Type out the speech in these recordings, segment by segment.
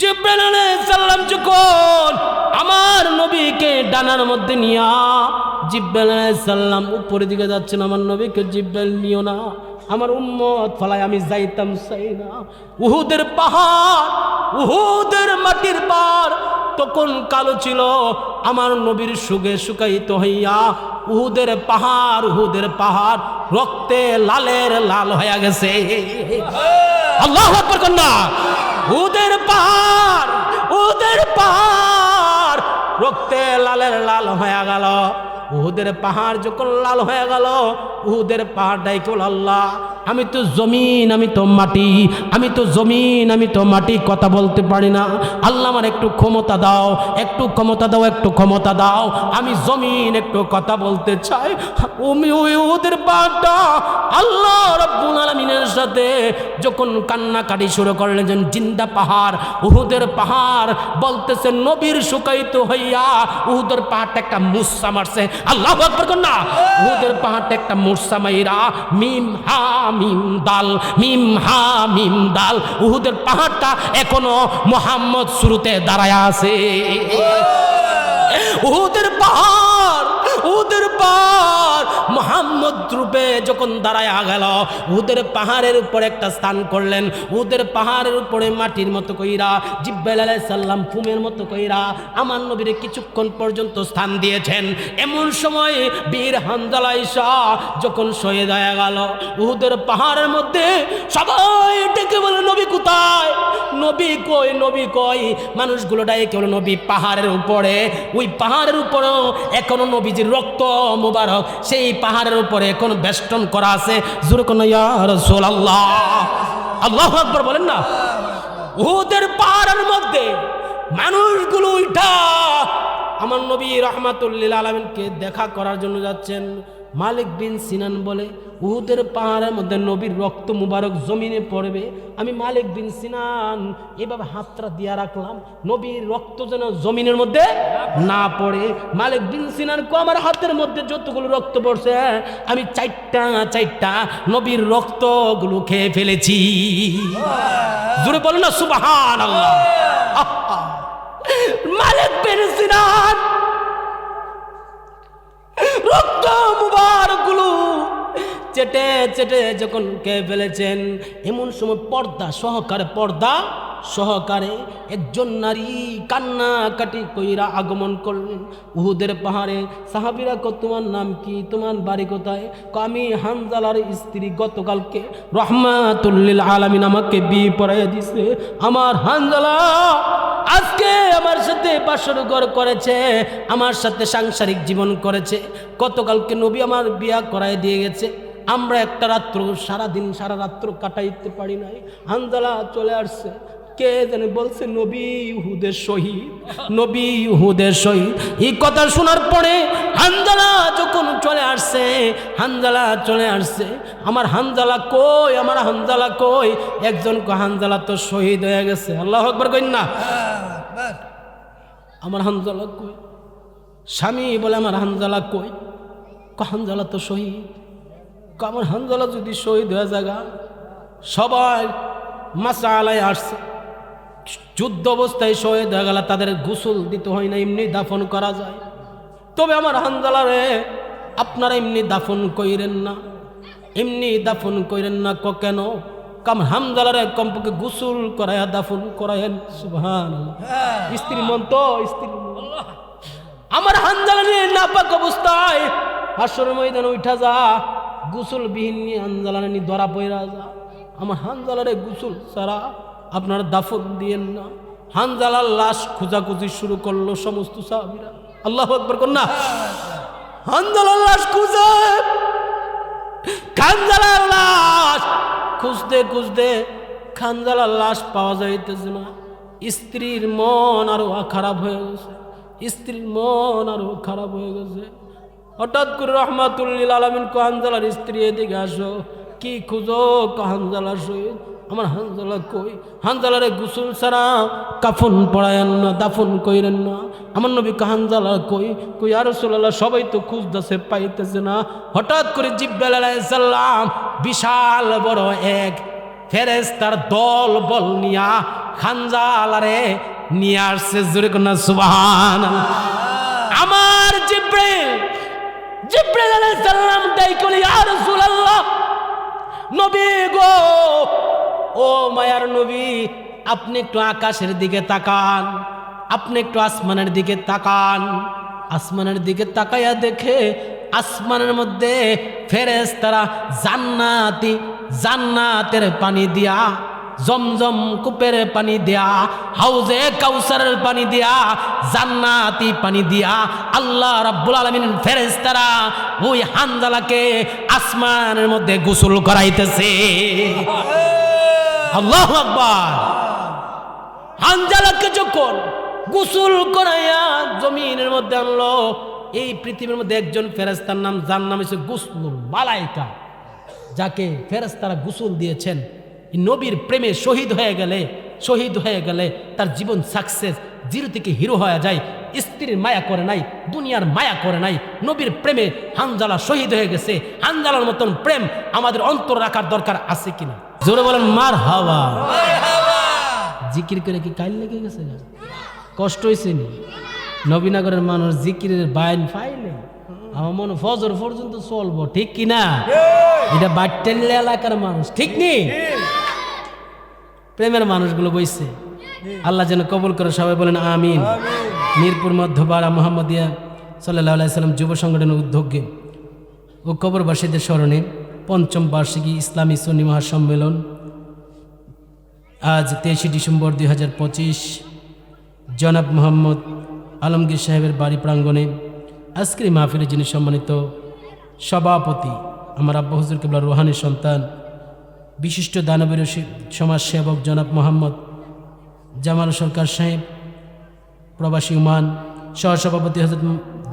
জিবরাইল আলাইহিস সালাম যখন আমার নবীকে ডানার মধ্যে নিয়া জিবরাইল আলাইহিস সালাম উপরের দিকে যাচ্ছেন, আমার নবীকে জিবরাইল নিও না, আমার উম্মত ফলাই আমি যাইতাম চাই না। উহুদের পাহাড়, উহুদের মাটির পাহাড় তখন কালো ছিল, আমার নবীর সুগে শুকায়িত হইয়া উহুদের পাহাড় রক্তে লালের লাল হয়ে গেছে। আল্লাহু আকবার কন্যা। উহুদের পাহাড় রক্তে লালের লাল হয়ে গেল। উহুদের পাহাড় যখন লাল হয়ে গেল, উহুদের পাহাড়টাই কেবল আল্লাহ, আমি তো জমিন, আমি তো মাটি, আমি তো জমিন, আমি তো মাটি, কথা বলতে পারি না। আল্লাহ আমার একটু ক্ষমতা দাও, একটু ক্ষমতা দাও, একটু ক্ষমতা দাও, আমি জমিন একটু কথা বলতে চাই। ওই উহুদের পাহাড়টা আল্লাহ রাব্বুল আলামিনের সাথে যখন কান্নাকাটি শুরু করলেন, যেন জিন্দা পাহাড়, উহুদের পাহাড় বলতেছে নবীর শুকায়িত হইয়া উহুদের পাহাড়টা একটা মুসা মারছে। আল্লাহু আকবার কর না। উহুদের পাহাড়টা একটা মুসা মাইরা মিম হা মিম দাল, মিম হা মিম দাল, উহুদের পাহাড়টা এখনো মুহাম্মদ শুরুতে দাঁড়ায় আছে। উহুদের পাহাড় মুহাম্মদ রূপে যখন দাঁড়ায় গেল, উহুদের পাহাড়ের উপর একটা স্থান করলেন। উহুদের পাহাড়ের উপরে মাটির মতো কইরা জিবরাইল আলাইহিস সালাম ফুমের মতো কইরা আমার নবীর কিছুক্ষণ পর্যন্ত স্থান দিয়েছেন। এমন সময় বীর হামজা ঈসা যখন শহীদ হয়ে গেল, উহুদের পাহাড়ের মধ্যে সবাই ডেকে বলে নবী কোথায়, নবী কই, নবী কই। মানুষগুলো ডাকে বলে নবী পাহাড়ের উপরে। ওই পাহাড়ের উপরেও এখনো নবীজির রক্ত মুবারক সেই পাহাড়ের উপরে এখন বেষ্টন করা আছে। জোরে কোন ইয়া রাসূলুল্লাহ, আল্লাহু আকবার বলেন না। উহুদের পাহাড়ের মধ্যে মানুষগুলো উঠা আমার নবী রাহমাতুল লিল আলামিনকে দেখা করার জন্য যাচ্ছেন। মালিক বিন সিনান বলে, উহুদের পাহাড়ের মধ্যে নবীর রক্ত মুবারক জমিনে পড়বে, আমি মালিক বিন সিনান এভাবে হাতটা দিয়া রাখলাম নবীর রক্ত যেন জমিনের মধ্যে না পড়ে। মালিক বিন সিনান কো আমার হাতের মধ্যে যতগুলো রক্ত পড়ছে আমি চারটা নবীর রক্তগুলো খেয়ে ফেলেছি। জোরে বলো না সুবহানাল্লাহ। মালিক বিন সিনান রক্ত মুবারকগুলো চেটে চেটে যখন খেয়ে ফেলেছেন, এমন সময় পর্দা সহকারে একজন নারী কান্নাকাটি কইরা আগমন করলেন উহুদের পাহাড়ে। সাহাবীরা কো তোমার নাম কি, তোমার বাড়ি কোথায়? আমি হানজালার স্ত্রী, গতকালকে রাহমাতুল লিল আলামিন আমাকে বিয়ে পড়াইয়া দিছে। আমার হানজালা আজকে আমার সাথে বাসর ঘর করেছে, আমার সাথে সাংসারিক জীবন করেছে। গতকালকে নবী আমার বিয়া করায় দিয়ে গেছে। আমরা একটা রাত্র সারা রাত্র কাটাইতে পারি নাই। হানজালা চলে আসছে, কে জানে বলছে নবী উহুদের শহীদ, নবী উহুদের শহীদ। এই কথা শোনার পরে হানজালা যখন চলে আসছে, আমার হানজালা কই, আমার হানজালা কই? একজন কো হানজালা তো শহীদ হয়ে গেছে। আল্লাহু আকবার কইন না। আমার হানজালা কই? স্বামী বলে আমার হানজালা কই? হানজালা তো শহীদ। আমার হানজালা যদি শহীদ হয়ে জায়গা, সবাই মাসআলায় আসছে, যুদ্ধ অবস্থায় শহীদ হয়ে গেল, তাদের গোসল দিতে হয় না, এমনি দাফন করা যায়। তবে আমার হানজালারে আপনারা এমনি দাফন কইরেন না। কেন? কাম হানজালারে কমপক্ষে গোসল করায়া দাফন করায়েন। সুবহানাল্লাহ। স্ত্রী মন তো স্ত্রী। আমার হানজালা নিয়ে নাপাক অবস্থায় হাসরের ময়দানে উঠা যা, গোসল বিহীন নিয়ে হানজালারে নিয়ে ধরা পড়া যা। আমার হানজালারে গোসল ছাড়া আপনারা দাফন দিয়েন না। হানজালার লাশ খোঁজাখুঁজি শুরু করলো সমস্ত সাহাবীরা। আল্লাহু আকবার কর না। হানজালার লাশ খুঁজে, হানজালার লাশ খুঁজতে হানজালার লাশ পাওয়া যাইতেছে না। স্ত্রীর মন আরো খারাপ হয়ে গেছে। হঠাৎ করে রাহমাতুল লিল আলামিন কো হানজালার স্ত্রী এদিকে আসো, কি খুঁজো? হানজালা শহীদ। আমার হানজালা কই? হানজালারে গোসল ছাড়া কাফন পড়ায়েন না, দাফন কইরেন না। আমার নবী হানজালা কই? ইয়া রাসূলুল্লাহ সবাই তো খুঁজতেছে, পাইতেছে না। হঠাৎ করে জিবরাইল আলাইহিস সালাম বিশাল বড় এক ফেরেশতার দল বল নিয়া খানজালারে নিয়ে আসছে। জোরে কোন সুবহানাল্লাহ। আমার জিব্রাইল আলাইহিস সালাম তাই কলি, ইয়া রাসূলুল্লাহ, নবী গো, ও মায়ার নবী, আপনি একটু আকাশের দিকে তাকান, আপনি একটু আসমানের দিকে তাকান। আসমানের দিকে তাকাইয়া দেখে আসমানের মধ্যে ফেরেশতারা জান্নাতের পানি দিয়া, জমজম কূপের পানি দিয়া, হাউজে কাউসারের পানি দিয়া, জান্নাতি পানি দিয়া আল্লাহ রাব্বুল আলামিন ফেরেশতারা ওই হানজালাকে আসমানের মধ্যে গোসল করাইতেছে। আল্লাহু আকবার। হানজালাকে যখন গোসল করাইয়া জমিনের মধ্যে আনলো, এই পৃথিবীর মধ্যে একজন ফেরেশতার নাম, যার নাম হচ্ছে গুসলুল মালাইকা, যাকে ফেরেশতারা গোসল দিয়েছেন। নবীর প্রেমে শহীদ হয়ে গেলে তার জীবন সাকসেস, জিরো থেকে হিরো হয়ে যায়। স্ত্রীর মায়া করে নাই, দুনিয়ার মায়া করে নাই, নবীর প্রেমে হানজালা শহীদ হয়ে গেছে। হানজালার মতন প্রেম আমাদের অন্তর রাখার দরকার আছে কিনা? জোরে বলেন মারহাবা। জিকির করে কি কাইল লেগে গেছে? কষ্ট হয়েছে নি? নবীনগরের মানুষ জিকিরের বায়ান পাইলে আমার মনে ফজর পর্যন্ত চলবো, ঠিক কিনা? এটা বাট্টেল এলাকার মানুষ, ঠিক নেই? প্রেমের মানুষগুলো বইছে। আল্লাহ যেন কবুল করে, সবাই বলেন আমিন। মিরপুর মধ্যপাড়া মুহাম্মদিয়া সাল্লাল্লাহু আলাইহি সাল্লাম যুব সংগঠনের উদ্যোগে ও কবরবাসীদের স্মরণে ৫ম বার্ষিকী ইসলামী সুন্নি মহাসম্মেলন আজ 23 ডিসেম্বর 2025 জনাব মোহাম্মদ আলমগীর সাহেবের বাড়ি প্রাঙ্গণে আজকের মাহফিলে যিনি সম্মানিত সভাপতি, আমার আব্বা হুজুর কিবলা রুহানির সন্তান, বিশিষ্ট দানবীর সমাজসেবক জনাব মোহাম্মদ জামাল সরকার সাহেব, প্রবাসী ওমান, সহসভাপতি হযরত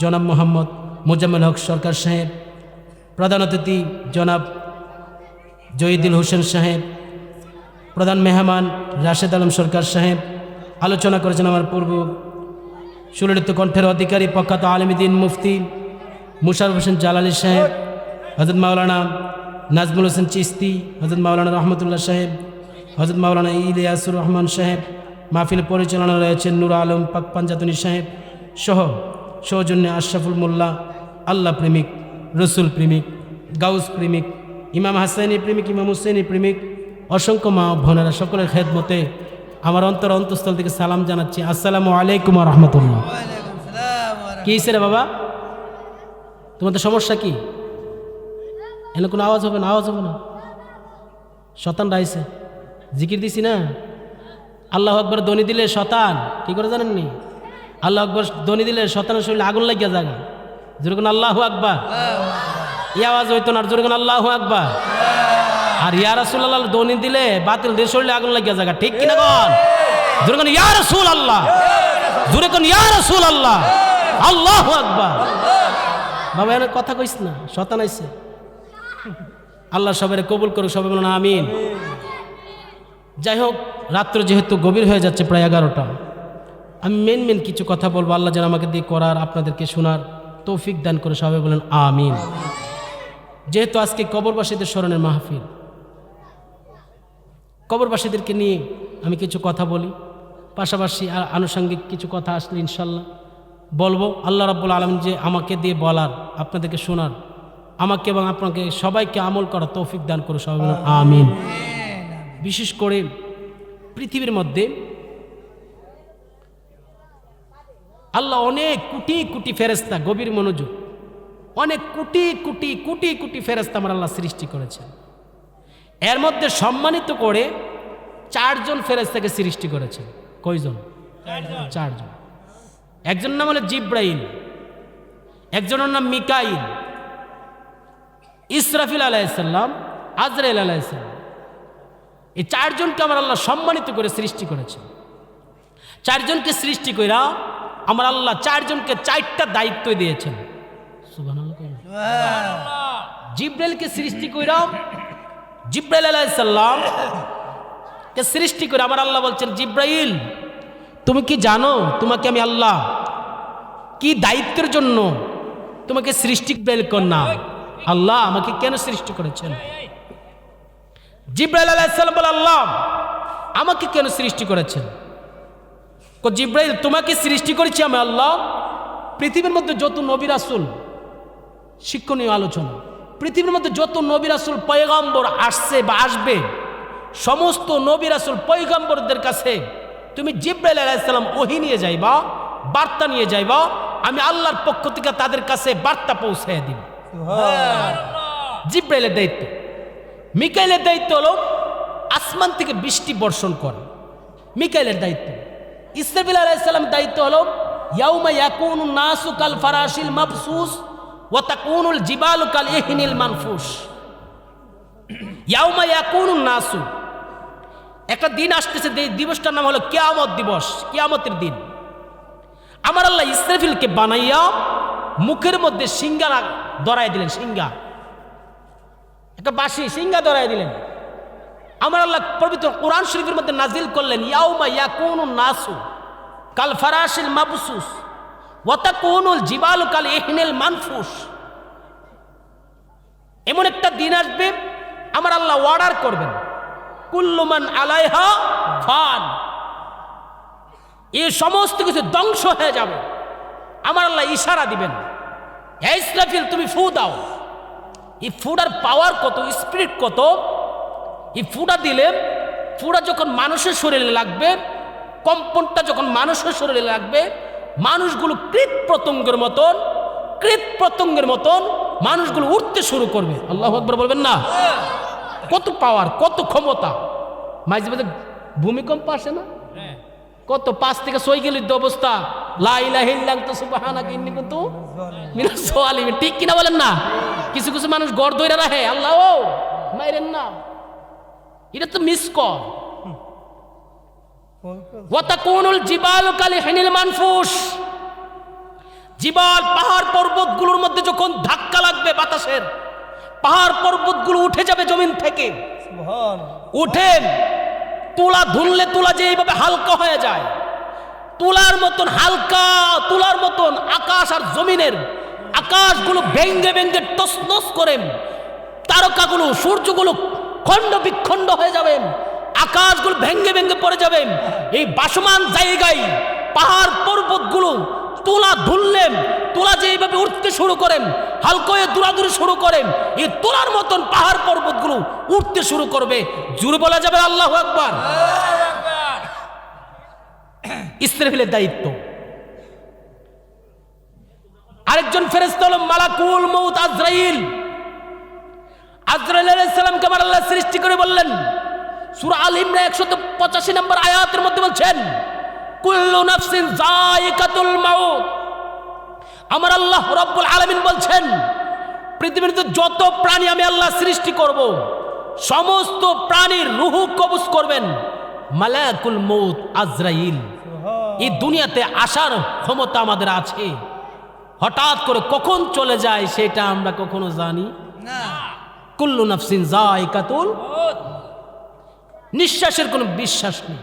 জনাব মোহাম্মদ মোজাম্মেল হক সরকার সাহেব, প্রধান অতিথি জনাব জহিদুল হোসেন সাহেব, প্রধান মেহমান রাশেদ আলম সরকার সাহেব। আলোচনা করেছেন আমার পূর্ব সুললিত কণ্ঠের অধিকারী প্রখ্যাত আলেমদ্বীন মুফতি মুশাররফ হোসেন জালালী সাহেব, হযরত মাওলানা নাজমুল হোসেন চিস্তি, হযরত মাওলানা রহমতুল্লাহ সাহেব, হযরত মাওলানা ইলিয়াসুর রহমান সাহেব। মাহফিল পরিচালনা রয়েছেন নূর আলম পাক পাঞ্জাতনী সাহেব সহ সৌজন্যে আশরাফুল মোল্লা, আল্লাহ প্রেমিক, রসুল প্রেমিক, গাউস প্রেমিক, ইমাম হাসানি প্রেমিক, ইমাম হুসেনি প্রেমিক, অসংখ্য মা বোনেরা, সকলের খেদমতে আমার অন্তঃস্থল থেকে সালাম জানাচ্ছি। আসসালামু আলাইকুম ওয়া রাহমাতুল্লাহ। কি হয়েছে রে বাবা, তোমাদের সমস্যা কি? এনে কোনো আওয়াজ হবে না, আওয়াজ হবে না। শতান রাইছে, জিকির দিছি না। আল্লাহু আকবার ধ্বনি দিলে শতান কি করে জানেননি? আল্লাহু আকবার ধ্বনি দিলে শতানের শরীরে আগুন লাগিয়া জায়গা। জোরে কোন আল্লাহু আকবার। এই আওয়াজ হইতো না, জোরে কোন আল্লাহু আকবার। আর ইয়া রাসূলুল্লাহ ধ্বনি দিলে বাতিল দিয়ে শরীরে আগুন লাগিয়া জায়গা, ঠিক কিনা কোন? জোরে কোন ইয়া রাসূলুল্লাহ, জোরে কোন ইয়া রাসূলুল্লাহ, আল্লাহু আকবার। বাবা এর কথা কইছ না, শতান আইছে। আল্লাহ সবাই কবুল করুক, সবাই বলুন আমিন। যাই হোক, রাত্র যেহেতু গভীর হয়ে যাচ্ছে, প্রায় 11টা, আমি মেন কিছু কথা বলবো। আল্লাহ যেন আমাকে দিয়ে করার, আপনাদেরকে শোনার তৌফিক দান করে, সবাই বলেন আমিন। যেহেতু আজকে কবরবাসীদের স্মরণের মাহফিল, কবরবাসীদেরকে নিয়ে আমি কিছু কথা বলি, পাশাপাশি আনুষঙ্গিক কিছু কথা আসলে ইনশাল্লাহ বলবো। আল্লাহ রাব্বুল আলামিন যে আমাকে দিয়ে বলার, আপনাদেরকে শোনার, আমাকে এবং আপনাকে সবাইকে আমল করার তৌফিক দান করে, সবাই বলেন আমিন। বিশেষ করে পৃথিবীর মধ্যে আল্লাহ অনেক কোটি কোটি ফেরেশতা, গভীর মনোযোগ, অনেক কোটি কোটি কোটি কোটি ফেরেশতা আমার আল্লাহ সৃষ্টি করেছেন। এর মধ্যে সম্মানিত করে 4 জন ফেরেশতাকে সৃষ্টি করেছেন। কয়জন? 4 জন। একজনের নাম হলো জিব্রাইল, একজনের নাম মিকাইল, ইসরাফিল আলাইহিস সালাম, আজরাইল আলাইহিস সালাম। এই 4 জনকে আমার আল্লাহ সম্মানিত করে সৃষ্টি করেছেন। 4 জনকে সৃষ্টি কইরা আমার আল্লাহ 4 জনকে 4টা দায়িত্ব দিয়েছেন। সুবহানাল্লাহ। জিব্রাইলকে সৃষ্টি কইরা, জিব্রাইল আলাইহিস সালাম কে সৃষ্টি করে আমার আল্লাহ বলছেন, জিব্রাইল তুমি কি জানো তোমাকে আমি আল্লাহ কি দায়িত্বের জন্য তোমাকে সৃষ্টি করলাম? আল্লাহ আমাকে কেন সৃষ্টি করেছেন? জিব্রাইল আলাইহিস সালাম বলে, আল্লাহ আমাকে কেন সৃষ্টি করেছেন? জিব্রাইল, তোমাকে সৃষ্টি করেছি আমি আল্লাহ পৃথিবীর মধ্যে যত নবী রাসূল, শিক্ষণীয় আলোচনা, পৃথিবীর মধ্যে যত নবী রাসূল পয়গম্বর আসছে বা আসবে, সমস্ত নবী রাসূল পয়গম্বরদের কাছে তুমি জিব্রাইল আলাইহিস সালাম ওহী নিয়ে যাইবা, বার্তা নিয়ে যাইবা, আমি আল্লাহর পক্ষ থেকে তাদের কাছে বার্তা পৌঁছায় দিব। জিব্রাইলের দায়িত্ব। মিকাইলের দায়িত্ব হলো আসমান থেকে বৃষ্টি বর্ষণ করা, মিকাইলের দায়িত্ব। ইসরাফিল আলাইহিস সালামের দায়িত্ব হলো ইয়াউমা ইয়াকুনুন নাসু কাল ফারাশিল মাবসুস ওয়া তাকুনুল জিবালু কাল ইহনিল মানফুস। ইয়াউমা ইয়াকুনুন নাসু, একটা দিন আসতেছে, দিবসটার নাম হলো কিয়ামত দিবস, কিয়ামতের দিন। আমার আল্লাহ ইসরাফিলকে বানাইয়া মুখের মধ্যে সিংহা ধরাই দিলেন, সিংহা, একটা বাঁশি সিংহা ধরাই দিলেন। আমার আল্লাহ পবিত্র কোরআন শরীফের মধ্যে নাজিল করলেন ইয়াউমা ইয়াকুনুন নাসু কাল ফারাশিল মাবসুস ওয়া তাকুনুল জিবালু কাল ইহনিল মানফুস। এমন একটা দিন আসবে আমার আল্লাহ অর্ডার করবেন কুল্লু মান আলাইহা ফান, এই সমস্ত কিছু ধ্বংস হয়ে যাবে। আমার আল্লাহ ইশারা দিবেন, হে ইসরাফিল তুমি ফু দাও। এই ফুটার পাওয়ার কত, স্পিরিট কত! এই ফুটা দিলে, ফুটা যখন মানুষের শরীরে লাগবে, কম্পনটা যখন মানুষের শরীরে লাগবে, মানুষগুলো কীট পতঙ্গের মতন মানুষগুলো উঠতে শুরু করবে। আল্লাহু আকবার বলবেন না? কত পাওয়ার, কত ক্ষমতা! মাঝে মাঝে ভূমিকম্প আসে না, কত 5 থেকে 6 গেলির অবস্থা, লা ইলাহা ইল্লা আনতা সুবহানাকা ইন্নী কুনতু মিনাজ জালিমিন, ঠিক কিনা বলেন না? কিছু কিছু মানুষ গড় ধইরা রাখে, আল্লাহ ও মাইরেন না, এটা তো মিস কল। ওয়া তাকুনুল জিবালু কাল ইহনিল মানফুস, জিবাল পাহাড় পর্বতগুলোর মধ্যে যখন ধাক্কা লাগবে বাতাসের, পাহাড় পর্বতগুলো উঠে যাবে জমিন থেকে, উঠে তুলা ধুললে তুলা যে এইভাবে হালকা হয়ে যায়, তুলার মতন হালকা, তুলার মতন আকাশ আর জমিনের আকাশগুলো ভেঙ্গে ভেঙ্গে তছনছ করে তারকাগুলো, সূর্যগুলো খণ্ড বিখণ্ড হয়ে যাবে, আকাশগুলো ভেঙ্গে ভেঙ্গে পড়ে যাবে। এই বাসমান জায়গায় পাহাড় পর্বতগুলো তুলা ধুললেন, তুলা যে এইভাবে উঠতে শুরু করেন, হালকা হয়ে দৌড়াদৌড়ি শুরু করেন, এই তুলার মতন পাহাড় পর্বতগুলো উঠতে শুরু করবে। জোরে বলা যাবে আল্লাহু আকবার। ইসরাফিলের দায়িত্ব। আরেকজন ফেরেশতা হলো মালাকুল মউত আজরাইল। আজরাইল আলাইহিস সালামকে আমার আল্লাহ সৃষ্টি করে বললেন, সূরা আল ইমরান 185 নম্বর আয়াতের মধ্যে বলছেন কুল্লু নাফসিন যায়িকাতুল মাউত। আমার আল্লাহ রাব্বুল আলামিন বলছেন পৃথিবীতে যত প্রাণী আমি আল্লাহ সৃষ্টি করব, সমস্ত প্রাণীর রূহ কবজ করবেন মালাকুল মউত আজরাইল। এই দুনিয়াতে আসার ক্ষমতা আমাদের আছে, হঠাৎ করে কখন চলে যায় সেটা আমরা কখনো জানি না। কুল্লু নাফসিন যায়িকাতুল মউত, নিঃশ্বাসের কোনো বিশ্বাস নেই।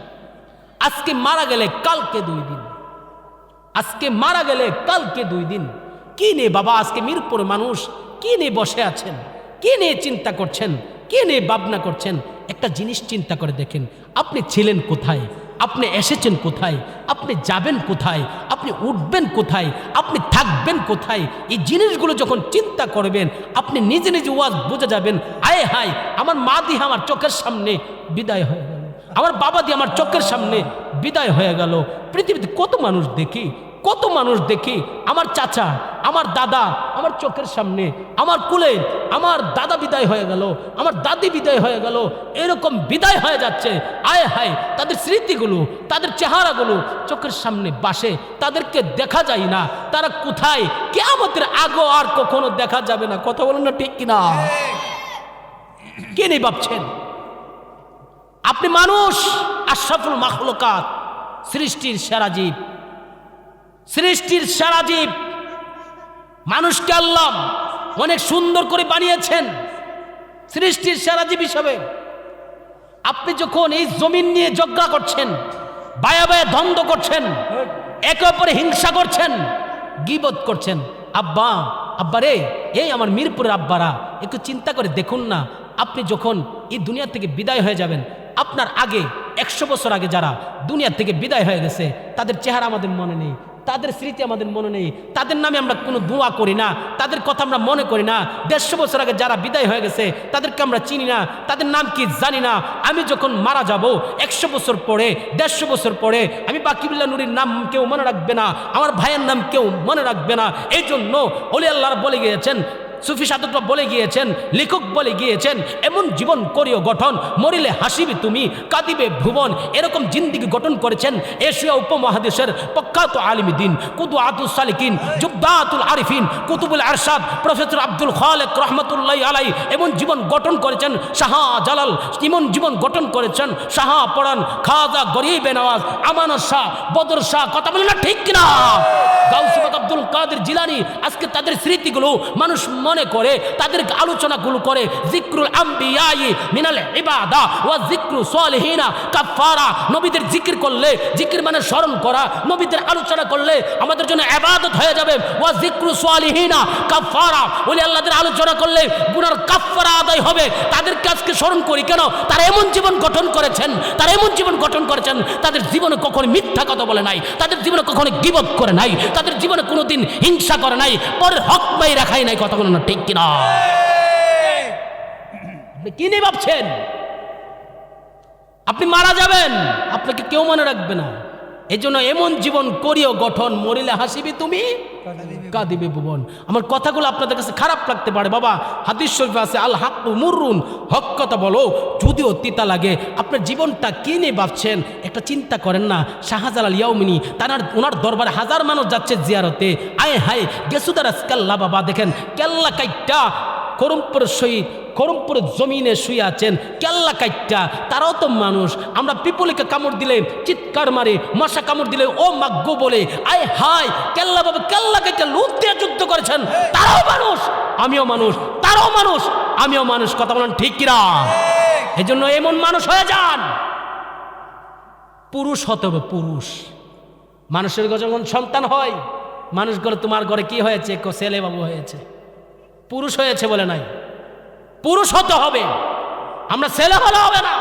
আজকে মারা গেলে কালকে 2 দিন, আজকে মারা গেলে কালকে 2 দিন। কি নিয়ে বাবা আজকে মিরপুরে মানুষ কি নিয়ে বসে আছেন, কি নিয়ে চিন্তা করছেন, কি নিয়ে ভাবনা করছেন? একটা জিনিস চিন্তা করে দেখেন, আপনি ছিলেন কোথায়, আপনি এসেছেন কোথায়, আপনি যাবেন কোথায়, আপনি উঠবেন কোথায়, আপনি থাকবেন কোথায়? এই জিনিসগুলো যখন চিন্তা করবেন আপনি নিজে নিজে ওয়াজ বুঝে যাবেন। আয় হায়, আমার মা দিয়ে আমার চোখের সামনে বিদায় হয়ে গেল, আমার বাবা দিয়ে আমার চোখের সামনে বিদায় হয়ে গেল। পৃথিবীতে কত মানুষ দেখি, কত মানুষ দেখি, আমার চাচা, আমার দাদা আমার চোখের সামনে, আমার কুলে আমার দাদা বিদায় হয়ে গেল, আমার দাদি বিদায় হয়ে গেল, এরকম বিদায় হয়ে যাচ্ছে। আয় হায়, তাদের স্মৃতিগুলো, তাদের চেহারাগুলো চোখের সামনে বাসে, তাদেরকে দেখা যায় না। তারা কোথায়? কিয়ামতের আগে আর কখনো দেখা যাবে না। কথা বলেন না ঠিক কিনা? কে নেই ভাবছেন? আপনি মানুষ, আশরাফুল মাখলুকাত, সৃষ্টির সেরা জীব, সৃষ্টির সেরা জীব। মানুষকে আল্লাহ অনেক সুন্দর করে বানিয়েছেন সৃষ্টির সেরা জীব হিসাবে। আপনি যখন এই জমিন নিয়ে ঝগড়া করছেন, বায়া বায়া দ্বন্দ্ব করছেন, একে অপরে হিংসা করছেন, গীবত করছেন, আব্বা আব্বা রে, এই আমার মিরপুরের আব্বারা, একটু চিন্তা করে দেখুন না, আপনি যখন এই দুনিয়া থেকে বিদায় হয়ে যাবেন, আপনার আগে 100 বছর আগে যারা দুনিয়া থেকে বিদায় হয়ে গেছে তাদের চেহারা আমাদের মনে নেই, তাদের স্মৃতি আমাদের মনে নেই, তাদের নামে আমরা কোনো দোয়া করি না, তাদের কথা আমরা মনে করি না। 150 বছর আগে যারা বিদায় হয়ে গেছে তাদেরকে আমরা চিনি না, তাদের নাম কি জানি না। আমি যখন মারা যাব 100 বছর পরে, 150 বছর পরে, আমি বাকিবুল্লাহ নুরির নাম কেউ মনে রাখবে না, আমার ভাইয়ের নাম কেউ মনে রাখবে না। এই জন্য ওলি আল্লাহর বলে গিয়েছেন, সুফি সাধকরা বলে গিয়েছেন, লেখক বলে গিয়েছেন, এমন জীবন করিও গঠন, মরিলে হাসিবে তুমি, কাঁদিবে ভুবন। এরকম জিন্দিগি গঠন করেছেন এশিয়া উপমহাদেশের প্রখ্যাত আলিমদ্দিন, কুদওয়াতুস সালিকিন, জুবদাতুল আরিফিন, কুতুবুল আরশাদ প্রফেসর আব্দুল খালেক রহমতুল্লাহি আলাইহি। এমন জীবন গঠন করেছেন শাহজালাল, এমন জীবন গঠন করেছেন শাহপরান, খাজা গরিবে নওয়াজ, আমানত শাহ, বদর শাহ। কথা বলেন না ঠিক কিনা? গাউস পাক আব্দুল কাদের জিলানী। আজকে তাদের স্মৃতিগুলো মানুষ মনে করে, তাদের আলোচনাগুলো করে। জিক্রুল আম্বিয়াই মিনাল ইবাদা ওয়া জিক্রু সালিহিনা কাফারা। নবীদের জিকির করলে, জিকির মানে স্মরণ করা, নবীদের আলোচনা করলে আমাদের জন্য ইবাদত হয়ে যাবে। ওয়া জিক্রু সালিহিনা কাফারা, ওলি আল্লাহদের আলোচনা করলে গুনার কাফারা আদায় হবে। তাদেরকে আজকে স্মরণ করি কেন? তারা এমন জীবন গঠন করেছেন, তারা এমন জীবন গঠন করেছেন, তাদের জীবনে কখনো মিথ্যা কথা বলে নাই, তাদের জীবনে কখনো গীবত করে নাই, তাদের জীবনে কোনোদিন হিংসা করে নাই, পরের হক পাই রাখাই নাই। কথা বলে না ঠিক কিনা? আপনি কি নিয়ে ভাবছেন? আপনি মারা যাবেন, আপনাকে কেউ মনে রাখবে না। এই জন্য এমন জীবন করিও গঠন, মরিলে হাসিবি তুমি, কাঁদিবে ভুবন। আমার কথাগুলো আপনাদের কাছে খারাপ লাগতে পারে বাবা, হাদিস শরীফে আছে আল হাক্কু মুররুন, হক কথা বলো যদিও তিতা লাগে। আপনার জীবনটা কি নিয়ে ভাবছেন একটা চিন্তা করেন না। শাহজালাল ইয়াউমিনী, ওনার দরবারে হাজার মানুষ যাচ্ছে জিয়ারতে। আয় হায় গেসুদারাস কাল্লা বাবা, দেখেন কেল্লা কাইটটা করমপুরের শহীদ, করমপুরের জমিনে শুয়ে আছেন কেল্লা কাইটটা। তারাও তো মানুষ। আমরা পিপলিকে কামড় দিলে চিৎকার মারে, মশা কামড় দিলে ও মাগ্গো বলে। আয় হায় কেল্লা বাবা, কেল্লা কাইটটা লুট দিয়ে যুদ্ধ করেছেন। তারাও মানুষ, আমিও মানুষ, তারাও মানুষ, আমিও মানুষ। কথা বলেন ঠিক কিনা? এই জন্য এমন মানুষ হয়ে যান। পুরুষ হতে হবে, পুরুষ। মানুষের যখন সন্তান হয়, মানুষ ঘরে, তোমার ঘরে কি হয়েছে? ছেলে বাবু হয়েছে, পুরুষ হয়েছে বলে নাই। পুরুষ হতে হবে, আমরা ছেলে হলে হবে না।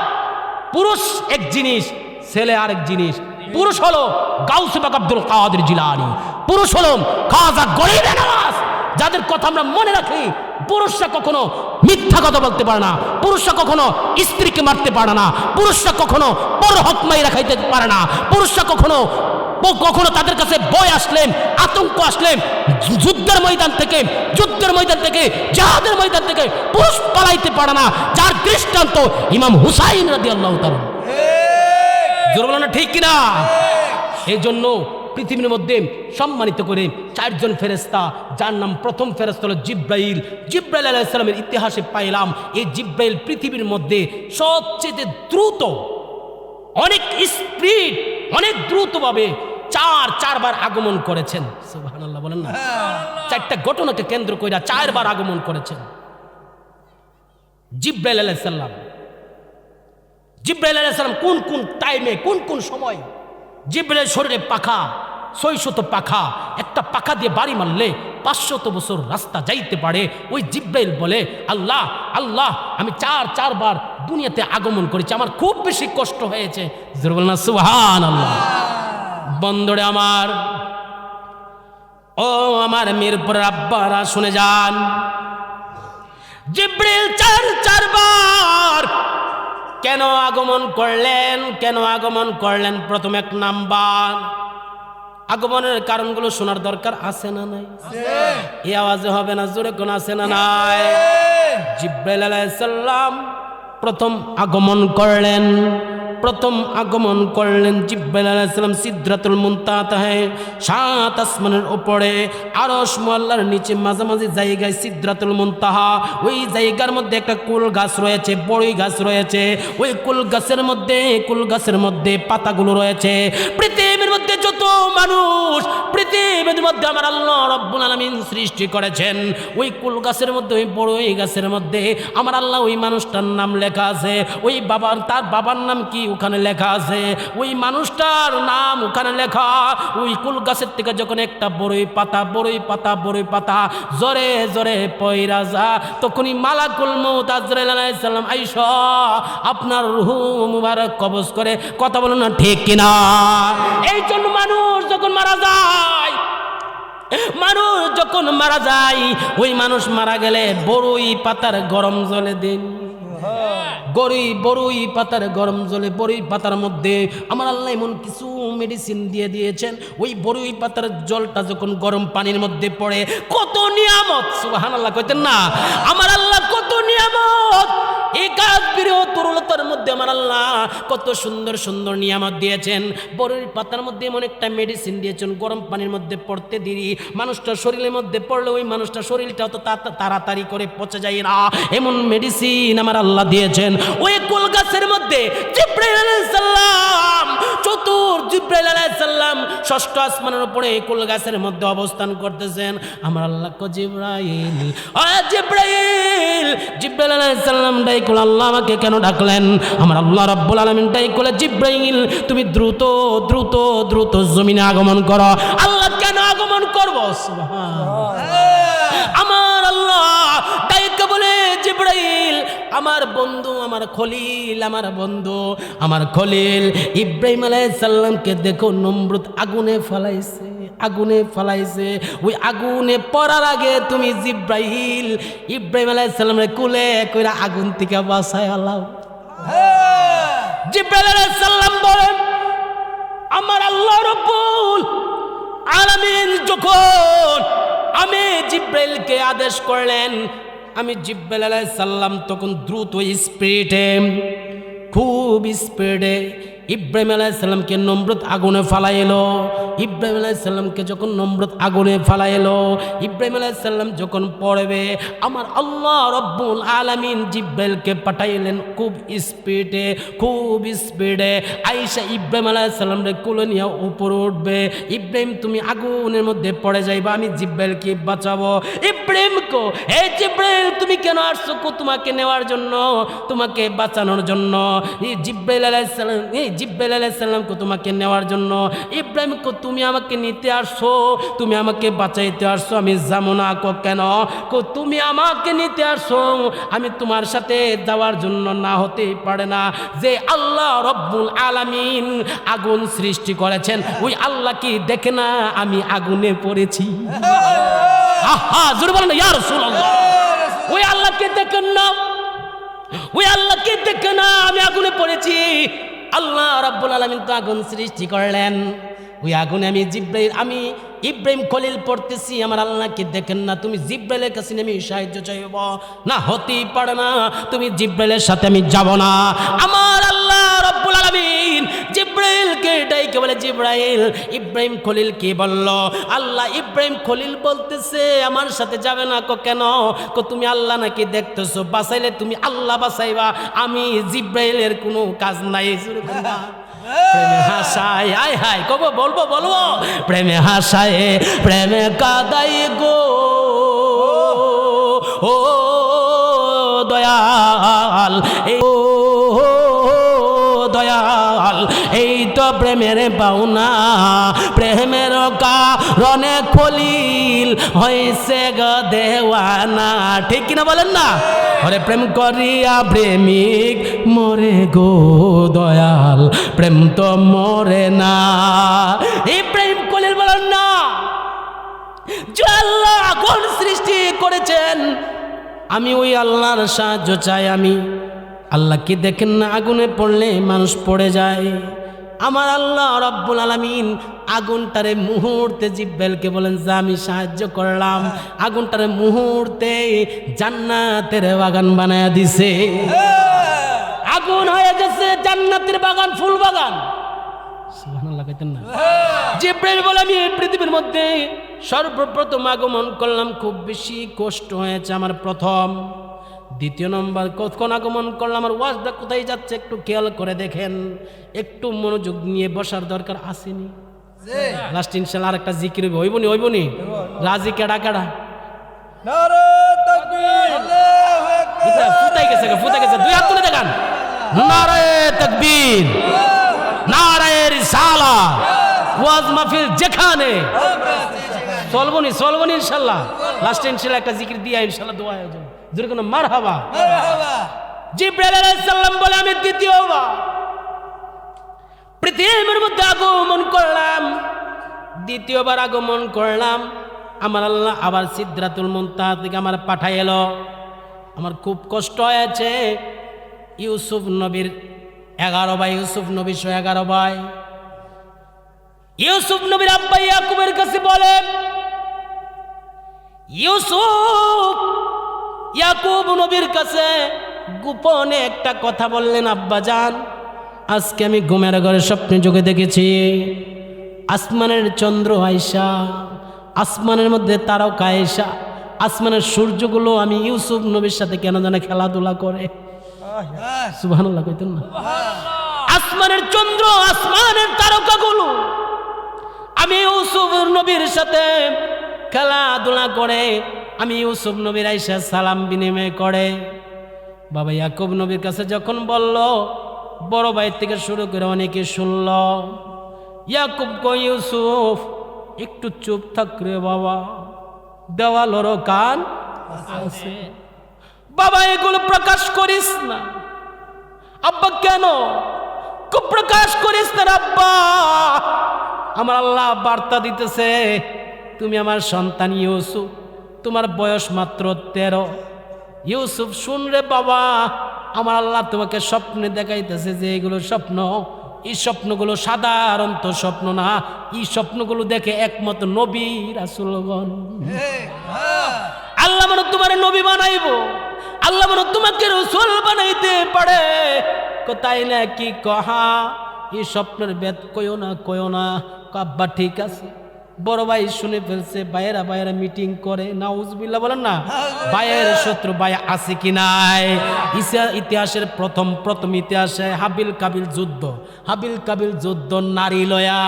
পুরুষ এক জিনিস, ছেলে আরেক জিনিস। পুরুষ হলো গাউস পাক আব্দুল কাদের জিলানী, পুরুষ হলো খাজা গরিবে নওয়াজ, যাদের কথা আমরা মনে রাখি। পুরুষরা কখনো মিথ্যা কথা বলতে পারে না, পুরুষরা কখনো স্ত্রীকে মারতে পারে না, পুরুষরা কখনো পর হক মাই রাখাইতে পারে না, পুরুষরা কখনো তাদের কাছে ভয় আসলেন, আতঙ্ক আসলেন, যুদ্ধের ময়দান থেকে, জিহাদের ময়দান থেকে পুরুষ পালাইতে পারে না। যার দৃষ্টান্ত ইমাম হুসাইন রাদিয়াল্লাহু তাআলা। জোর বলো না ঠিক কিনা? এই জন্য পৃথিবীর মধ্যে সম্মানিত করে 4 জন ফেরেশতা, যার নাম প্রথম ফেরেশতা হলো জিব্রাইল। জিব্রাইল আলাইহিস সালামের ইতিহাসে পাইলাম এই জিব্রাইল পৃথিবীর মধ্যে সবচেয়ে দ্রুত, অনেক স্পিড, অনেক দ্রুতভাবে 4 বার আগমন করেছেন। সুবহানাল্লাহ বলেন না? 4টা ঘটনাকে কেন্দ্র করে 4 বার আগমন করেছেন জিব্রাইল আলাইহিস সালাম। জিব্রাইল আলাইহিস সালাম কোন কোন টাইমে, কোন কোন সময়, জিব্রাইলের শরীরে পাখা, 600 পাখা, একটা পাখা দিয়ে বাড়ি মারলে 500 বছর রাস্তা যাইতে পারে। ওই জিব্রাইল বলে, আল্লাহ আল্লাহ, আমি 4 বার দুনিয়াতে আগমন করেছি, আমার খুব বেশি কষ্ট হয়েছে। জোরে বলেন না সুবহানাল্লাহ। বন্ধুরে আমার, ও আমার মিরপুরের আব্বারা শুনে যান, জিব্রাইল 4 বার কেন আগমন করলেন? কেন আগমন করলেন? প্রথম 1 নাম্বার, আগমনের কারণগুলো শোনার দরকার আছে না নাই? এই আওয়াজে হবে না, জোরে কোন আছে না নাই? জিব্রাইল আলাইহিস সালাম প্রথম আগমন করলেন, জিব্রাইল আলাইহিস সালাম সিদরাতুল মুনতাহা, 7 আসমানের উপরে আরশ মোয়াল্লার নিচে মাঝামাঝি জায়গায় সিদরাতুল মুনতাহা। ওই জায়গার মধ্যে একটা কুল গাছ রয়েছে, বড়ই গাছ রয়েছে। ওই কুল গাছের মধ্যে পাতাগুলো রয়েছে। পৃথিবীর মধ্যে যত মানুষ, পৃথিবীর মধ্যে আমার আল্লাহ রাব্বুল আলামিন সৃষ্টি করেছেন, ওই কুল গাছের মধ্যে, ওই বড়ই গাছের মধ্যে আমার আল্লাহ ওই মানুষটার নাম লেখা আছে। ওই তার বাবার নাম কি? ওখানে লেখা আছে, ওই মানুষটার নাম ওখানে লেখা। ওই কুল গাছের থেকে যখন একটা বড়ই পাতা জোরে জোরে পয়রা যা, তখনই মালাকুল মউত আজরাইল আলাইহিস সালাম আইসা আপনার রূহ মুবারক কবজ করে। কথা বলুন না ঠিক কিনা? এই জন্য মানুষ যখন মারা যায়, ওই মানুষ মারা গেলে বড়ই পাতার গরম জলে দিন, বড়ই পাতার গরম জলে, বড়ই পাতার মধ্যে আমার আল্লাহ এমন কিছু মেডিসিন দিয়ে দিয়েছেন। ওই বড়ই পাতার জলটা যখন গরম পানির মধ্যে পড়ে, কত নিয়ামত! সুবহানাল্লাহ কইতেন না? আমার আল্লাহ কত নিয়ামত! এই কাজবির তরুলতার মধ্যে আমার আল্লাহ কত সুন্দর সুন্দর নিয়ামত দিয়েছেন। বড়ই পাতার মধ্যে এমন একটা মেডিসিন দিয়েছেন, গরম পানির মধ্যে পড়তে দেরি মানুষটার শরীরের মধ্যে পড়লে ওই মানুষটার শরীরটা অত তাড়াতাড়ি করে পচে যায় না, এমন মেডিসিন আমার আল্লাহ দিয়েছেন। ওই কুল গাছের মধ্যে জিবরাইল আলাইহিস সালাম, জিবরাইল আলাইহিস সালাম ষষ্ঠ আসমানের উপরে কুল গাছের মধ্যে অবস্থান করতেছেন। আমার আল্লাহ কো জিবরাইল, ও জিবরাইল! জিবরাইল আলাইহিস সালাম ডাইকুল, আল্লাহ আমাকে কেন ডাকলেন? আমার আল্লাহ রাব্বুল আলামিন ডাইকুল, জিবরাইল তুমি দ্রুত দ্রুত দ্রুত জমিনে আগমন করো। আল্লাহ কেন আগমন করব? সুবহানাল্লাহ। আমার আল্লাহ ডাইকে বলে, জিবরাইল আমার বন্ধু, আমার খলিল, আমার খলিল ইব্রাহিম আলাইহিস সালামকে দেখো, নমরুদ আগুনে ফালাইছে। ওই আগুনে পড়ার আগে তুমি জিবরাইল ইব্রাহিম আলাইহিস সালামের কুলে কইরা আগুন থেকে বাঁচায় আলাও। জিবরাইল আলাইহিস সালাম বলেন, আমার আল্লাহ রাব্বুল আলামিন যখন আমি জিবরাইলকে আদেশ করলেন, আমি জিবরাইল আলাইহিস সালাম তখন দ্রুত খুব স্পিডে ইব্রাহিম আলাইহিস সালামকে নমরুদ আগুনে ফালাইলো। ইব্রাহিম আলাইহিস সালামকে যখন নমরুদ আগুনে ফালাইলো, ইব্রাহিম আলাইহিস সালাম যখন পড়বে, আমার আল্লাহ রব্বুল আলামিন জিবরাইলকে পাঠাইলেন খুব স্পিডে আয়েশা ইব্রাহিম আলাইহিস সালামকে কোলে নিয়ে উপরে উঠবে। ইব্রাহিম তুমি আগুনের মধ্যে পড়ে যাইবা, আমি জিবরাইলকে বাঁচাবো। ইব্রাহিমকে, এই জিবরাইল তুমি কেন আসছো? তোমাকে নেওয়ার জন্য, তোমাকে বাঁচানোর জন্য। জিবরাইল আলাইহিস সালামকে তোমাকে নেওয়ার জন্য। ইব্রাহিমকে তুমি আমাকে নিতে আসছো, তুমি আমাকে বাঁচাইতে আসছো, আমি যাবো না। কেন? তুমি আমাকে নিতে আসছো, আমি তোমার সাথে যাওয়ার জন্য না, হতেই পারে না। যে আল্লাহ রব্বুল আলামিন আগুন সৃষ্টি করেছেন, ওই আল্লাহ কি দেখে না আমি আগুনে পড়েছি? জোরে বলেন ইয়া রাসূলুল্লাহ। ওই আল্লাহকে দেখেন না, আমি আগুনে পড়েছি। আল্লাহ রাব্বুল আলামিন তো আগুন সৃষ্টি করলেন, ওই আগুনে আমি ইব্রাহিম খলিল পড়তেছি, আমার আল্লাহকে দেখেন না। তুমি জিবরাইলের কাছে আমি সাহায্য চাইব না, হতেই পারে না। তুমি জিবরাইলের সাথে আমি যাব না। আমার আল্লাহ রাব্বুল আলামিন জিবরাইলকে ডাইকে বলে, জিবরাইল ইব্রাহিম খলিল কি বলল? আল্লাহ ইব্রাহিম খলিল বলতেছে আমার সাথে যাবে না। কেন? তুমি আল্লাহ নাকি দেখতেছো, বাঁচাইলে তুমি আল্লাহ বাঁচাইবা, আমি জিবরাইলের কোনো কাজ নাই। প্রেমে হাসায়, আয় হায় কব বলবো প্রেমে হাসায়, প্রেমে কাদাই গো ও দয়াল, দয়াল এই তো প্রেমের পাওনা, প্রেমের কারণে খলিল হয়েছে গো দেওয়ানা। ঠিক কিনা বলেন না? ওরে প্রেম করিয়া প্রেমিক মরে গো দয়াল, প্রেম তো মরে না। ইব্রাহিম খলিল বলেন না, যে আল্লাহ আগুন সৃষ্টি করেছেন, আমি ওই আল্লাহর সাহায্য চাই। আমি আল্লাহ কি দেখেন না আগুনে পড়লে মানুষ পড়ে যায়? আমার আল্লাহ রাব্বুল আলামিন আগুনটারে মুহূর্তে জিব্রাইলকে বলেন যে আমি সাহায্য করলাম, আগুনটারে মুহূর্তে জান্নাতের বাগান বানায়া দিছে। আগুন হয়ে গেছে জান্নাতের বাগান, ফুল বাগান। সুবহানাল্লাহ কইতেন না? জিব্রাইল বলে আমি এই পৃথিবীর মধ্যে সর্বপ্রথম আগমন করলাম, খুব বেশি কষ্ট হয়েছে আমার প্রথম। দ্বিতীয় নম্বর কখন আগমন করলাম, আমার ওয়াজটা কোথায় যাচ্ছে একটু খেয়াল করে দেখেন, একটু মনোযোগ নিয়ে বসার দরকার আসেনি। লাস্ট ইনশাআল্লাহ আরেকটা জিকির হইবনি রাজি কেডা নারে তাকবীর, আল্লাহু আকবার। ফুটাই গেছে দুই হাত তুলে দেখান। নারায়ে তাকবীর, নারায়ে রিসালাত। ওয়াজ মাহফিল যেখানে চলবনি ইনশাআল্লাহ। লাস্টে ইনশাআল্লাহ একটা জিকির দিয়া ইনশাআল্লাহ দোয়া হয়ে যাবে। জোরে কোনো মারহাবা। জিবরাইল আলাইহিস সালাম বলে আমি দ্বিতীয়বার পৃথিবীর মধ্যে আগমন করলাম, দ্বিতীয়বার আগমন করলাম। আমার আল্লাহ আবার সিদরাতুল মুনতাহা থেকে আমার পাঠাইলো। আমার খুব কষ্ট হয়েছে। ইউসুফ নবীর 11 ভাই, ইউসুফ নবী 11 ভাই। ইউসুফ নবীর আব্বা ইয়াকুবের কাছে বলে, ইউসুফ ইয়াকুব নবীর কাছে গোপনে একটা কথা বললেন, আব্বা জান আজকে আমি ঘুমের ঘরে স্বপ্নে যোগে দেখেছি আসমানের চন্দ্র আয়সা, আসমানের মধ্যে তারকা আয়সা, আসমানের সূর্যগুলো আমি ইউসুফ নবীর সাথে কেন জানে খেলাধুলা করে। সুবহানাল্লাহ কইতেন না? আসমানের চন্দ্র, আসমানের তারকাগুলো আমি ইউসুফ নবীর সাথে খেলাধুলা করে, আমি ইউসুফ নবীর আইসা সালাম বিনিময় করে। বাবা ইয়াকুব নবীর কাছে যখন বলল, বড় ভাই থেকে শুরু করে অনেকে শুনল। ইয়াকুব কই, ইউসুফ একটু চুপ থাক রে বাবা, দেওয়ালেরও কান আছে। বাবা এগুলো প্রকাশ করিস না। আব্বা কেন? খুব প্রকাশ করিস না আব্বা, আমার আল্লাহ বার্তা দিতেছে তুমি আমার সন্তান ইউসুফ, তোমার বয়স মাত্র 13। ইউসুফ শুন রে বাবা, আমার আল্লাহ তোমাকে স্বপ্নে দেখাইতেছে যে এগুলো স্বপ্ন, এই স্বপ্নগুলো সাধারণত স্বপ্ন না, এই স্বপ্নগুলো দেখে একমত নবী রাসূলগণ। আল্লাহ মানে তোমার নবী বানাইবো, আল্লাহ মানে তোমাকে রাসূল বানাইতে পারে। কোথায় না কি কহা, এই স্বপ্নের বেদ কইও না। আব্বা ঠিক আছে। বড় ভাই শুনে ফেলছে, ভাইয়েরা মিটিং করে, নাউজুবিল্লাহ বলেন না। ভাইয়ের শত্রু ভাই আছে কি নাই? ইতিহাসের প্রথম ইতিহাসে হাবিল কাবিল যুদ্ধ নারী লয়া,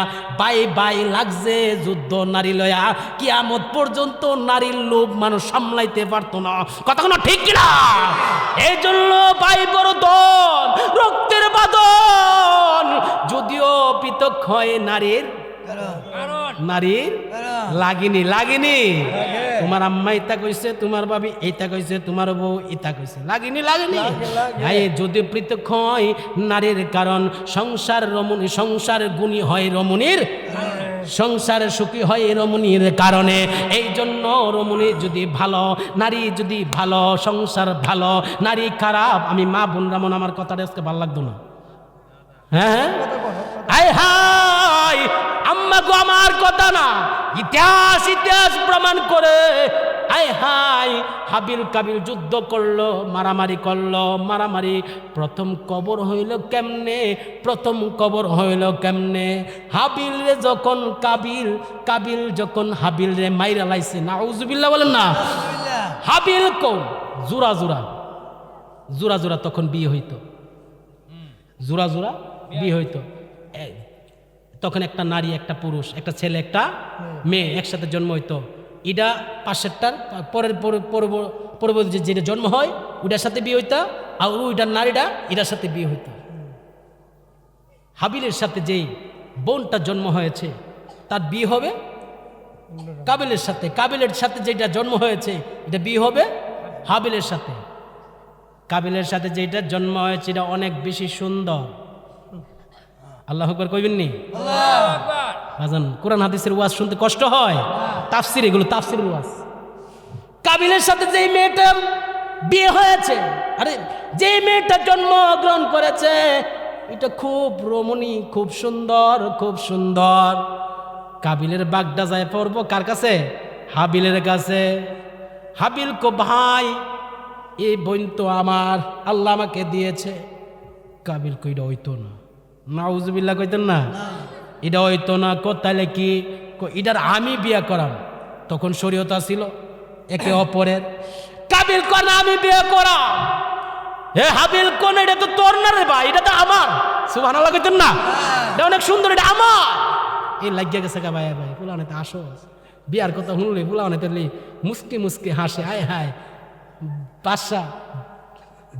বাই লাগছে যুদ্ধ নারী লয়া। কিয়ামত পর্যন্ত নারীর লোভ মানুষ সামলাইতে পারতো না। কথা কোনো ঠিক কিনা? এই জন্য ভাই বড় দল, রক্তের বাঁধন যদিও পৃথক হয় নারীর লাগিনি। তোমার আম্মা ইতা কইছে, তোমার ভাবি এইটা কইছে, তোমার বউ ইতা কইছে, লাগিনি। যদি পৃথক হয় নারীর, কারণ সংসার গুণী হয় রমণীর, সংসার সুখী হয় রমণীর কারণে। এই জন্য রমণী যদি ভালো, নারী যদি ভালো, সংসার ভালো, নারী খারাপ। আমি মা বোন রামন, আমার কথাটা আজকে ভালো লাগতো না। হ্যাঁ হাই আম্মা গো, আমার কথা না, ইতিহাস প্রমাণ করে। হাই হাবিল কাবিল যুদ্ধ করলো, মারামারি। প্রথম কবর হইল কেমনে? হাবিল রে যখন কাবিল যখন হাবিল রে মাইরা লাইছে, নাউজুবিল্লাহ বলেন না। হাবিল কোন জোড়া তখন বিয়ে হইতো, জোড়া বিয়ে হইতো। তখন একটা নারী, একটা পুরুষ, একটা ছেলে, একটা মেয়ে একসাথে জন্ম হইতো। এটা পাশেরটার পরবর্তী যেটা জন্ম হয় ওইটার সাথে বিয়ে হইতো, আর ওইটার নারীটা এটার সাথে বিয়ে হইতো। হাবিলের সাথে যেই বোনটা জন্ম হয়েছে তার বিয়ে হবে কাবিলের সাথে যেটা জন্ম হয়েছে এটা বিয়ে হবে হাবিলের সাথে। কাবিলের সাথে যেটা জন্ম হয়েছে এটা অনেক বেশি সুন্দর। আল্লাহু আকবার কইবেন নি? আল্লাহু আকবার। বাজান কোরআন হাদিসের ওয়াজ শুনতে কষ্ট হয়, তাফসীর, এগুলো তাফসীরের ওয়াজ। কাবিলের সাথে যেই মেয়েটা বিয়ে হয়েছে, আরে যেই মেয়েটা জন্মগ্রহণ করেছে এটা খুব রমণী, খুব সুন্দর। কাবিলের বাগদা যায় পড়ব কার কাছে? হাবিলের কাছে। হাবিল কো ভাই, এই বোন তো আমার, আল্লাহ আমাকে দিয়েছে। কাবিল কইটা হইতো না, নাউজুবিল্লাহ কইতেন না, এটা হইতো না। তাহলে কি? এটার আমি বিয়ে করাম। তখন শরীয়ত ছিল একে অপরের। কাবিল কোন আমি বিয়ে করাম, হে হাবিল কোন এটা তো তোর না রে ভাই, এটা তো আমার। সুবহানাল্লাহ কইতেন না? এটা অনেক সুন্দর, এটা আমার। এই লাগিয়া গেছে ভাই ফুলানেতে আসো, বিয়ার কথা শুনলে ফুলানেতে মুস্কি হাসে। হায় বাদশা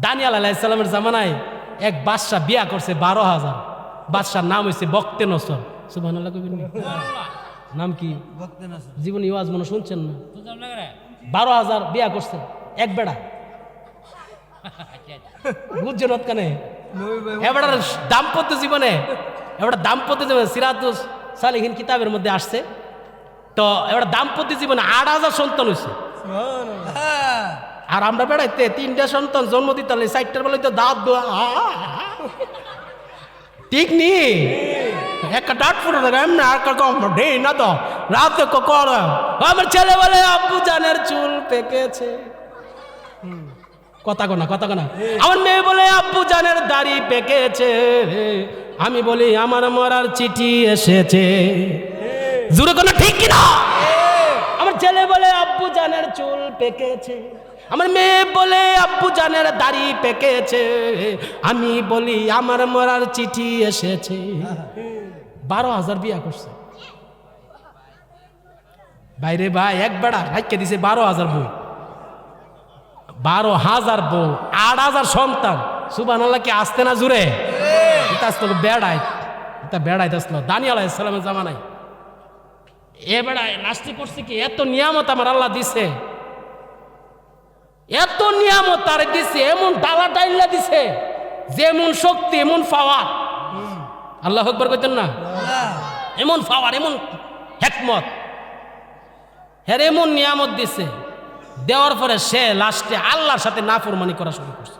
দানিয়াল আলাইহিস সালামের জামানায় এক বাদশা বিয়া করছে 12,000। বাদশার নাম হয়েছে বক্তে নসর। সুবহানাল্লাহ কইবেন না? নাম কি? জীবন ইওয়াজ মনে শুনছেন না? 12,000 বিয়া করছে এক বেড়া। বুঝছেন কানে? এবার দাম্পত্য জীবনে সিরাতুস সালিহিন কিতাবের মধ্যে আসছে। তো এবার দাম্পত্য জীবনে 8,000 সন্তান হয়েছে। আর আমরা বেড়াইতে 3টা সন্তান জন্ম দিতে হলে 4টার বেলায় তো দাঁত দোয়া ঠিক নি একটা ডাট ফুটে থাকে এমনি আর ঢেই না তো রাতে কর আমার ছেলে বলে আব্বু জানের চুল পেকেছে। কথা কোনা আমার মেয়ে বলে আব্বু জানের দাড়ি পেকেছে। আমি বলি আমার মরার চিঠি এসেছে। জোরে কোনা ঠিক কিনা? আমার ছেলে বলে আব্বু জানের চুল পেকেছে। আমার মেয়ে বলে আব্বু জানের দাড়ি পেকেছে। আমি বলি আমার মরার চিঠি এসেছে। 12,000 বিয়া করছে বাইরে ভাই। এক বেড়া রাইকে দিছে 12,000 বউ। 12,000 বউ, 8,000 সন্তান। সুবহানাল্লাহ কি আসতে না জুড়ে? এটা আসলো বেড়াইতে আসলো দানিয়েল আলাইহিস সালামের জামানায়। এ বেড়ায় নাস্তি করছে কি এত নিয়ামত আমার আল্লাহ দিছে, এত নিয়ামত তার দিছে, এমন ডালা ডাইলা দিছে, যেমন শক্তি এমন পাওয়ার। আল্লাহু আকবার কইতেন না? এমন পাওয়ার, এমন হিকমত, এর এমন নিয়ামত দিছে। দেওয়ার পরে সে লাস্টে আল্লাহর সাথে নাফরমানি করা শুরু করছে।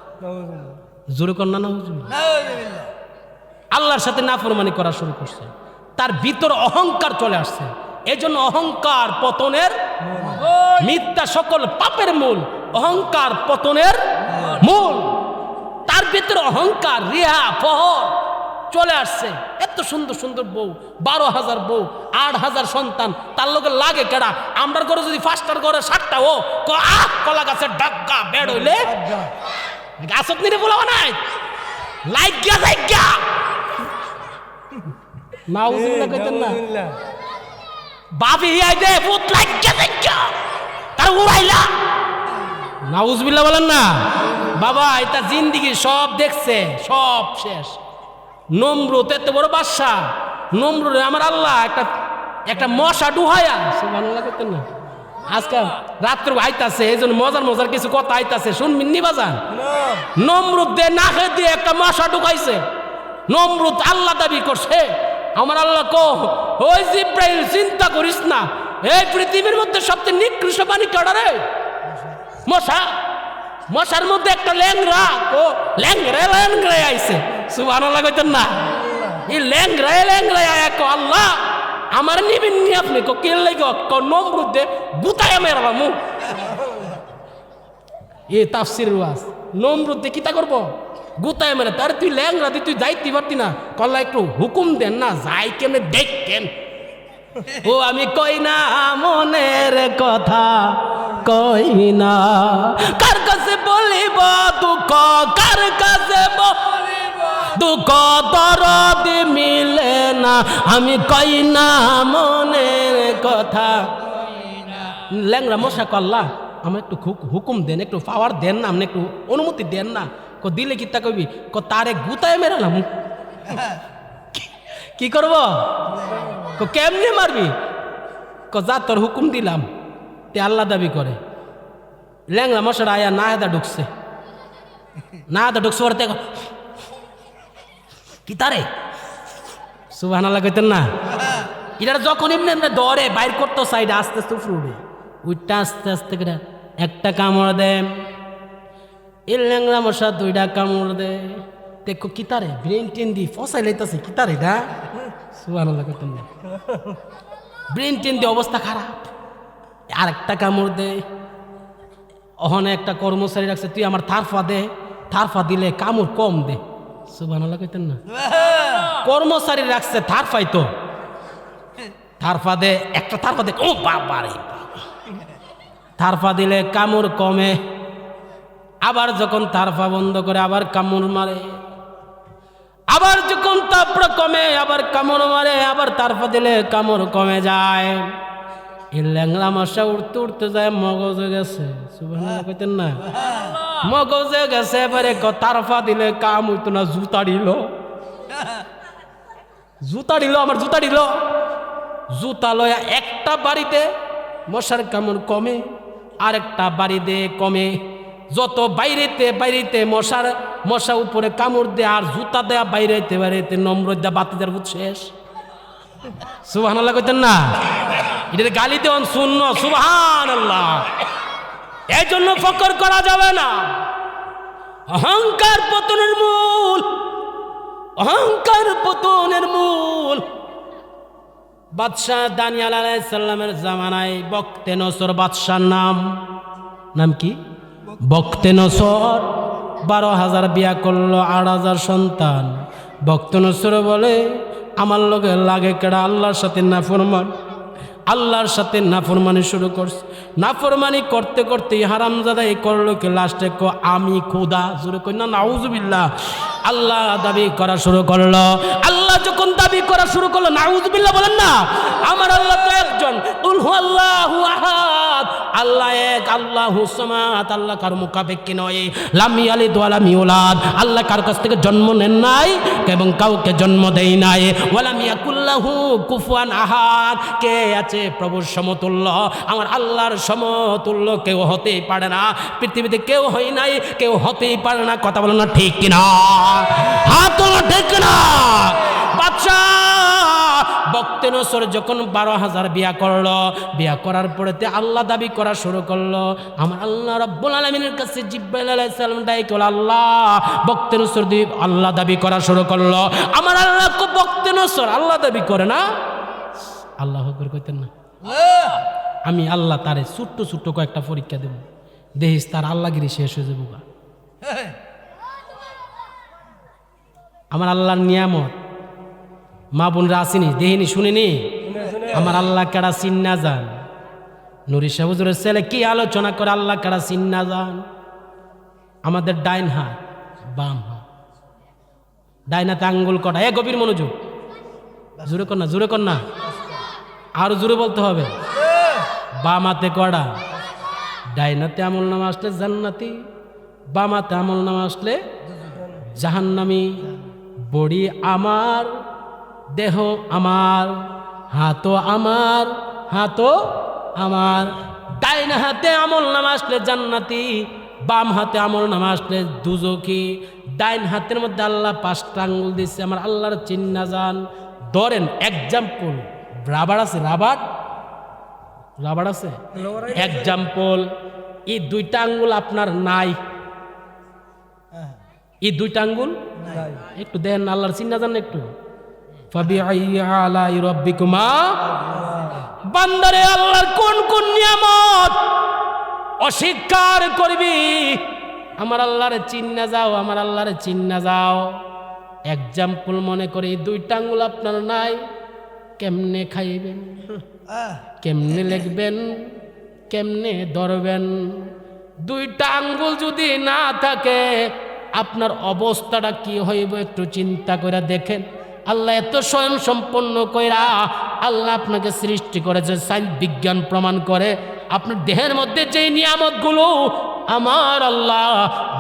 জোরে কর না নাউজুবিল্লাহ। আল্লাহর সাথে নাফরমানি করা শুরু করছে। তার ভিতর অহংকার চলে আসছে। এজন্য অহংকার পতনের, মিথ্যা সকল পাপের মূল অহংকার পতনের মূল। তার ভিতরে অহংকার, রিয়া, ফহর চলে আসছে। এত সুন্দর সুন্দর বউ, 12,000 বউ, 8,000 সন্তান। তার লোকের লাগে কেডা? আমরার ঘরে যদি 5টার ঘরে 7টা ও কলা গাছের ডাক্কা বেড় হইলে গাছত নিয়ে বলাবা নাই লাইগা লাইগা নাউজুবিল্লাহ কইতেন না? বাবি হিয়াই দে ভূত লাইগা লাইগা তার উড়াইলা। নাউজুবিল্লাহ বলেন না? বাবা এটা জিন্দেগি সব দেখছে, সব শেষ। নমরুদ এত বড় বাদশা, নমরুদ আমার আল্লাহ একটা মশা ডুহায়া। সুবহানাল্লাহ করতেন না? আজকে রাত্র আইতাছে, এই জন্য মজার মজার কিছু কথা আইতাছে, শুনবেন নি বাজান? নমরুদ দে নাকে দিয়ে একটা মশা ঢুকাইছে। নমরুদ আল্লাহ দাবি করছে, আমার আল্লাহ কো ওই জিব্রাইল চিন্তা করিস না, এই পৃথিবীর মধ্যে সবচেয়ে নিকৃষ্ট প্রাণী কেডা রে? মশা। মশার মধ্যে একটা ল্যাংরা, ও ল্যাংরা আইছে। সুবহানাল্লাহ কইতেন না? এই ল্যাংরা কো আল্লাহ আমার নিবেন নি আপনি? কো কে লাগো? কো নমরুদ দে গুতায় মেরবা মু। এ তাফসীর ওয়াজ। নমরুদ দে কিতা করব? গুতায় মেরে। তার তুই ল্যাংরা দি তুই যাইতে পারতি না? কল্লা একটু হুকুম দেন না, যাই কেমনে দেখেন। ও আমি কই না মনের কথা, কই না কার কাছে বলিব দুঃখ, কার কাছে বলিব দুঃখ, দরদ মিলে না, আমি কই না মনের কথা। ল্যাংরা মশা কল্লা আমার একটু হুকুম দেন, একটু পাওয়ার দেন না, আপনি একটু অনুমতি দেন না। কো দিলে কিতা কইবি? কো তারে গুতায় মেরালাম। কি করব? কো কেমনে মারবি? কো যা তোর হুকুম দিলাম। তে আল্লাহ দাবি করে। ল্যাংরা মশারা আয়া না হেদা ঢুকছে, না হেদা ঢুকছে ওর দেখো কি তারে। সুবহানাল্লাহ কইতেন না? এটা যখন এমনি এমনি দৌড়ে বাইর করতো সাইডে আস্তে আস্তে উঠে উঠটা আস্তে আস্তে করে একটা কামড় দেয়। এই ল্যাংরা মশা 2টা কামড় দেয়। দেখো কি তারে ব্রেন টেন দিয়ে ফসাই লাইতেছে। কি তারে এটা? সুবহানাল্লাহ কইতেন না? ব্রেন টেন দিয়ে অবস্থা খারাপ। আর একটা কামড় দেয়। ওখানে একটা কর্মচারী রাখছে, তুই আমার থারফা দে, থারফা দিলে কামড় কম দে। সুবহানাল্লাহ কইতেন না? কর্মচারী রাখছে থারফাই তো, থারফা দে, একটা থারফা দে। ও বাবা রে, থারফা দিলে কামড় কমে। আবার যখন থারফা বন্ধ করে আবার কামড় মারে, আবার যখন তারপরে কমে আবার কামড় মারে, আবার থারফা দিলে কামড় কমে যায়। এই ল্যাংড়া মশা উঠতে উঠতে যায় মগজ হয়ে গেছে। সুবহানাল্লাহ কইতেন না? মগজে গেছে এবারে তারফা দিলে কাম হইতো না, জুতা দিল, আমার জুতা দিল। জুতা লয়া একটা বাড়িতে মশার কামড় কমে, আরেকটা বাড়িতে কমে। যত বাইরেতে মশা উপরে কামড় দেয়, আর জুতা দেয়া বাইরেতে নম্র দেয়া বাতিদার ভূত শেষ। সুবহানাল্লাহ কইতেন না? এটা গালি দেওয়ান শূন্য। সুবহানাল্লাহ। এই জন্য ফকর করা যাবে না। অহংকার পতনের মূল, অহংকার পতনের মূল। বাদশাহ দানিয়াল আলাইহিস সালামের জামানায় বক্তে নসর বাদশার নাম কি? বক্তে নসর 12,000 বিয়া করলো, 8,000 সন্তান। বক্তে নসর বলে আমার লগে লাগে কেডা? আল্লাহর সাথে নাফরমান, আল্লাহর সাথে নাফরমানি শুরু করছে। নাফরমানি করতে করতে হারামজাদা এই করলো কি? লাস্টে আমি খোদা, জোরে কই না নাউজুবিল্লাহ। আল্লাহ দাবি করা শুরু করলো। আল্লাহ যখন দাবি করা শুরু করলো, নাউজুবিল্লাহ বলেন না। আমার আল্লাহ তো একজন, কুল হুয়াল্লাহু আহাদ, আল্লাহ এক, আল্লাহু সামাদ, আল্লাহ কার মুখাপেক্ষী নয়। লাম ইয়ালিদ ওয়া লাম ইউলাদ, আল্লাহ কার কাছ থেকে জন্ম নেন নাই এবং কাউকে জন্ম দেয় নাই। ওয়া লাম ইয়াকুল্লাহু কুফুয়ান আহাদ, কে আছে প্রভুর সমতুল্য? আমার আল্লাহর সমতুল্য কেউ হতেই পারে না। পৃথিবীতে কেউ হয় নাই, কেউ হতেই পারে না। কথা বলো না ঠিক কিনা? হাত তোলো ঠিক কিনা? বাদশাহ বক্তে নসর যখন 12,000 বিয়া করলো, বিয়া করার পরেতে আল্লাহ দাবি করা শুরু করলো। আমার আল্লাহ রাব্বুল আলামিনের কাছে জিব্রাইল আলাইহিস সালাম ডাইকে বলে, আল্লাহ বক্তে নসর দিয়ে আল্লাহ দাবি করা শুরু করলো। আমার আল্লাহ বক্তে নসর আল্লাহ দাবি করে না। আল্লাহ আকবার কইতেন না? আমি আল্লাহ তারে ছোট্ট ছোট্ট কয়েকটা পরীক্ষা দেব, দেখিস তার আল্লাহগিরি শেষ হয়ে যাবো। আমার আল্লাহর নিয়ামত মা বোনরা আসেনি, দেখিনি, শুনিনি? আমার আল্লাহ কারা চিন্না যান। নুরি সাহেব হুজুরের ছেলে কি আলোচনা করে আল্লাহ কারা চিন্না যান। আমাদের ডাইন হাত, বাম হাত, ডাইন হাতে আঙ্গুল কটা। গভীর মনোযোগ, জোরে কর না, জোরে কর না, আরো জোরে বলতে হবে। বাম হাতে কটা? ডাইন হাতে আমল নামা আসলে জান্নাতি, বাম হাতে আমল নামা আসলে জাহান্নামী। বডি আমার, দেহ আমার, হাতও আমার, হাতও আমার। ডাইন হাতে আমল নামা আসলে জান্নাতি, বাম হাতে আমল নামা আসলে দুজকি। ডাইন হাতের মধ্যে আল্লাহ 5টা আঙ্গুল দিচ্ছে। আমার আল্লাহর চিন্না যান। ধরেন এক্সাম্পল, রাবার আছে, রাবার আছে, এক্সাম্পল এই 2টা আঙ্গুল আপনার নাই, এই 2টা আঙ্গুল একটু দেন, আল্লাহর চিন্না যান একটু। বান্দারে আল্লাহর কোন কোন নিয়ামত অস্বীকার করবি? আমার আল্লাহরে চিন্না যাও, আমার আল্লাহরে চিন্না যাও। এক্সাম্পল মনে করে এই 2টা আঙ্গুল আপনার নাই, কেমনে খাইবেন, কেমনে লিখবেন, কেমনে ধরবেন? 2টা আঙ্গুল যদি না থাকে আপনার অবস্থাটা কি হইব একটু চিন্তা করে দেখেন। আল্লাহ এত স্বয়ং সম্পন্ন কইরা আল্লাহ আপনাকে সৃষ্টি করেছে, সায়েন্স বিজ্ঞান প্রমাণ করে আপনার দেহের মধ্যে যে নিয়ামতগুলো আমার আল্লাহ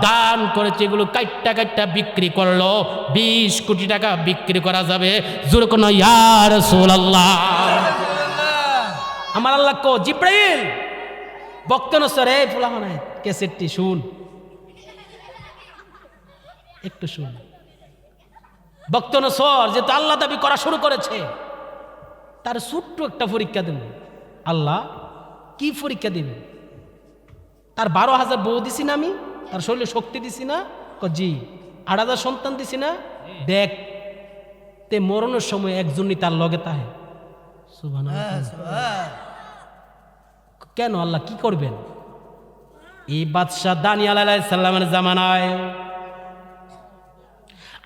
দান করেছে, এগুলো কাইট্টা বিক্রি করলো 20 কোটি টাকা বিক্রি করা যাবে। জোরে কোন ইয়া রাসূলুল্লাহ। আমার আল্লাহ কো জিব্রাইল বক্তে নসর, এই ফুলা মানে ক্যাসেটটি শুন, একটু শুন। বক্তে নসর যেহেতু আল্লাহ দাবি করা শুরু করেছে, তার ছোট্ট একটা পরীক্ষা দেন। আল্লাহ কি পরীক্ষা দিবে? তার 12,000 বউ দিছি না, আমি তার শরীরে শক্তি দিছি না? জি। 8,000 সন্তান দিছি না? দেখ তে মরণের সময় একজনই তার লগে তাহে। কেন আল্লাহ কি করবেন? এই বাদশাহ দানিয়াল আলাইহিস সালামের জামানায়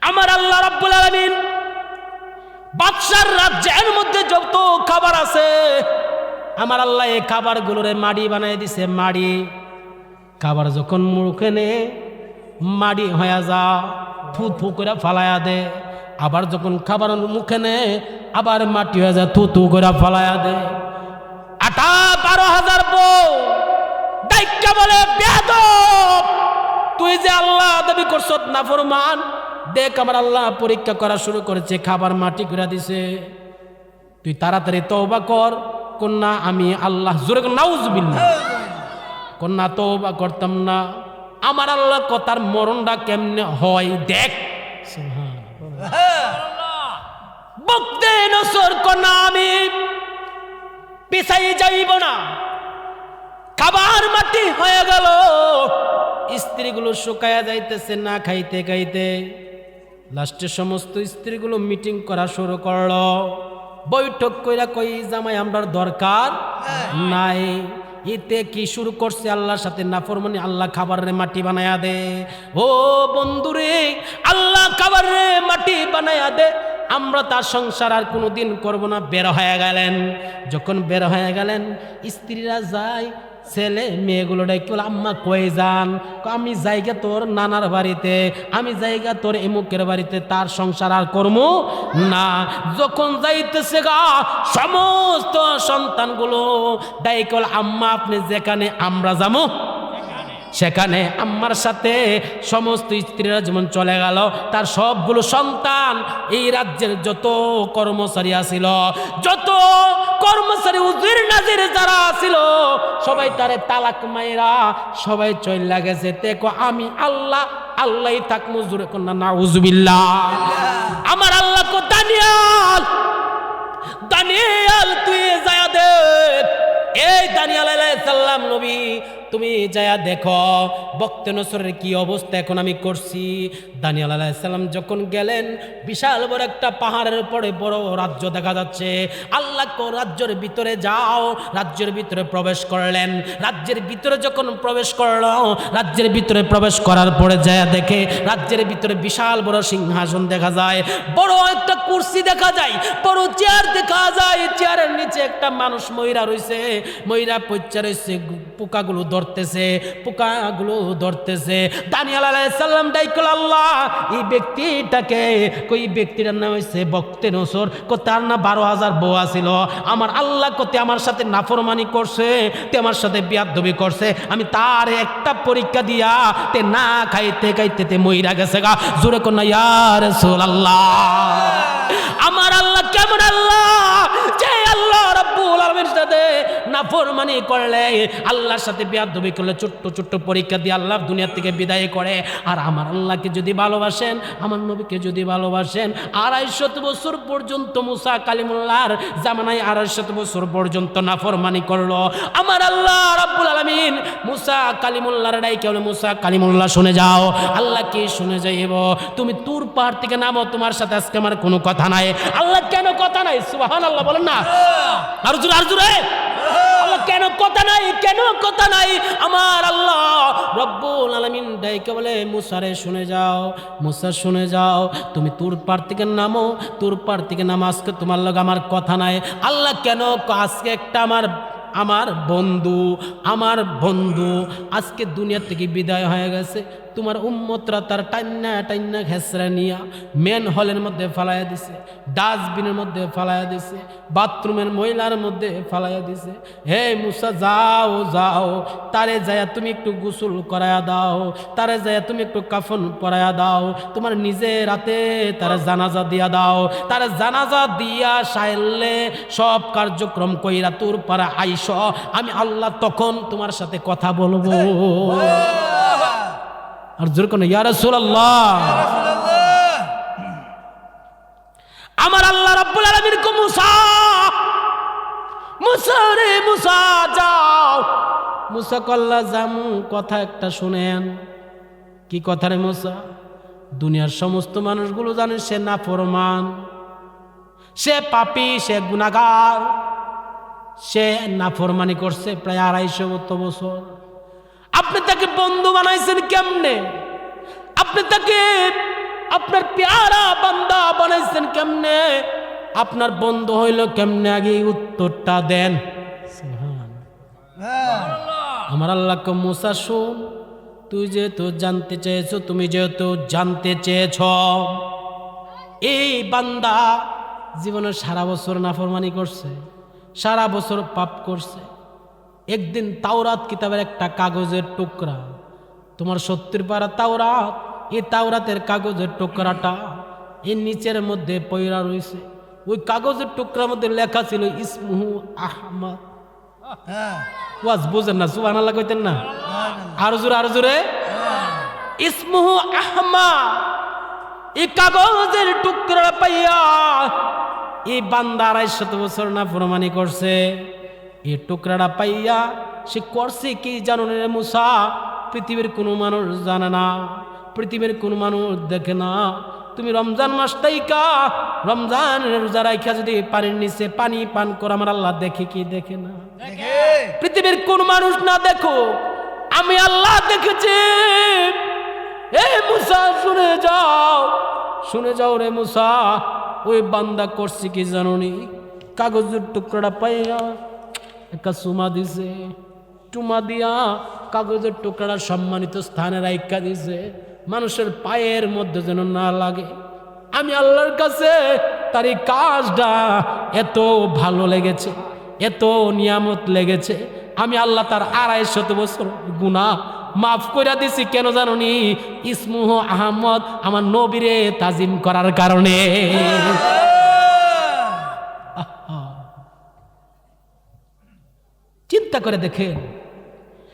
আমার আল্লাহ রাব্বুল আলামিন বাদশার রাজ্যের মধ্যে যত খাবার আছে আমার আল্লাহ এই খাবারগুলোরে মাড়ি বানাই দিছে। মাড়ি খাবার যখন মুখে নে মাড়ি হয়ে যা, থু থু করে ফালায়া দে। আবার যখন খাবার মুখে নে আবার মাটি হয়ে যায়, থু থু করে ফালায়া দে। 12,000 বউ ডাইকা বলে বেয়াদব, তুই যে আল্লাহ দাবি করছ নাফরমান, দেখ আমার আল্লাহ পরীক্ষা করা শুরু করেছে, খাবার মাটি করে দিছে, তুই তাড়াতাড়ি তওবা কর। কন্যা আমি আল্লাহ, জোরে নাউজুবিল্লাহ, কন্যা তওবা করতাম না, আমার আল্লাহ কথার মরণটা কেমনে হয় দেখ। বক্তে নসর কন্যা আমি পিছাই যাইব না, খাবার মাটি হয়ে গেল, স্ত্রীগুলো শুকায়া যাইতেছে না খাইতে খাইতে। লাস্টে সমস্ত স্ত্রীগুলো মিটিং করা শুরু করলো, বৈঠক কইরা কই জামাই আমরার দরকার নাই। এতে কি শুরু করছে আল্লাহর সাথে নাফরমানি, আল্লাহ খাবারে মাটি বানায়া দে। ও বন্ধুরে, আল্লাহ খাবারে মাটি বানায়া দে, আমরা তার সংসার আর কোনোদিন করব না। বের হয়ে গেলেন, যখন বের হয়ে গেলেন স্ত্রীরা যায়, ছেলে মেয়েগুলো ডাকে বলে আম্মা কই যান? আমি জায়গা তোর নানার বাড়িতে, আমি জায়গা তোর এমুকের বাড়িতে, তার সংসার আর করব না। যখন যাইতেছে গা সমস্ত সন্তানগুলো ডাকে বলে আম্মা আপনি যেখানে আমরা যাবো সেখানে। আম্মার সাথে সমস্ত স্ত্রীরা যেমন চলে গেল, তার সবগুলো সন্তান এই রাজ্যের যত কর্মচারী আছিল, যত কর্মচারী উজির নাজির যারা ছিল, সবাই তারে তালাক মাইরা সবাই চইলা গেছে। দেখো আমি আল্লাহ আল্লাহই থাকমু, জোরে কন্যা নাউজুবিল্লাহ। আমার আল্লাহ কো দানিয়াল, দানিয়াল তুই যায়া দেখ, এই দানিয়াল আলাইহিস সালাম নবী তুমি যায়া দেখো বক্তে নসরের কি অবস্থা এখন আমি করছি। দানিয়াল আলাইহিস সালাম যখন গেলেন, বিশাল বড় একটা পাহাড়ের উপরে বড় রাজ্য দেখা যাচ্ছে। আল্লাহ কো রাজ্যের ভিতরে যাও, রাজ্যের ভিতরে প্রবেশ করলেন। রাজ্যের ভিতরে যখন প্রবেশ করলো, রাজ্যের ভিতরে প্রবেশ করার পরে যায়া দেখে রাজ্যের ভিতরে বিশাল বড় সিংহাসন দেখা যায়, বড় একটা কুরসি দেখা যায়, বড় চেয়ার দেখা যায়। চেয়ারের নিচে একটা মানুষ ময়রা রইছে, ময়রা পইচা রইছে, পোকাগুলো ধরতেছে, পোকাগুলো ধরতেছে। দানিয়াল আলাইহিস সালাম ডাইকল আল্লাহ এই ব্যক্তিটাকে, কই ব্যক্তিটার নাম হইছে বক্তে নসর, কো তার না 12,000 বউ আছিল। আমার আল্লাহ কতে আমার সাথে নাফরমানি করছে, তে আমার সাথে বিয়াদবি করছে, আমি তার একটা পরীক্ষা দিয়া তে না খাইতে খাইতে তে মইরা গেছে গা। জোরে কোন ইয়া রাসূলুল্লাহ। আমার আল্লাহ কেমন আল্লাহ, যে আল্লাহ রাব্বুল আলামিনের সাথে নাফরমানি করলে, আল্লাহর সাথে বিয়াদবি করলে ছোট্ট ছোট্ট পরীক্ষা দিয়ে আল্লাহ দুনিয়া থেকে বিদায় করে। আর আমার আল্লাহকে যদি ভালোবাসেন, আমার নবীকে যদি ভালোবাসেন, 250 বছর পর্যন্ত মুসা কালিমুল্লাহর জামানায় 250 বছর পর্যন্ত নাফরমানি করলো। আমার আল্লাহ রাব্বুল আলামিন মুসা কালিমুল্লাহর ডাইকে বলে মুসা কালিমুল্লাহ শুনে যাও। আল্লাহ কি শুনে যাইব? তুমি তুর পাহাড় থেকে নামো, তোমার সাথে আজকে আমার কোনো কথা নাই। আল্লাহ কেন কথা নাই? সুবহানাল্লাহ বলেন না, আর জোরে আর জোরে। আল্লাহ কেন কথা নাই? কেন কথা নাই? আমার আল্লাহ রব্বুল আলামিন ডাইকে বলে মুসারে শুনে যাও, মুসা শুনে যাও, তুমি তুর পাহাড় থেকে নামো, তুর পাহাড় থেকে নামো, আজকে তোমার লগে আমার কথা নাই। আল্লাহ কেন? আজকে একটা আমার বন্ধু আজকে দুনিয়া থেকে বিদায় হয়ে গেছে। তোমার উম্মতরা তার টান্না টান্না ঘেসরা নিয়া মেন হলের মধ্যে ফালাইয়া দিছে, ডাস্টবিনের মধ্যে ফালাইয়া দিছে, বাথরুমের ময়লার মধ্যে ফালাইয়া দিছে। হে মুসা যাও যাও, তারে যায়া তুমি একটু গোসল করায়া দাও, তারে যায়া তুমি একটু কাফন পরায়া দাও, তোমার নিজের রাতে তারা জানাজা দিয়া দাও। তারা জানাজা দিয়া সাইলে সব কার্যক্রম কইরা তোর পারা আইস, আমি আল্লাহ তখন তোমার সাথে কথা বলবো। আর জোর কোন ইয়া রাসূলুল্লাহ। আমার আল্লাহ রাব্বুল আলামিন কো মুসা, মুসা রে মুসা যাও। মুসা কল্লা জামু, কথা একটা শুনেন। কি কথা রে মুসা? দুনিয়ার সমস্ত মানুষগুলো জানে সে নাফরমান, সে পাপী, সে গুনাহগার, সে নাফরমানি করছে প্রায় 250 বছর। আপনি তাকে বন্ধু বানাইছেন কেমনে? আপনি তাকে আপনার প্যারা বান্দা বানাইছেন কেমনে? আপনার বন্ধু হইল কেমনে? আগে উত্তরটা দেন। আমার আল্লাহকে মুসা শুন, তুই যেহেতু জানতে চেয়েছো, তুমি যেহেতু জানতে চেয়েছ, এই বান্দা জীবনে সারা বছর নাফরমানি করছে, সারা বছর পাপ করছে। একদিন তাওরাত কিতাবের একটা কাগজের টুকরা তোমার 70 পারা তাওরাত, এই তাওরাতের কাগজের টুকরাটা এর নিচের মধ্যে পয়রা রয়েছে। ওই কাগজের টুকরার মধ্যে লেখা ছিল ইসমুহু আহমদ। ওয়াজ বুঝেন না? সুবহানাল্লাহ কইতেন না? আরো জোরে ইসমুহু আহমদ। এই কাগজের টুকরা পাইয়া এই বান্দা 250 বছর না প্রমাণী করছে। এই টুকরাটা পাইয়া সে করছে কি জানো রে মুসা? পৃথিবীর কোনো মানুষ জানে না, পৃথিবীর কোনো মানুষ দেখে না। তুমি রমজান মাসটাইকা রমজানের রোজা রাইখা যদি পানির নিচে পানি পান করো, আমার আল্লাহ দেখে কি দেখে না? পৃথিবীর কোন মানুষ না দেখো, আমি আল্লাহ দেখেছি। এ মুসা শুনে যাও রে মুসা। ওই বান্দা করছে কি জানোনি? কাগজের টুকরাটা পাইয়া একটা চুমা দিছে, চুমা দিয়া কাগজের টুকরাটা সম্মানিত স্থানে রাইখা দিছে, মানুষের পায়ের মধ্যে যেন না লাগে। আমি আল্লাহর কাছে তার এই কাজটা এত ভালো লেগেছে, এত নিয়ামত লেগেছে, আমি আল্লাহ তার 250 বছর গুনাহ মাফ করে দিছি। কেন জানোনি? ইসমুহ আহমদ, আমার নবীরে তাজিম করার কারণে। চিন্তা করে দেখেন,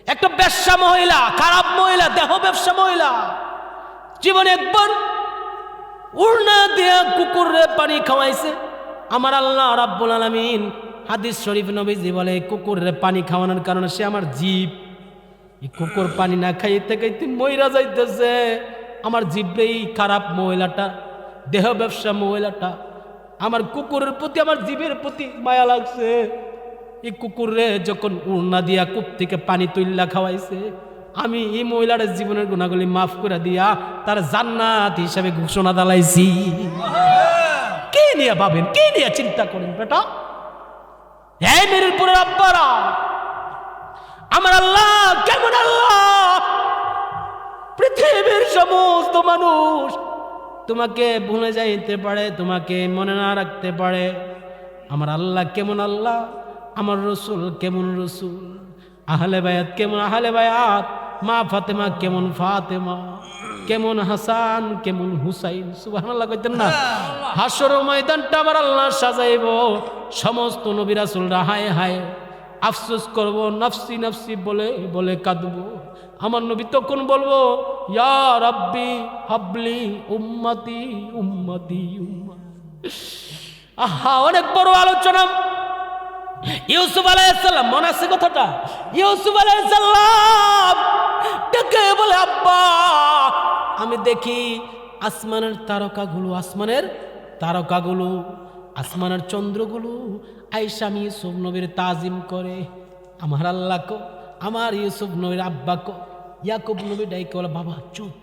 একটা ব্যবসা মহিলা, খারাপ মহিলা, দেহ ব্যবসা মহিলা, জীবনে একবার উড়না দিয়া কুকুরে পানি খাওয়াইছে। আমার আল্লাহ রাব্বুল আলামিন হাদিস শরীফ নবীজি বলে, কুকুরে পানি খাওয়ানোর কারণে সে আমার জীব, এই কুকুর পানি না খাইতে খাইতে মইরা যাইতেছে। আমার জীবরেই খারাপ মহিলাটা, দেহ ব্যবসা মহিলাটা, আমার কুকুরের প্রতি, আমার জীবের প্রতি মায়া লাগছে। এই কুকুরে যখন উড়না দিয়া কূপ থেকে পানি তুইল্লা খাওয়াইছে, আমি এই মহিলার জীবনের গুণাগুলি মাফ করে দিয়া তার জান্নাত হিসাবে ঘোষণা দালাইছি। কে নিয়ে ভাবেন, কে নিয়ে চিন্তা করেন বেটা? এই মিরপুরের আব্বারা, আমার আল্লাহ কেমন আল্লাহ! পৃথিবীর সমস্ত মানুষ তোমাকে ভুলে যাইতে পারে, তোমাকে মনে না রাখতে পারে। আমার আল্লাহ কেমন আল্লাহ, আমার রসুল কেমন রসুল, আহলে বায়াত কেমন আহলে বায়াত, মা ফাতেমা কেমন ফাতেমা, কেমন হাসান কেমন হুসাইন। সুবহানাল্লাহ কইতেন না? হাসর ময়দানটা আমার আল্লাহ সাজাইব, সমস্ত নবী রাসূলরা হায় হায় আফসোস করব, নফসি নফসি বলে বলে কাঁদবো। আমার নবী তখন বলবো, ইয়া রাব্বি হাবলি উম্মতি উম্মতি উম্মতি। আহা, অনেক বড় আলোচনা। ইউসুফ আলাইহিস সালাম, মনে আছে কথাটা? ইউসুফ আলাইহিস সালাম ডেকে বলে, আব্বা আমি দেখি আসমানের তারকাগুলো, আসমানের তারকাগুলো, আসমানের চন্দ্রগুলো আয়েশা আমি ইউসুফ নবীর তাজিম করে। আমার আল্লাহ কো, আমার ইউসুফ নবীর আব্বা কো, ইয়াকুব নবী ডাইকে বলে, বাবা চুপ,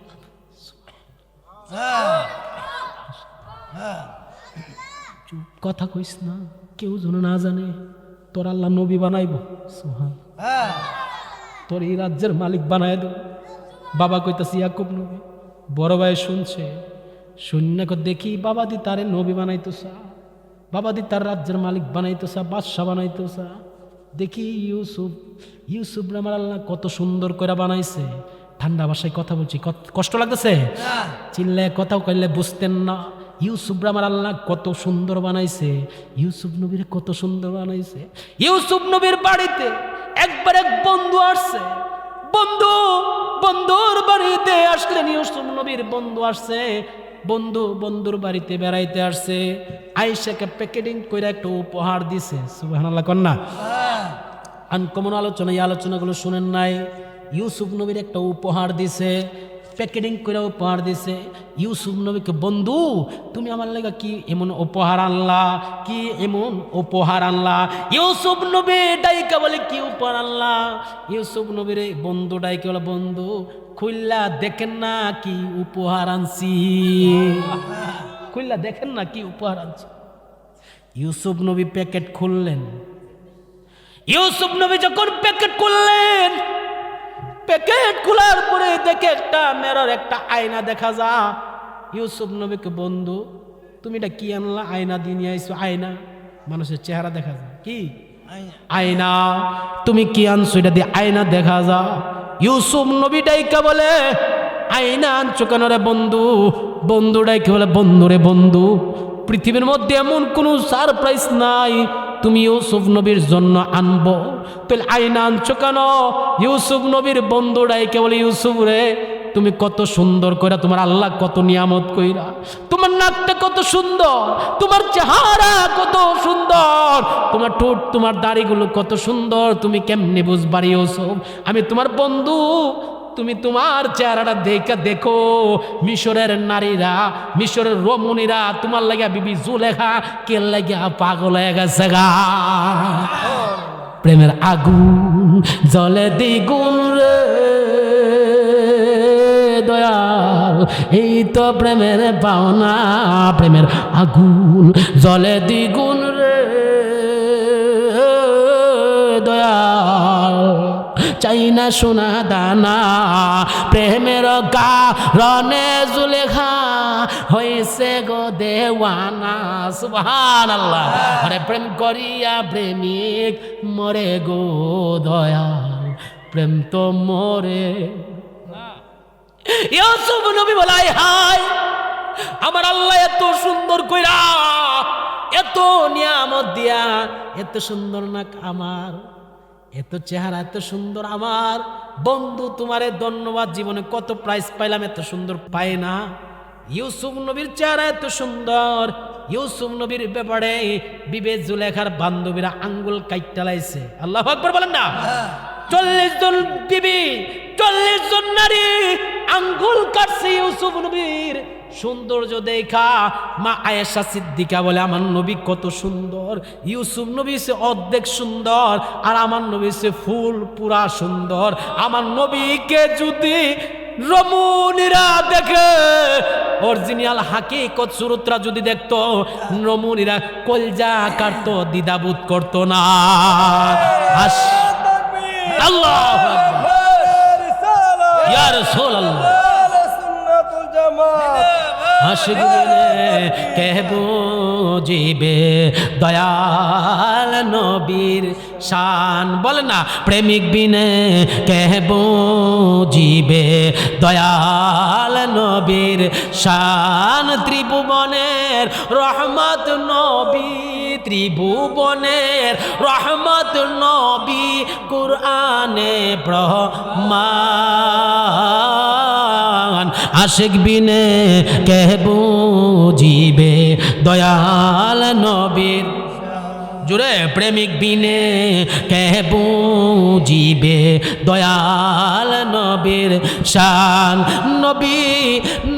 চুপ, কথা কইস না, কেউ যেন না জানে তোর আল্লাহ নবী বানাইব। সুবহান, তোর এই রাজ্যের মালিক বানাই দেব। বাবা কইতাছে ইয়াকুব নবী, বড় ভাই শুনছে, শুনে দেখি বাবা দি তারে নবী বানাইতো সা, বাবা দি তার রাজ্যের মালিক বানাইতো সা, বাদশা বানাইতো সা। দেখি ইউসুফ আমার আল্লাহ কত সুন্দর করে বানাইছে। ঠান্ডা ভাষায় কথা বলছি, কষ্ট লাগতেছে? চিল্লায় কথা কইলে বুঝতেন না। ইউসুফ আমার আল্লাহ কত সুন্দর বানাইছে, ইউসুফ নবীর কত সুন্দর বানাইছে। ইউসুফ নবীর বাড়িতে একবার এক বন্ধু আসছে, বন্ধুর বাড়িতে আসলেন। ইউসুফ নবীর বন্ধু আসছে, বন্ধুর বাড়িতে বেড়াইতে আসছে। আয়েশাকে প্যাকেটিং করে একটা উপহার দিছে। সুবহানাল্লাহ কন্যা। আনকমন আলোচনা, এই আলোচনাগুলো শুনেন নাই? ইউসুফ নবীর একটা উপহার দিছে, প্যাকেটিং করে উপহার দিছে। ইউসুফ নবীকে, বন্ধু তুমি আমার লাগা কি এমন উপহার আনলা, কি এমন উপহার আনলা? ইউসুফ নবী ডাইকা বলে, কি উপহার আনলা? ইউসুফ নবীর বন্ধু ডাইকা বলে, বন্ধু খুললা দেখেন না কি উপহার আনছি, খুললা দেখেন না কি উপহার আনছি। ইউসুফ নবী প্যাকেট খুললেন। ইউসুফ নবী যখন প্যাকেট খুললেন, প্যাকেট খোলার পরে দেখে একটা মেরর, একটা আয়না দেখা যা। ইউসুফ নবীকে, বন্ধু তুমি এটা কি আনলা? আয়না দিয়ে নিয়ে আইছো। আয়না, মানুষের চেহারা দেখা যায়, কি আয়না? তুমি কি আনছো? এটা দিয়ে আয়না দেখা যা। ইউসুফ নবী ডাইকা বলে আইনা আনছো কেন রে বন্ধু, বন্ধু ডাইকা বলে বন্ধু রে বন্ধু, পৃথিবীর মধ্যে এমন কোনো সারপ্রাইজ নাই তুমি ইউসুফ নবীর জন্য আনবো, তাহলে আইনা আনছো কেন? ইউসুফ নবীর বন্ধু ডাইকা বলে ইউসুফ রে তুমি কত সুন্দর কইরা, তোমার আল্লাহ কত নিয়ামত কইরা, তোমার নাকটা কত সুন্দর, তোমার চেহারা কত সুন্দর, তোমার ঠোঁট তোমার দাড়িগুলো কত সুন্দর, তুমি কেমনে বুঝবার ইউসুফ আমি তোমার বন্ধু, তুমি তোমার চেহারাটা দেখো মিশরের নারীরা, মিশরের রমণীরা তোমার লাগা বিবি জুলেখা কে লাগা পাগল হয়ে গেছে গা। প্রেমের আগুন জ্বলে দ্বিগুণ রে দয়াল, এই তো প্রেমের পাওনা, প্রেমের আগুন জ্বলে দ্বিগুণ রে দয়াল, চাই না সোনা দানা, প্রেমের কারণে জুলেখা হয়েছে গো দেওয়ানা। সুবহানাল্লাহ। আরে প্রেম করিয়া প্রেমিক মরে গো দয়াল, প্রেম তো মরে। ইউসুফ নবী বলাই হায় আমার আল্লাহ এত সুন্দর কইরা, এত নিয়ামত দিয়া, এত সুন্দর নাক আমার, এত চেহারা এত সুন্দর আমার বন্ধু, তোমারে ধন্যবাদ, জীবনে কত প্রাইজ পাইলাম এত সুন্দর পাই না। ইউসুফ নবীর চেহারা এত সুন্দর, ইউসুফ নবীর ব্যাপারে বিবে জুলেখার বান্ধবীরা আঙ্গুল কাইট্টা লাইছে। আল্লাহু আকবার বলেন না। 40 জন বিবি, 40 জন নারী আঙ্গুল কাটছে ইউসুফ নবীর সৌন্দর্য দেখা। মা আয়েশা সিদ্দিকা বলে আমার নবী কত সুন্দর, ইউসুফ নবী সে অর্ধেক সুন্দর, আর আমার নবী সে ফুল পুরা সুন্দর। আমার নবীকে যদি রমণীরা দেখে, অরিজিনাল হাকিকত সুরতরা যদি দেখতো, রমণীরা কলজা কাটতো, দ্বিধাবোধ করতো না। আল্লাহু আকবার, ইয়া রাসূলুল্লাহ। আশিক বিনে কে বুঝিবে দয়াল নবীর শান, বলে না প্রেমিক বিনে কে বুঝিবে দয়াল নবীর শান। ত্রিভুবনের রহমত নবী, ত্রিভুবনের রহমত নবী, কুরআনে প্রমাণ। আশিক বিনে কে বুঝিবে দয়াল নবীর, জুড়ে প্রেমিক বিনে কে বুঝিবে দয়াল নবীর শান। নবী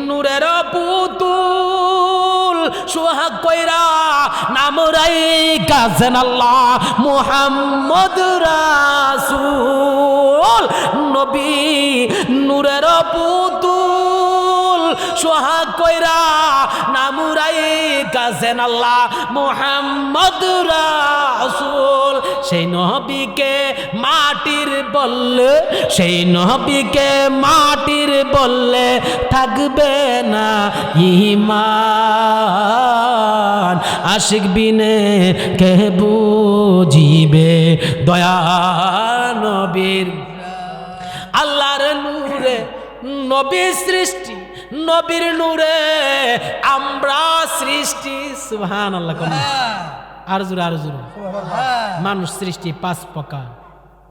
নূরের পুতুল সোহাগ কইরা নাম রাইখাছেন আল্লাহ মুহাম্মদ রাসূল। নবী নূরের পুতুল সোহাগ কইরা নাম রাইখাছেন আল্লাহ মুহাম্মদ রাসূল। সেই নবীকে মাটির বললে, সেই নবীকে মাটির বললে থাকবে না ঈমান। আশিক বিনে কে বুঝিবে দয়া নবীর। আল্লাহর নূরে নবী সৃষ্টি, নবীর নূরে আমরা সৃষ্টি। সুবহানাল্লাহ। আর জোরে আর জোরে। মানুষ সৃষ্টি 5 প্রকার,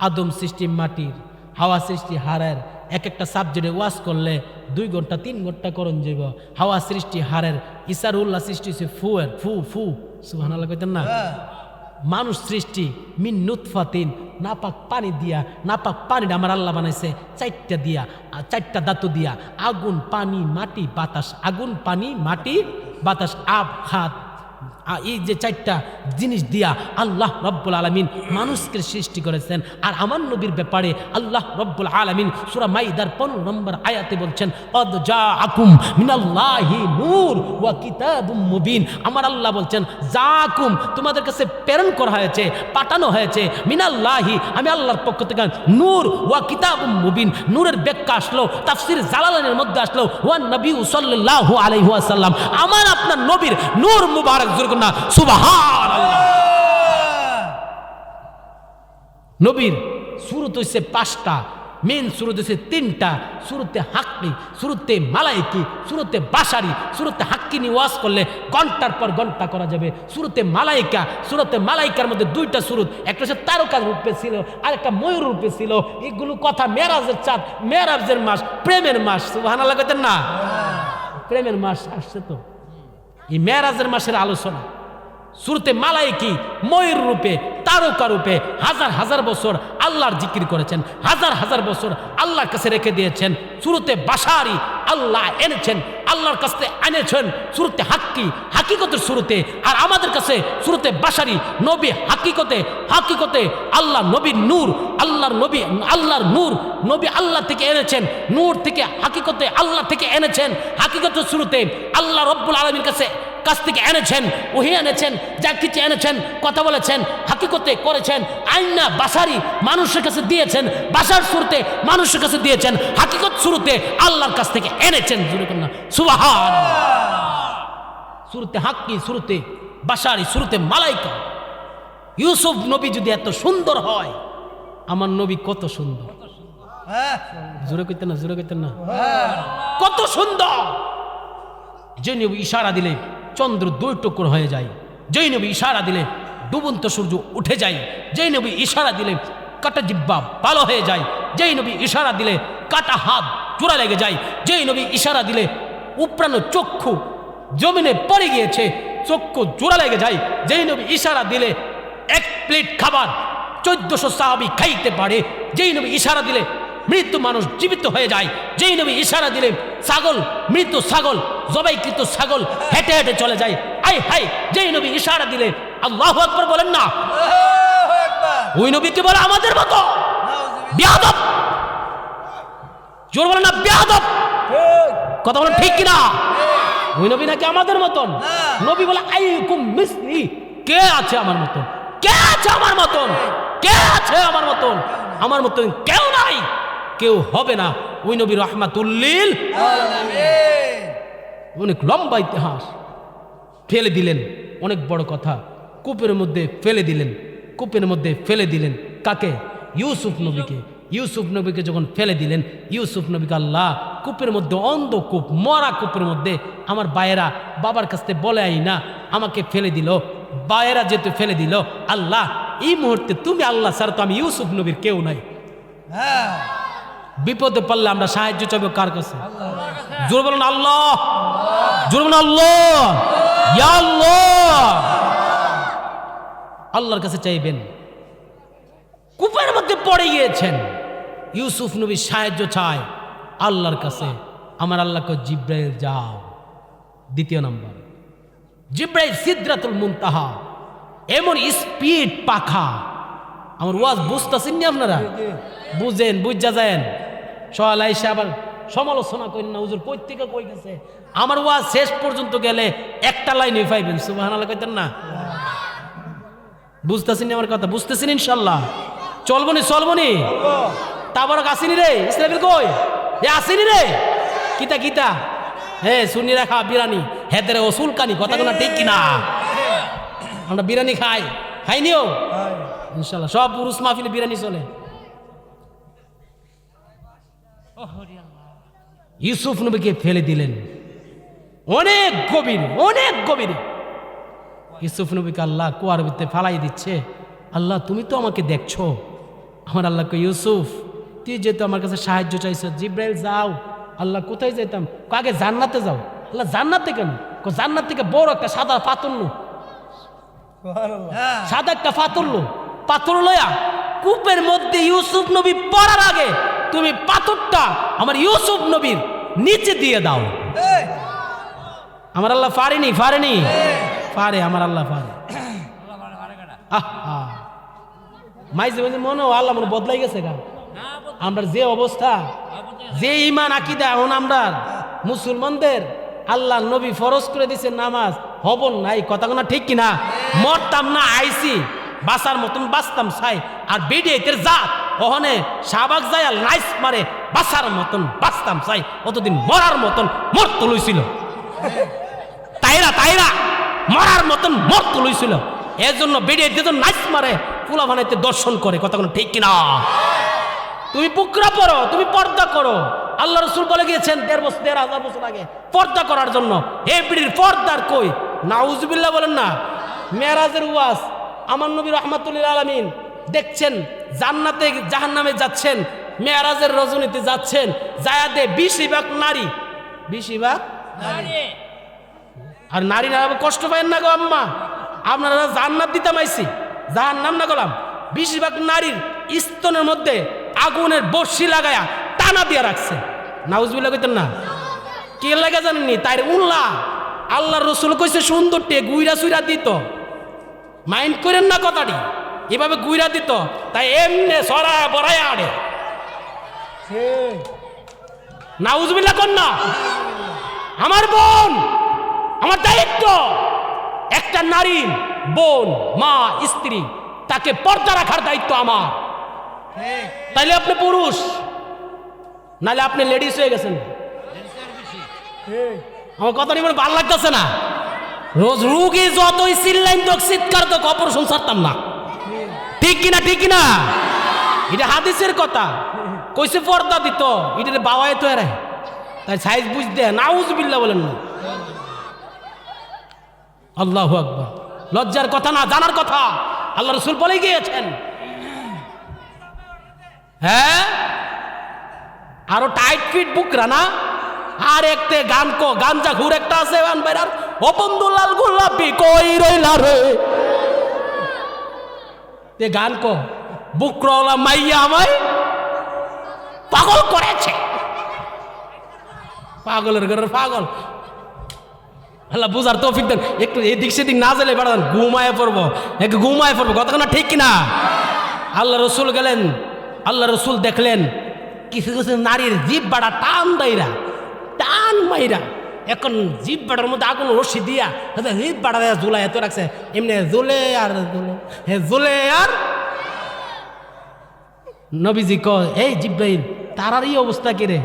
আদম সৃষ্টি মাটির, হাওয়া সৃষ্টি হাড়ের। এক একটা সাবজেক্টে ওয়াজ করলে 2 ঘন্টা 3 ঘন্টা করণ যাব। হাওয়া সৃষ্টি হাড়ের, ইসারুল্লাহ সৃষ্টি হচ্ছে ফুয়ের, ফু ফু। সুবহানাল্লাহ কইতেন না। মানুষ সৃষ্টি মিন নুতফাতিন, নাপাক পানি দিয়া, নাপাক পানিটা আমার আল্লাহ বানাইছে 4টা দিয়া, 4টা ধাতু দিয়া, আগুন পানি মাটি বাতাস, আগুন পানি মাটি বাতাস, আব হাত, এই যে 4টা জিনিস দিয়া আল্লাহ রব্বুল আলামিন মানুষকে সৃষ্টি করেছেন। আর আমার নবীর ব্যাপারে আল্লাহ রব্বুল আলামিন সূরা মাইদার 15 নম্বর আয়াতে বলছেন কদ জাআকুম মিনাল্লাহি নূর ওয়া কিতাবুম মুবিন। আমার আল্লাহ বলছেন জাআকুম, তোমাদের কাছে প্রেরণ করা হয়েছে, পাঠানো হয়েছে, মিনাল্লাহি, আমি আল্লাহর পক্ষ থেকে, নূর ওয়া কিতাবুম মুবিন, নূরের ব্যাখ্যা আসলো তাফসীর জালালাইনের মধ্যে আসলো ওয়া নবী সাল্লাল্লাহু আলাইহি ওয়াসাল্লাম, আমার আপনার নবীর নূর মুবারক না। সুবহানাল্লাহ। নবীর সূরত হইছে 5টা, মেন সুরত হচ্ছে তিনটা, সুরতে হাক্কি, সুরতে মালাইকি, সুরতে বাসারি। সুরতে হাক্কি নিয়ে ওয়াজ করলে ঘন্টার পর ঘন্টা করা যাবে। সুরতে মালাইকা, সুরতে মালাইকার মধ্যে দুইটা সুরত, একটা হচ্ছে তারকার রূপে ছিল আর একটা ময়ূর রূপে ছিল। এগুলো কথা মেরাজের চাঁদ, মেরাজের মাস, প্রেমের মাস। সুবহানাল্লাহ কইতেন না? প্রেমের মাস আসছে তো, এই মেরাজের মাসের আলোচনা। সুরতে মালাইকি ময়ূর রূপে, তারকা রূপে হাজার হাজার বছর আল্লাহর জিকির করেছেন, হাজার হাজার বছর আল্লাহর কাছে রেখে দিয়েছেন। সুরতে বাসারি আল্লাহ এনেছেন, আল্লাহর কাছে এনেছেন সুরতে হাক্কি, হাকিকতের সুরতে। আর আমাদের কাছে সুরতে বাসারি, নবী হাকিকতে, হাকিকতে আল্লাহ নবীর নূর, আল্লাহর নবী আল্লাহর নূর, নবী আল্লাহ থেকে এনেছেন, নূর থেকে হাকিকতে আল্লাহ থেকে এনেছেন। হাকিকতের সুরতে আল্লাহ রব্বুল আলামিনের কাছ থেকে এনেছেন, ওহি এনেছেন, যা কিছু এনেছেন, কথা বলেছেন, হাকিকতে করেছেন। আইনা বাসারি মানুষের কাছে দিয়েছেন, বাসার সুরতে মানুষের কাছে দিয়েছেন, হাকিকত সুরতে আল্লাহর কাছ থেকে এনেছেন। সুবহানাল্লাহ। সুরতে হাক্কি, সুরতে বাসারি, সুরতে মালাইকা। ইউসুফ নবী যদি এত সুন্দর হয়, আমার নবী কত সুন্দর। জোরে কইতেন না, জোরে কইতেন না? কত সুন্দর। যে নবী ইশারা দিলে চন্দ্র দুই টুকরো হয়ে যায়, যেই নবী ইশারা দিলে ডুবন্ত সূর্য উঠে যায়, যেই নবী ইশারা দিলে কাটা জিব্বা ভালো হয়ে যায়, যেই নবী ইশারা দিলে কাটা হাত চূড়া লেগে যায়, যেই নবী ইশারা দিলে উপরানো চক্ষু জমিনে পড়ে গিয়েছে, চক্ষু জোড়া লেগে যায়, যেই নবী ইশারা দিলে এক প্লেট খাবার 1400 সাহাবী খাইতে পারে, যেই নবী ইশারা দিলে মৃত্যু মানুষ জীবিত হয়ে যায়, যেই নবী ইশারা দিলে ছাগল, মৃত ছাগল, জবাইকৃত ছাগল হেঁটে হেঁটে চলে যায়। আই হাই, যেই নবী ইশারা দিলে, আল্লাহু আকবার বলেন না, ওই নবীকে বলে আমাদের মতো বেয়াদব। জোর বলেন না, বেয়াদব। কথা বলেন ঠিক কিনা? ওই নবী নাকি আমাদের মতন? নবী বলে আইকুম মিসলি, কে আছে আমার মতন? কে আছে আমার মতন? কে আছে আমার মতন? আমার মতন কেউ নাই, কেউ হবে না। ওই নবী রাহমাতুল্লিল আলামিন। অনেক লম্বা ইতিহাস ফেলে দিলেন, অনেক বড় কথা। কূপের মধ্যে ফেলে দিলেন, কূপের মধ্যে ফেলে দিলেন কাকে? ইউসুফ নবীকে। ইউসুফ নবীকে যখন ফেলে দিলেন, ইউসুফ নবীকে আল্লাহ কূপের মধ্যে, অন্ধ কূপ, মরা কূপের মধ্যে, আমার বায়েরা বাবার কাছ থেকে বলে আই না, আমাকে ফেলে দিল। বায়েরা যেহেতু ফেলে দিল, আল্লাহ এই মুহূর্তে তুমি আল্লাহ ছাড়া তো আমি ইউসুফ নবীর কেউ নাই। বিপদে পড়লে আমরা সাহায্য চাইব কার কাছে? জোর বলুন আল্লাহ, জোর বলুন আল্লাহ, ইয়া আল্লাহ। আল্লাহর কাছে চাইবেন। কূপের মধ্যে পড়ে গিয়েছেন, ইউসুফ নবী সাহায্য চায় আল্লাহর কাছে। আমার আল্লাহকে জিব্রাইল যাও। দ্বিতীয় নম্বর, জিব্রাইল সিদরাতুল মুনতাহা, এমন স্পিড পাখা। আমার ওয়াজ বুঝতেছেন না আপনারা? বুঝেন, বুঝা যায়েন। সকাল আইসা আবার সমালোচনা করেন না, হুজুর কই থেকে কই গেছে। আমার ওয়াজ শেষ পর্যন্ত গেলে একটা লাইনে পাইবেন। সুবহানাল্লাহ কইতেন না? বুঝতেছেন আমার কথা? বুঝতেছেন ইনশাল্লাহ? চলবনি, চলবনি। তারপর আসিনি রে ইসরাফিল, কই এ আসিনি রে? কিতা কিতা? হ্যাঁ, শুনি রাখা বিরিয়ানি, হেদের ওসুল কানি। কথাগুলো ঠিক কিনা? আমরা বিরিয়ানি খাই, খাইনিও ইনশাল্লাহ। সব পুরুষ মাহফিলে বিরিয়ানি চলে। ইউসুফ নবীকে ফেলে দিলেন অনেক গভীর, অনেক গভীর। ইউসুফ নবীকে আল্লাহ কুয়ার ভিতরে ফালাই দিচ্ছে। আল্লাহ তুমি তো আমাকে দেখছো। আমার আল্লাহকে, ইউসুফ তুই যেহেতু আমার কাছে সাহায্য চাইছ, জিব্রাইল যাও। আল্লাহ কোথায় যেতাম? আগে জান্নাতে যাও। আল্লাহ জান্নাতে কেন? জান্নাত থেকে বড় একটা সাদা পাথর লো, সাদা একটা পাথর লো, পাথর লয়া কূপের মধ্যে ইউসুফ নবী পড়ার আগে তুমি পাথরটা আমার ইউসুফ নবীর নিচে দিয়ে দাও। আমার আল্লাহ পারেনি? পারেনি? পারে, আমার আল্লাহ পারে। মাইজে মাইজে মনে আল্লাহ মনে বদলাই গেছে গা। আমরা যে অবস্থা, যে ইমান আকিদা এখন আমরা মুসলমানদের, আল্লাহ নবী ফরজ করে দিছে নামাজ, হবন নাই। কথাগুলো ঠিক কিনা? মরতাম না, আইসি বাসার মতন বাঁচতাম চাই। আর বেডিয়েতের জাত ওখানে শাহবাগ যায় আর নাইস মারে, বাসার মতন বাঁচতাম চাই। অতদিন মরার মতন মরতে লইছিল, তাইরা তাইরা মরার মতন মরতে লইছিল। এর জন্য বেডিয়েতে নাইস মারে, ফুলা বানাইতে দর্শন করে। কথাগুলো ঠিক কিনা? তুমি বুকরা পড়ো, তুমি পর্দা করো। আল্লাহ রসুল বলে গিয়েছেন 1,500 বছর আগে পর্দা করার জন্য। এই বিড়ির পর্দার কই? নাউজুবিল্লাহ বলেন না। মেরাজের ওয়াজ আমার নবী রহমাতুল্লিল আলামিন দেখছেন জান্নাতে জাহান্নামে যাচ্ছেন, মেরাজের রজনীতে যাচ্ছেন, জায়াদে 20 ভাগ নারী, 20 ভাগ নারী। আর নারী না কষ্ট পায় না গো আম্মা, আপনারা জান্নাত দিতাম আইছি, জাহান্নাম না গলাম। 20 ভাগ নারীর স্তনের মধ্যে আগুনের বর্ষি লাগায়া টানা দিয়ে রাখছে। নাউজুবিল্লাহ কইতেন না? কে লাগে জানেননি? তাই উল্লাহ আল্লাহ রসুল কইছে সুন্দর টে গুইরা সুইরা দিত, মাইন্ড করেন না কথাটি, এভাবে গুইরা দিত, তাই এমনে সরা বড়ায় আড়ে। নাউজুবিল্লাহ কর না। আমার বোন, আমার দায়িত্ব, একটা নারী বোন, মা, স্ত্রী, তাকে পর্দা রাখার দায়িত্ব আমার। তাইলে আপনি পুরুষ, নাহলে আপনি লেডিস হয়ে গেছেন। আমার কথা নিয়ে ভালো লাগতেছে না। রোজ রুগী যতই চিল্লাইন তো চিৎকার তো অপারেশন ছাড়তাম না, ঠিক কিনা? ঠিক কিনা? এটা হাদিসের কথা কইছে, পর্দা দিত, এটা বাবাই তো এর তাই সাইজ বুঝতে। নাউজুবিল্লাহ বলেন না। আল্লাহু আকবার। লজ্জার কথা না, জানার কথা। আল্লাহ রসুল বলে গিয়েছেন। হ্যাঁ, আরো টাইট ফিট বুকরা না। আর একটা গান কো, গাঞ্জা ঘুর একটা আছে ও বন্ধুলাল গোলাপি কই রইলা রে, তে গান কো বুকরওয়ালা মাইয়া আমায় পাগল করেছে। পাগলের ঘরের পাগল। আল্লাহ বুঝার তৌফিক দেন। একটু এদিক সেদিক না গেলে বেড়ান, ঘুমায় পড়বো, একটু ঘুমায় পড়বো। কথা না ঠিক কিনা? আল্লাহ রসুল গেলেন, আল্লাহ রসুল দেখলেন কিছু কিছু নারীর জিভ বাড়া টান দাইরা, টান মাইরা, এখন জিভ বাড়ার মধ্যে আগুন রশি দিয়া জিভ বাড়া জুলাই এত রাখছে, এমনি জুলে আর জুলে, হে জুলে আর। নবীজি ক এই জিব্রাইল, তারারই অবস্থা কি রে?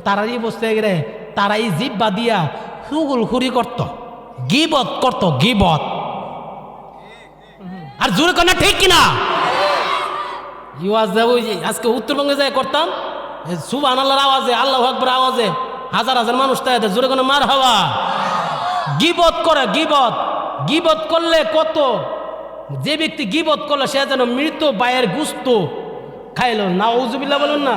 তারারই অবস্থা কি রে? তারা এই জিভ বাদিয়া হুগুল খুরি করত, গিবত করত, গিবত। আর জোরে কন্যা ঠিক কিনা? আজকে উত্তরবঙ্গে যাই করতাম, সুবহানাল্লাহর আওয়াজে, আল্লাহু আকবার আওয়াজে হাজার হাজার মানুষ তাই জোরে কোনো মার হাওয়া। গিবত করে, গিবত। গিবত করলে কত, যে ব্যক্তি গিবত করলো সে যেন মৃত বায়ের গুস্ত খাইলো। নাউজুবিল্লাহ বলুন না।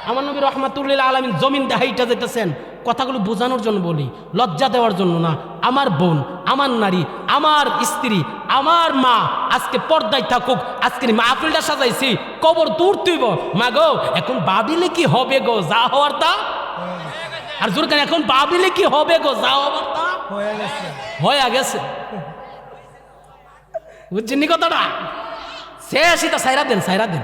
আমার নবী রহমাতুল্লিল আলামিন জমিন হাইটা যেতেছেন, কথাগুলো বোঝানোর জন্য বলি, লজ্জা দেওয়ার জন্য না। আমার বোন, আমার নারী, আমার স্ত্রী, আমার মা আজকে পর্দায় থাকুক। আজকের মাহফিলটা সাজাইছি, কবর দূর তুইব মা গো, এখন ভাবিলে কি হবে গো, যা হওয়ার তা। আর জোর কেন, এখন ভাবিলে কি হবে গো, যা হওয়ার তা হয়ে গেছে। বুঝছেন কথাটা? শেষ, এটা সাইরা দেন, সাইরা দেন,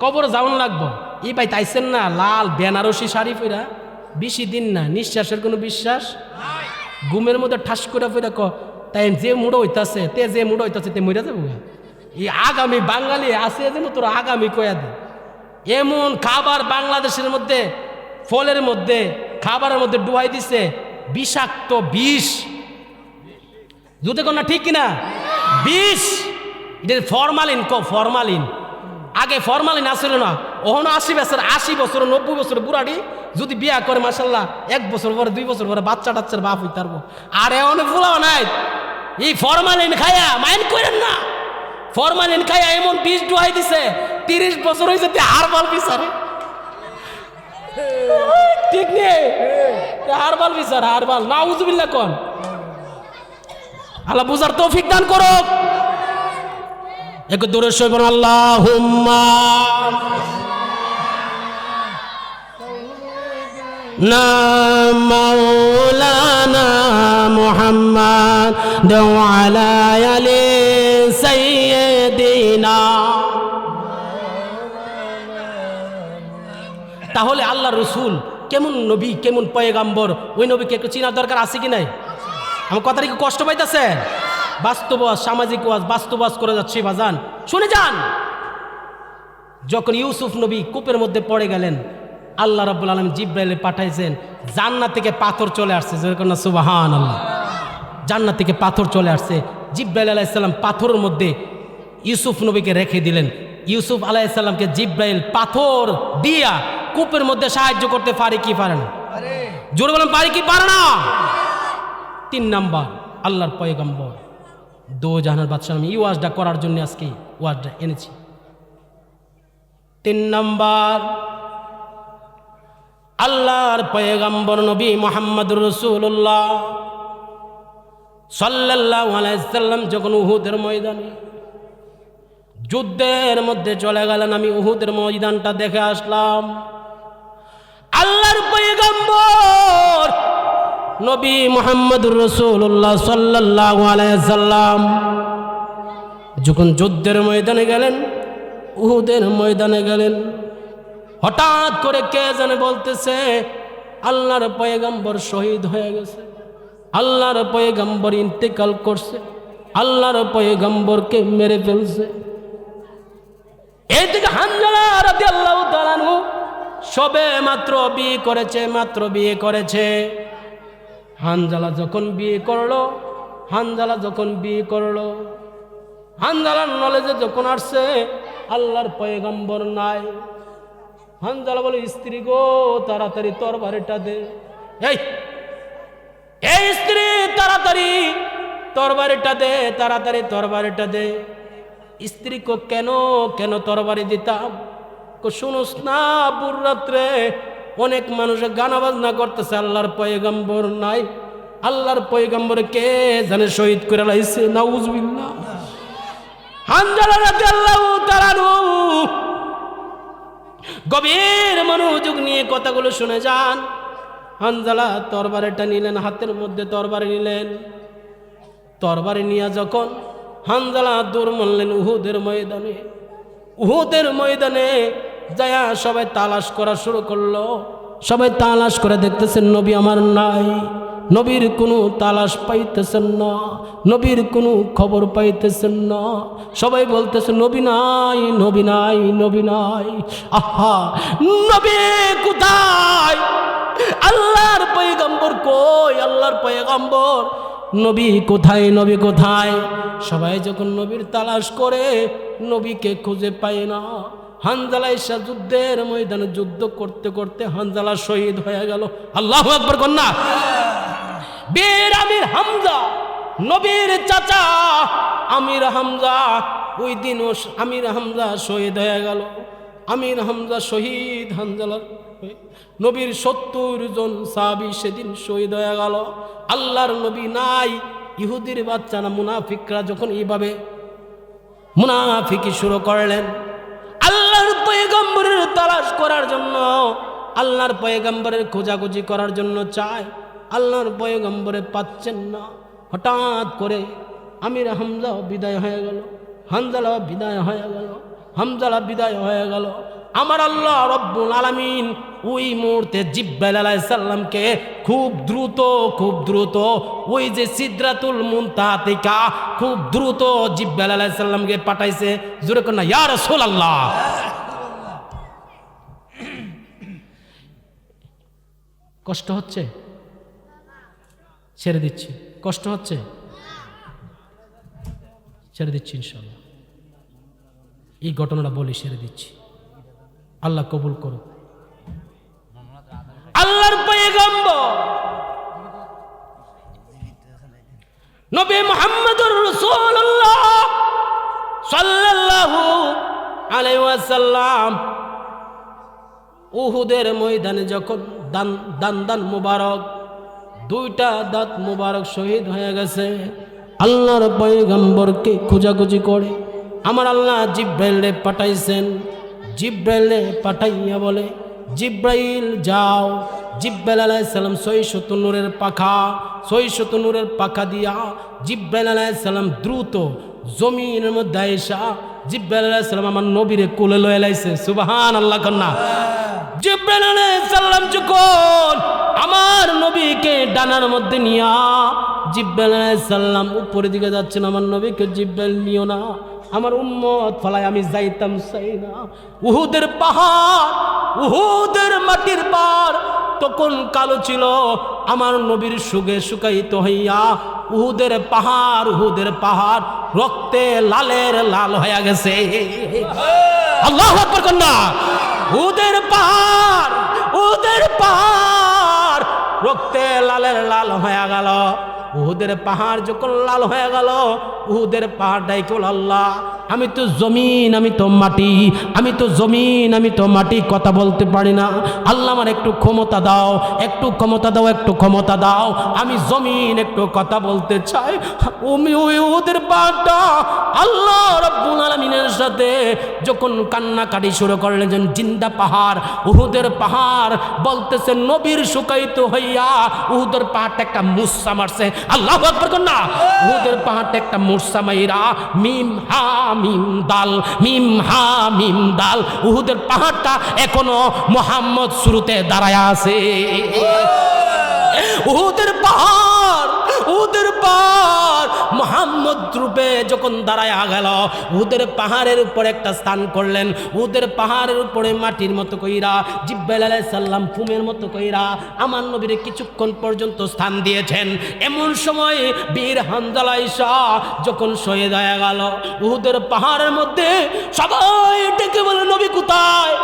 কবর যাওন লাগবো। এই ভাই তাইছেন না লাল বেনারসি শাড়ি পরা, 20 দিন না, নিঃশ্বাসের কোনো বিশ্বাস, ঘুমের মধ্যে ঠাস করে ফিরে ক তাই যে মুড়ো হইতাছে, তে যে মুড়ো হইতাছে তে মরে যাবো। এই আগামী বাঙালি আছে যেন তোর আগামী কয়া দে। এমন খাবার বাংলাদেশের মধ্যে, ফলের মধ্যে, খাবারের মধ্যে ডুবাই দিছে বিষাক্ত বিষ। যদি কোন না ঠিক কিনা? বিষ। এটা ফরমালিন, ফরমালিন। আগে ফরমালিন আসছিল না, ওখানে 80 বছর 90 বছর বুড়াটি যদি বিয়া করে মাসাল্লাহ 1 বছর পরে 2 বছর পরে বাচ্চা টাচ্চার বাপ হইতে পারবো। আর এমন ফুলাও নাই, এই ফরমালিন খায়া মাইন্ড করেন না, ফরমালিন খায়া এমন বিষ ডুয়াই দিছে 30 বছর হয়েছে হারবাল বিচারে। ঠিক নেই, হারবাল বিচার, হারবাল। নাউজুবিল্লাহ কোন। আল্লাহ বুঝার তৌফিক দান করো। এক দূরে সইবন আল্লাহুম্মা না মাওলানা মুহাম্মদ ওয়ালা আলি সাইয়্যিদিনা। তাহলে আল্লাহ রসুল কেমন নবী, কেমন পয়গাম্বর, ওই নবীকে একটু চিনার দরকার আছে কি নাই? আমার কথাটা কি কষ্ট পাইতেছে? বাস্তব সামাজিক ওয়াজ, বাস্তব ওয়াজ করে যাচ্ছি বাজান, শুনে যান। যখন ইউসুফ নবী কূপের মধ্যে পড়ে গেলেন, আল্লাহ রাব্বুল আলামিন জিব্রাইল পাঠাইছেন, জান্নাত থেকে পাথর চলে আসছে। যেরকম সুবহানাল্লাহ, জান্নাত থেকে পাথর চলে আসছে। জিব্রাইল আলাইহিস সালাম পাথরের মধ্যে ইউসুফ নবীকে রেখে দিলেন। ইউসুফ আলাইহিস সালামকে জিব্রাইল পাথর দিয়া কূপের মধ্যে সাহায্য করতে পারে কি পারে না? জোরে বলেন পারে কি পারে না? 3 নাম্বার আল্লাহর পয়গম্বর দো জাহানের বাদশাহ, আমি এই ওয়াজটা করার জন্য আজকে ওয়াজটা এনেছি। 3 নাম্বার আল্লাহর পয়গম্বর নবী মুহাম্মদুর রাসূলুল্লাহ সাল্লাল্লাহু আলাইহি সাল্লাম যখন উহুদের ময়দানে যুদ্ধের মধ্যে চলে গেলেন, আমি উহুদের ময়দানটা দেখে আসলাম। আল্লাহর পয়গম্বর নবী মুহাম্মদুর রাসূলুল্লাহ সাল্লাল্লাহু আলাইহি সাল্লাম যখন যুদ্ধের ময়দানে গেলেন, উহুদের ময়দানে গেলেন, হঠাৎ করে কে জানে বলতেছে আল্লাহর পয়গম্বর শহীদ হয়ে গেছে, আল্লাহর পয়গম্বর ইন্তেকাল করছে, আল্লাহর পয়গম্বরকে মেরে ফেলছে। এইদিকে হানজালা রাদিয়াল্লাহু তাআলা আনহু সবে মাত্র বিয়ে করেছে। হানজালা যখন বিয়ে করলো, হানজালার নলেজে যখন আসছে আল্লাহর পয়গম্বর নাই। হানজালা বলে, স্ত্রী গো তাড়াতাড়ি তরবারিটা দে। এই স্ত্রী তাড়াতাড়ি তরবারিটা দে। স্ত্রী কো কেন তরবারি দিতাম? শুনোস না, বুর রাত্রে অনেক মানুষ গানা বাজনা করতেছে, আল্লাহর পয়গম্বর নাই, আল্লাহর পয়গম্বর কে জানে শহীদ করে লাইছে। নাউজুবিল্লাহ। হানজালা রাদিয়াল্লাহু তাআলা গভীর মনোযোগ নিয়ে কথাগুলো শুনে যান। হানজালা তরবারিটা নিলেন, হাতের মধ্যে তরবারি নিলেন। তরবারি নিয়ে যখন হানজালা দৌড় মারলেন উহুদের ময়দানে যায়া সবাই তালাশ করা শুরু করলো। সবাই তালাশ করে দেখতেছেন নবী আমার নাই, নবীর কোনো তালাশ পাইতেছেন না, নবীর কোনো খবর পাইতেছেন না। সবাই বলতেছে নবী নাই, নবী নাই, নবী নাই। আহা, নবী কোথায়? আল্লাহর পয়গম্বর কই? আল্লাহর পয়গম্বর নবী কোথায়? নবী কোথায়? সবাই যখন নবীর তালাশ করে নবীকে খুঁজে পায় না। হানজালা এসে যুদ্ধের ময়দানে যুদ্ধ করতে করতে হানজালা শহীদ হয়ে গেল। আল্লাহু আকবার কন্যা। বীর আমির হামজা, নবীর চাচা আমির হামজা, ওই দিন আমির হামজা শহীদ হয়ে গেল। আমির হামজা শহীদ, হানজালা নবীর 70 জন সাহাবী সেদিন শহীদ হয়ে গেল। আল্লাহর নবী নাই। ইহুদির বাচ্চারা মুনাফিকরা যখন এইভাবে মুনাফিকি শুরু করলেন, আল্লাহর পয়গম্বরের তালাশ করার জন্য, আল্লাহর পয়গম্বরের খোঁজাখুঁজি করার জন্য চায়, আল্লাহর পয়গম্বরে পাচ্ছেন না। হঠাৎ করে আমির হামজা বিদায় হয়ে গেল, হানজালা বিদায় হয়ে গেল, হামজালা বিদায় হয়ে গেল। আমার আল্লাহ রব্বুল আলামিন ওই মুহূর্তে জিব্রাইল আলাইহিস সালামকে খুব দ্রুত ওই যে সিদরাতুল মুনতাহা থেকে খুব দ্রুত জিব্রাইল আলাইহিস সালামকে পাঠাইছে। জোরে কর না ইয়া রাসূলুল্লাহ। কষ্ট হচ্ছে? ছেড়ে দিচ্ছি। কষ্ট হচ্ছে? ছেড়ে দিচ্ছি ইনশাআল্লাহ। এই ঘটনাটা বলি, ছেড়ে দিচ্ছি। আল্লাহ কবুল করুক। আল্লাহর পয়গম্বর নবী মুহাম্মদুর রাসূলুল্লাহ সাল্লাল্লাহু আলাইহি ওয়াসাল্লাম উহুদের ময়দানে যখন দান মুবারক, 2টা দাঁত মুবারক শহীদ হয়ে গেছে, আল্লাহর পয়গম্বরকে খোঁজাখুঁজি করে আমার আল্লাহ জিব্রাইলে পাঠাইছেন। জিব্রাইলে পাঠাইয়া বলে, জিব্রাইল যাও। জিব্রাইল আলাইহিস সালাম 600 নূরের পাখা দিয়া জিব্রাইল আলাইহিস সালাম দ্রুত জমিনের মধ্যে আয়েশা জিব্রাইল আলাইহিস সালাম আমার নবীরে কোলে লয়ে লাইছে। সুবহানাল্লাহ কন্যা। জিব্রাইল আলাইহিস সালাম যখন আমার নবীকে ডানার মধ্যে নিয়া জিব্রাইল আলাইহিস সালাম উপরের দিকে যাচ্ছেন, আমার নবীকে জিব্রাইল নিও না, আমার উম্মত ফলাই আমি যাইতাম চাই না। উহুদের পাহাড়, উহুদের মাটির পাহাড় তখন কালো ছিল, আমার নবীর সুগে শুকাইত হইয়া উহুদের পাহাড় রক্তে লালের লাল হয়ে গেছে। আল্লাহু আকবার কন্যা। উহুদের পাহাড় রক্তে লালের লাল হয়ে গেল। উহুদের পাহাড় যখন লাল হয়ে গেল, উহুদের পাহাড় ডাইকে বলল, আল্লাহ আমি তো জমিন, আমি তো মাটি, আমি তো জমিন, আমি তো মাটি, কথা বলতে পারি না। আল্লাহ আমার একটু ক্ষমতা দাও, একটু ক্ষমতা দাও, একটু ক্ষমতা দাও, আমি জমিন একটু কথা বলতে চাই। উহুদের পাহাড়টা আল্লাহ রাব্বুল আলামিনের সাথে যখন কান্নাকাটি শুরু করলেন, যেন জিন্দা পাহাড়, উহুদের পাহাড় বলতেছে নবীর শুকায়িত হইয়া উহুদের পাহাড়টা একটা মুসা মারছে। আল্লাহু আকবার কর না। উহুদের পাহাড়টা একটা মুসা মাইরা মিম হা মিম দাল, মিম হা মিম দাল, উহুদের পাহাড়টা এখনো মুহাম্মদ শুরুতে দাঁড়ায় আছে। উহুদের পাহাড় মুহাম্মদ রূপে যখন দাঁড়ায় গেল, উহুদের পাহাড়ের উপর একটা স্থান করলেন। উহুদের পাহাড়ের উপরে মাটির মতো কইরা জিব্রাইল আলাইহিস সালাম ফুমের মতো কইরা আমার নবীর কিছুক্ষণ পর্যন্ত স্থান দিয়েছেন। এমন সময় বীর হামজা ঈসা যখন শহীদ হয়ে গেল, উহুদের পাহাড়ের মধ্যে সবাই ডেকে বলে, নবী কোথায়,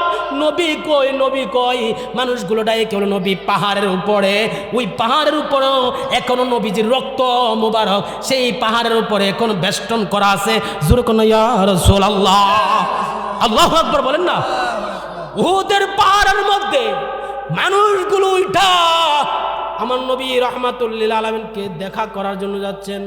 নবী কই, নবী কই। মানুষগুলো ডাকে বলে, নবী পাহাড়ের উপরে। ওই পাহাড়ের উপরেও এখনো নবীজির রক্ত মুবারক সেই পাহাড়ের উপরে এখন বেষ্টন করা আছে। জোরে কোন ইয়া রাসূলুল্লাহ, আল্লাহু আকবার বলেন না। উহুদের পাহাড়ের মধ্যে মানুষগুলো উঠা আমার নবী রাহমাতুল লিল আলামিনকে দেখা করার জন্য যাচ্ছেন।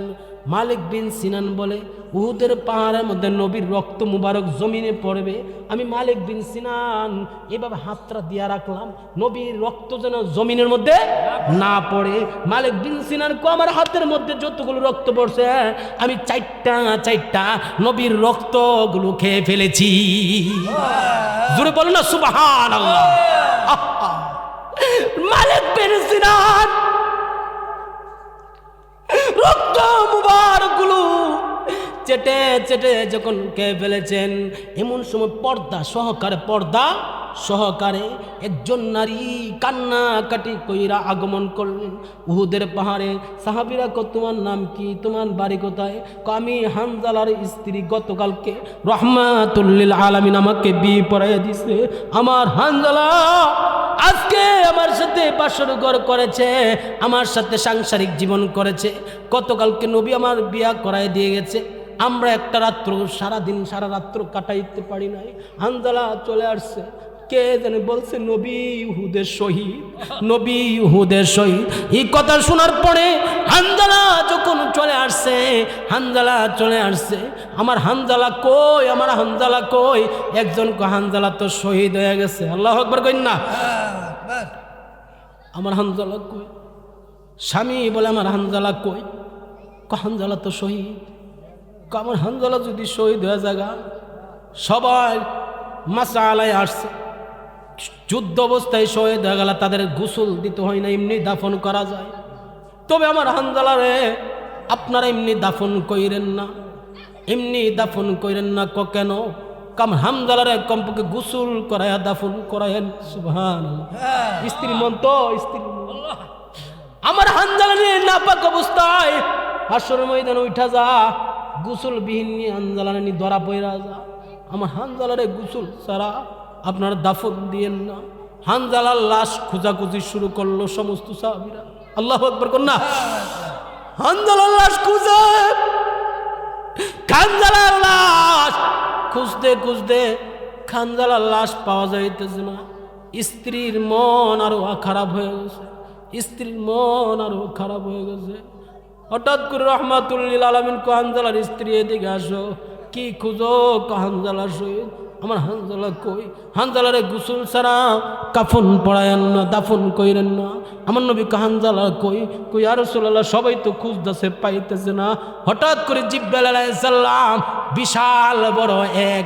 মালিক বিন সিনান বলে, উহুদের পাহাড়ের মধ্যে নবীর রক্ত মুবারক জমিনে পড়বে, আমি মালিক বিন সিনান এভাবে হাতটা দিয়া রাখলাম নবীর রক্ত যেন জমিনের মধ্যে না পড়ে। মালিক বিন সিনান কো, আমার হাতের মধ্যে যতগুলো রক্ত পড়ছে আমি চারটা নবীর রক্তগুলো খেয়ে ফেলেছি। জোরে বলো না সুবহানাল্লাহ। মালিক বিন সিনান রক্ত মুবারকগুলো চেটে চেটে যখন খেয়ে ফেলেছেন, এমন সময় পর্দা সহকারে একজন নারী কান্নাকাটি কইরা আগমন করলেন উহুদের পাহাড়ে। সাহাবীরা কো, তোমার নাম কি, তোমার বাড়ি কোথায়? আমি হানজালার স্ত্রী, গতকালকে রাহমাতুল লিল আলামিন আমাকে বিয়ে পড়াইয়া দিছে। আমার হানজালা আজকে আমার সাথে বাসর ঘর করেছে, আমার সাথে সাংসারিক জীবন করেছে। গতকালকে নবী আমার বিয়া করায় দিয়ে গেছে। আমরা একটা রাত্র সারা রাত্র কাটাইতে পারি নাই। হানজালা চলে আসছে, কে জানে বলছে নবী উহুদের শহীদ, নবী উহুদের শহীদ। এই কথা শোনার পরে হানজালা যখন চলে আসছে, আমার হানজালা কই, আমার হানজালা কই? একজন কো, হানজালা তো শহীদ হয়ে গেছে। আল্লাহু আকবার কইন না। আমার হানজালা কই? স্বামী বলে, আমার হানজালা কই? হানজালা তো শহীদ। আমার হানজালা যদি শহীদ হয়ে জায়গা, সবাই মাসআলায় আসছে, যুদ্ধ অবস্থায় শহীদ হয়ে গেল, তাদের গোসল দিতে হয় না, এমনি দাফন করা যায়। তবে আমার হানজালারে আপনারা এমনি দাফন কইরেন না। কেন? কাম হানজালারে কমপক্ষে গোসল করায়া দাফন করায়েন। সুবহানাল্লাহ। স্ত্রী মন তো স্ত্রী। আমার হানজালা নিয়ে নাপাক অবস্থায় হাসরের ময়দানে উঠা যা, গোসল বিহীন নিয়ে হানজালারে নিয়ে ধরা পড়া যা। আমার হানজালারে গোসল ছাড়া আপনারা দাফন দিয়েন না। হানজালার লাশ খোঁজাখুঁজি শুরু করলো সমস্ত সাহাবীরা। আল্লাহু আকবার কর না। হানজালার লাশ খুঁজে, হানজালার লাশ খুঁজতে হানজালার লাশ পাওয়া যাইতেছে না। স্ত্রীর মন আরো খারাপ হয়ে গেছে। হঠাৎ করে রাহমাতুল লিল আলামিন কো, হানজালার স্ত্রী এদিকে আসো। কি খুঁজো? হানজালা শহীদ। আমার হানজালা কই? হানজালারে গোসল ছাড়া কাফন পড়ায়েন না, দাফন কইরেন না। আমার নবী হানজালা কই? ইয়া রাসূলুল্লাহ, সবাই তো খুঁজতেছে, পাইতেছে না। হঠাৎ করে জিবরাইল আলাইহিস সালাম বিশাল বড় এক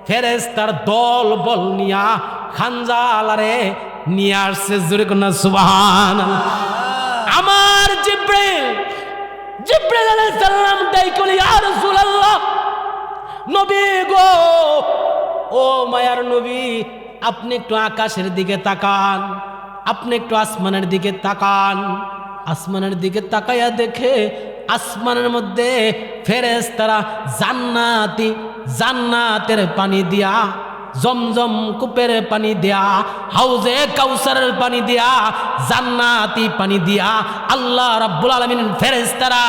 ফেরেশতার দল বল নিয়া হানজালারে নিয়ে আসছে। জোরে কোন সুবহানাল্লাহ। আমার জিবরাইল আলাইহিস সালাম ডাইকে, ইয়া রাসূলুল্লাহ, নবী গো, ও মায়ার নবী, আপনি একটু আকাশের দিকে তাকান, আপনি একটু আসমানের দিকে তাকান। আসমানের দিকে তাকাইয়া দেখে আসমানের মধ্যে ফেরেশতারা জান্নাতের পানি দিয়া জমজম কূপের পানি দেয়া, হাউজে কাউসারের পানি দেয়া, জান্নাতি পানি দিয়া আল্লাহ রাব্বুল আলামিন ফেরেশতারা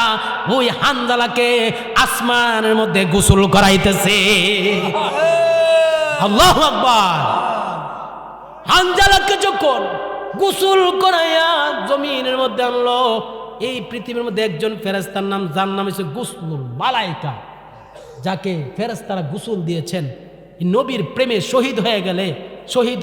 ওই হানজালাকে আসমানের মধ্যে গোসল করাইতেছে। আল্লাহু আকবার। হানজালাকে যখন গোসল করাইয়া জমিনের মধ্যে আনলো, এই পৃথিবীর মধ্যে একজন ফেরেশতার নাম, যার নাম হচ্ছে গুসলুল মালাইকা, যাকে ফেরেশতারা গোসল দিয়েছেন। নবীর প্রেমে শহীদ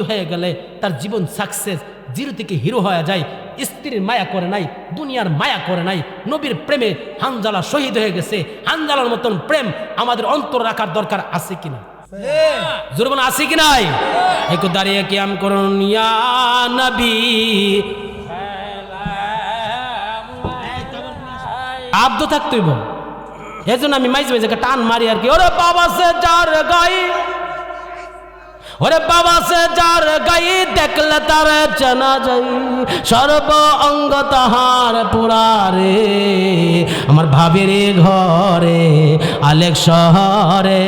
হয়ে গেলে তার জীবন সাকসেস, জিরো থেকে হিরো হয়ে যায়। স্ত্রীর মায়া করে নাই, দুনিয়ার মায়া করে নাই, নবীর প্রেমে হানজালা শহীদ হয়ে গেছে। হানজালার মতন প্রেম আমাদের অন্তর রাখার দরকার আছে কিনা? জোরবান আছে কি নাই? একটু দাঁড়িয়ে কিয়াম করুন। ইয়া নবী আব্দ থাকতেইব, এজন্য আমি মাইজ মাইজ টান মারি আর কি। ওরে বাবা সে যার গাই, ওরে বাবা সে যার গাই, দেখলে তার চেনা যাই, সর্ব অঙ্গ তাহার পুরারে, আমার ভাবির ঘরে আলেক শহরে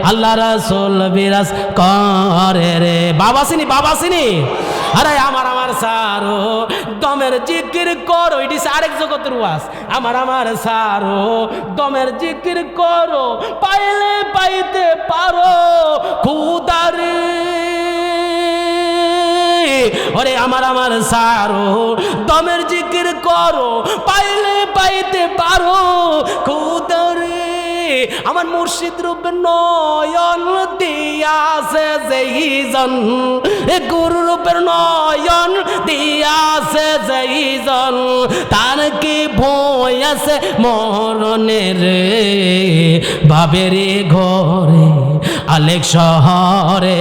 আল্লাহ রাসূল বিরাজ করে রে। বাবা চিনি আরে আমার সারো দমের জিকির করো, এটি আরেক জগতের ওয়াজ। আমার সারো দমের জিকির করো, পাইলে পাইতে পারো খুদারে। ওরে আমার সারো দমের জিকির করো, পাইলে পাইতে পারো খুদারে। আমার মুর্শিদ রূপে নয়ন দিয়াছে যেইজন, গুরু রূপের নয়ন দিয়াছে যেইজন, তার কি ভয় আছে মরণের, বাবের ঘরে আলেক শহরে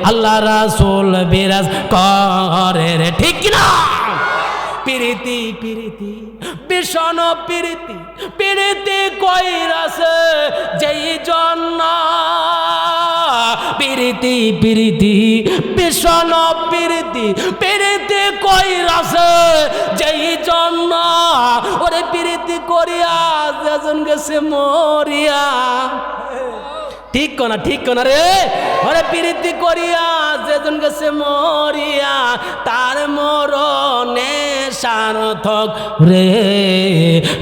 আল্লাহ রাসূল বিরাজ করে রে। ঠিক কিনা? পিরিতি পিরিতি বিষণ পিরিতি, পিরিতি কইরাছে যেই জন্য, পিরিতি পিরিতি বিষণ পিরিতি, পিরিতি কইরাছে যেই জন্য, ওরে পিরিতি করিয়া যেজন গেছে মরিয়া। ঠিক কোনা রে? ওরে পিরিতি করিয়া যেজন গেছে মরিয়া, তার মরণে সার্থক রে,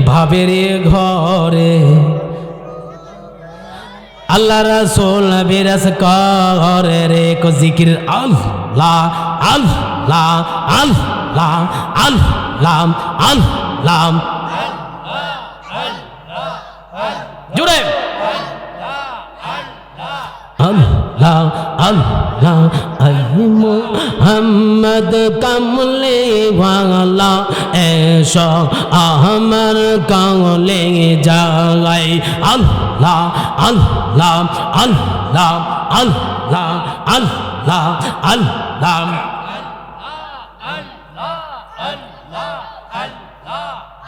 ভাবের ঘরে আল্লাহ রাসূল বিরাজ করে রে। কো জিকির আল্লাহ আল্লাহ আল্লাহ আল্লাহ আল্লাহ, জুড়ে আল্লাহ আল্লাহ আই মুহাম্মদ কামলে ওয়ালা, এসো আমার কামলে যাই। আল্লাহ আল্লাহ আল্লাহ আল্লাহ আল্লাহ আল্লাহ,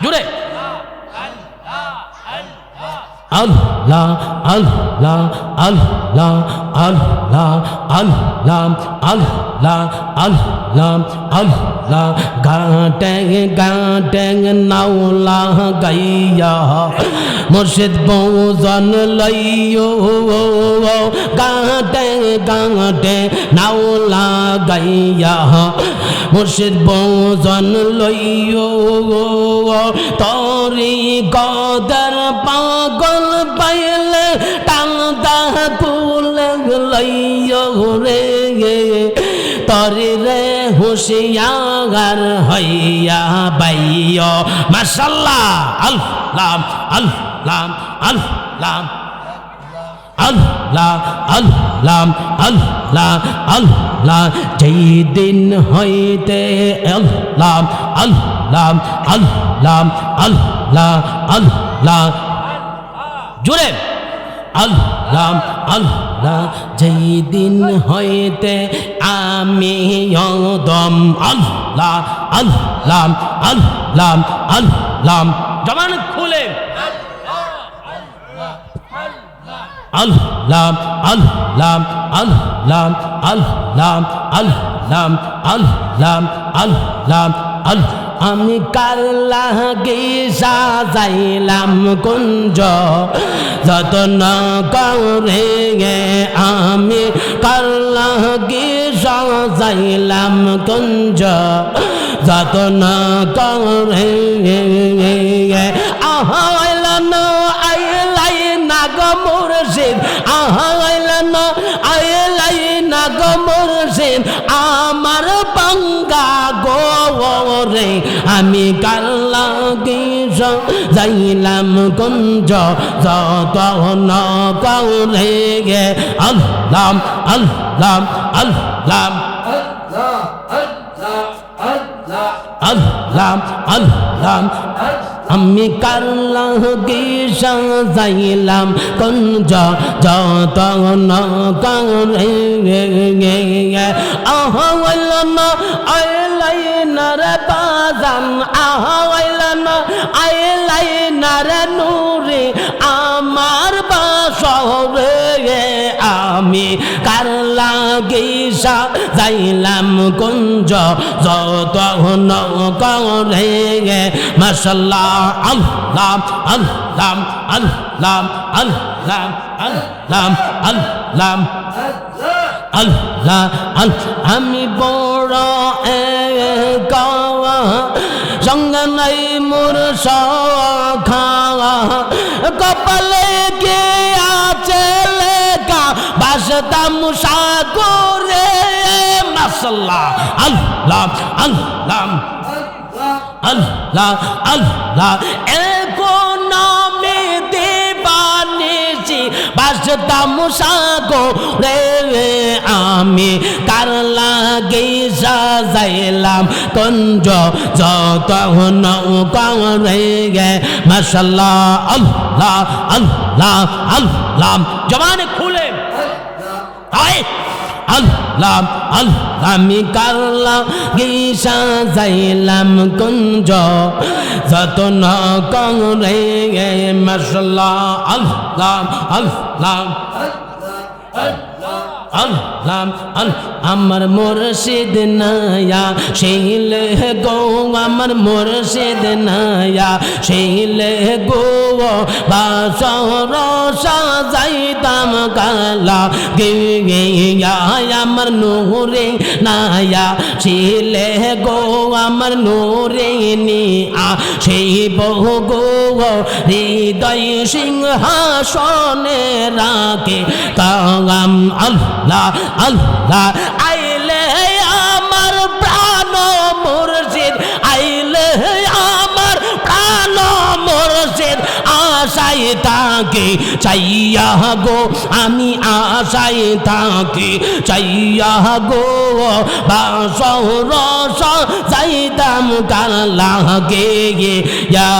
জুড়ে আল্লাহ আল্লাহ আল্লাহ আল্লাহ আল্লাহ আল্লাহ আল্লাহ আল্লাহ, গাটে নাওলা গাইয়া মুর্শিদ বউজন লইও, গাটে নাওলা গাইয়া মুর্শিদ বউজন লইও, তরি গদর পাগল পাইলে টান্দা তুলে লইও রে, তরি রে হুশিয়ার হইয়া বাইও। মাশাআল্লাহ। আল্লাহ আল্লাহ আল্লাহ আল্লাহ আল্লাহ আল্লাহ আল্লাহ, যেই দিন হইতে আল্লাহ আল্লাহ আল্লাহ আল্লাহ আল্লাহ, জুড়ে আল্লাহ আল্লাহ, যেই দিন হইতে আমি দম আল্লাহ আল্লাহ আল্লাহ আল্লাহ, জবান খুলে আল্লাহ আল্লাহ আল্লাহ আল্লাহ আল্লাহ আল্লাহ আল্লাহ আমি কার লাগি সাজাইলাম কুঞ্জ যতন করে আমি কার লাগি সাজাইলাম কুঞ্জ যতন করে আহাইলান আইলাই না গো মুর্শিদ আহাইলান আইলাই না গো মুর্শিদ আমার বাঙ্গা গোরে আমি কার লাগি যাইলাম কুঞ্জ যত ন করে গে আল্লাহ আল্লাহ আল্লাহ আল্লাহ আল্লাহ আমি কার লাগি যাইলাম কুঞ্জ যত ন করে আহওয়ালান আইলাই নারে বাজান আহওয়ালান আইলাই নারে নূরে আমার বাসরে আমি কার লাগি যাইলাম কুঞ্জ যত ন করে মাশাআল্লাহ আল্লাহ আল্লাহ আল্লাহ আল্লাহ আল্লাহ আল্লাহ আল্লাহ আমি বড় গাওয়া সঙ্গে নাই মোর খাওয়া কপালে কে আছে লেখা বাসতাম সাগরে মাশাআল্লাহ আল্লাহ আল্লাহ আল্লাহ আল্লাহ এখন আমি দেবানিসি বাসতাম সাগরে আমি কার লাগি সাজাইলাম কুঞ্জ যত নৌকারে মাশাআল্লাহ আল্লাহ আল্লাহ আল্লাহ জবানে খুলে আল্লাহ আল্লাহ আমি কার লাগি সাজাইলাম কুঞ্জ যত নৌকারে মাশাআল্লাহ আল্লাহ আল্লাহ আল্লাহ আমার মুর্শিদ নায়া সেইলে গো আমার মুর্শিদ নায়া সেইলে গো বাসর সাজাইতাম কালা গে আমার নূরে নায়া সেইলে গো আমার নূরে নিয়া সেই বহু গো হৃদয় সিংহাসনে রাখে কাম আল্লাহ আল্লাহ আইলে আমার প্রাণ মুর্শিদ আইলে আমার প্রাণ মুর্শিদ আশাই তাকে চাইয়া গো আমি আশাই তাকে চাইয়া গো বাসর যাইতাম কার লাগে ইয়া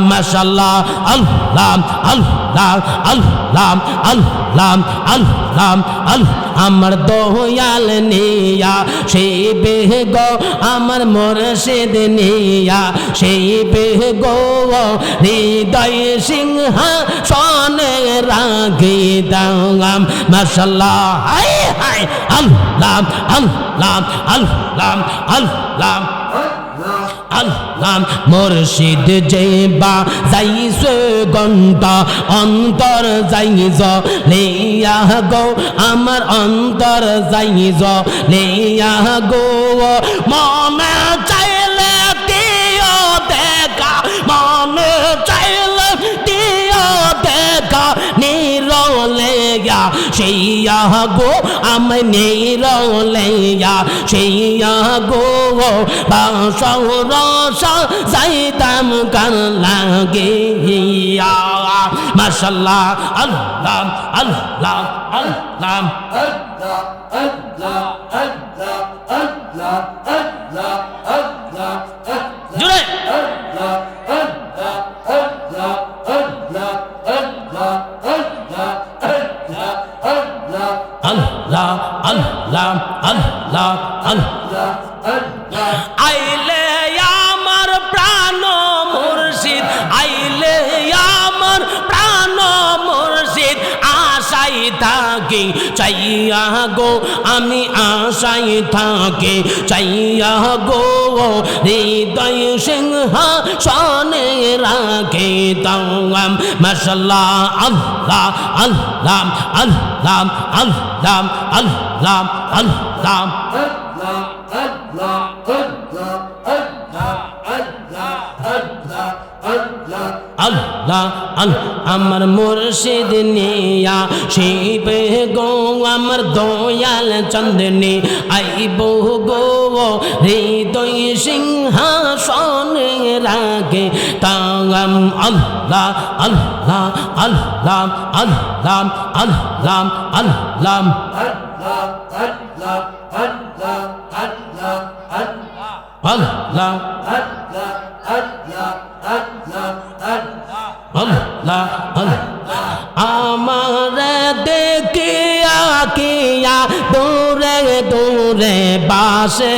মাশাআল্লাহ আল্লাহ আল্লাহ আল্লাহ আল্লাহ আল্লাহ আল্লাহ আমার দয়াল নিয়া সেই বেগ আমার মুর্শিদ নিয়া সেই বেগ হৃদয় সিংহাসনে রাখি দাম মাশাআল্লাহ হায় হায় আল্লাহ আল্লাহ আল্লাহ আল্লাহ আল্লাহ মুর্শিদ যেবা যাইছে ঘন্টা অন্তর যাইজ লেয়া গো আমার অন্তর যাইজ লেয়া গো মনে চাইলে দিও দেখা মনে চাইলে দিও দেখা নিরলেয়া সেইয়া গো আমি নিরলেয়া সেইয়া গো বাসর যাইতাম কার লাগে মাশাআল্লাহ আল্লাহ আল্লাহ আল্লাহ জুড়ে আল্লাহ আল্লাহ আল্লাহ আল্লাহ আইলে আমার প্রাণ মুর্শিদ আইলে আমার প্রাণ মুর্শিদ আশা আশায় থাকি চাইয়া গো, আমি আশায় থাকি চাইয়া গো, হৃদয় সিংহাসনে রাখে তাম। মাশাআল্লাহ, আল্লাহ আল্লাহ আল্লাহ আল্লাহ আল্লাহ আল্লাহ আল্লাহ আল্লাহ। আমার মুর্শিদ নিয়া শিবে গো, আমার দয়াল চন্দনে আইব গো, হৃদয় সিংহাসনে রাগে তাম। আল্লাহ আল্লাহ আল্লাহ আল্লাহ আল্লাহ আল্লাহ আল্লাহ আল্লাহ আমার দেখিয়া কিয়া দূরে দূরে বাসে।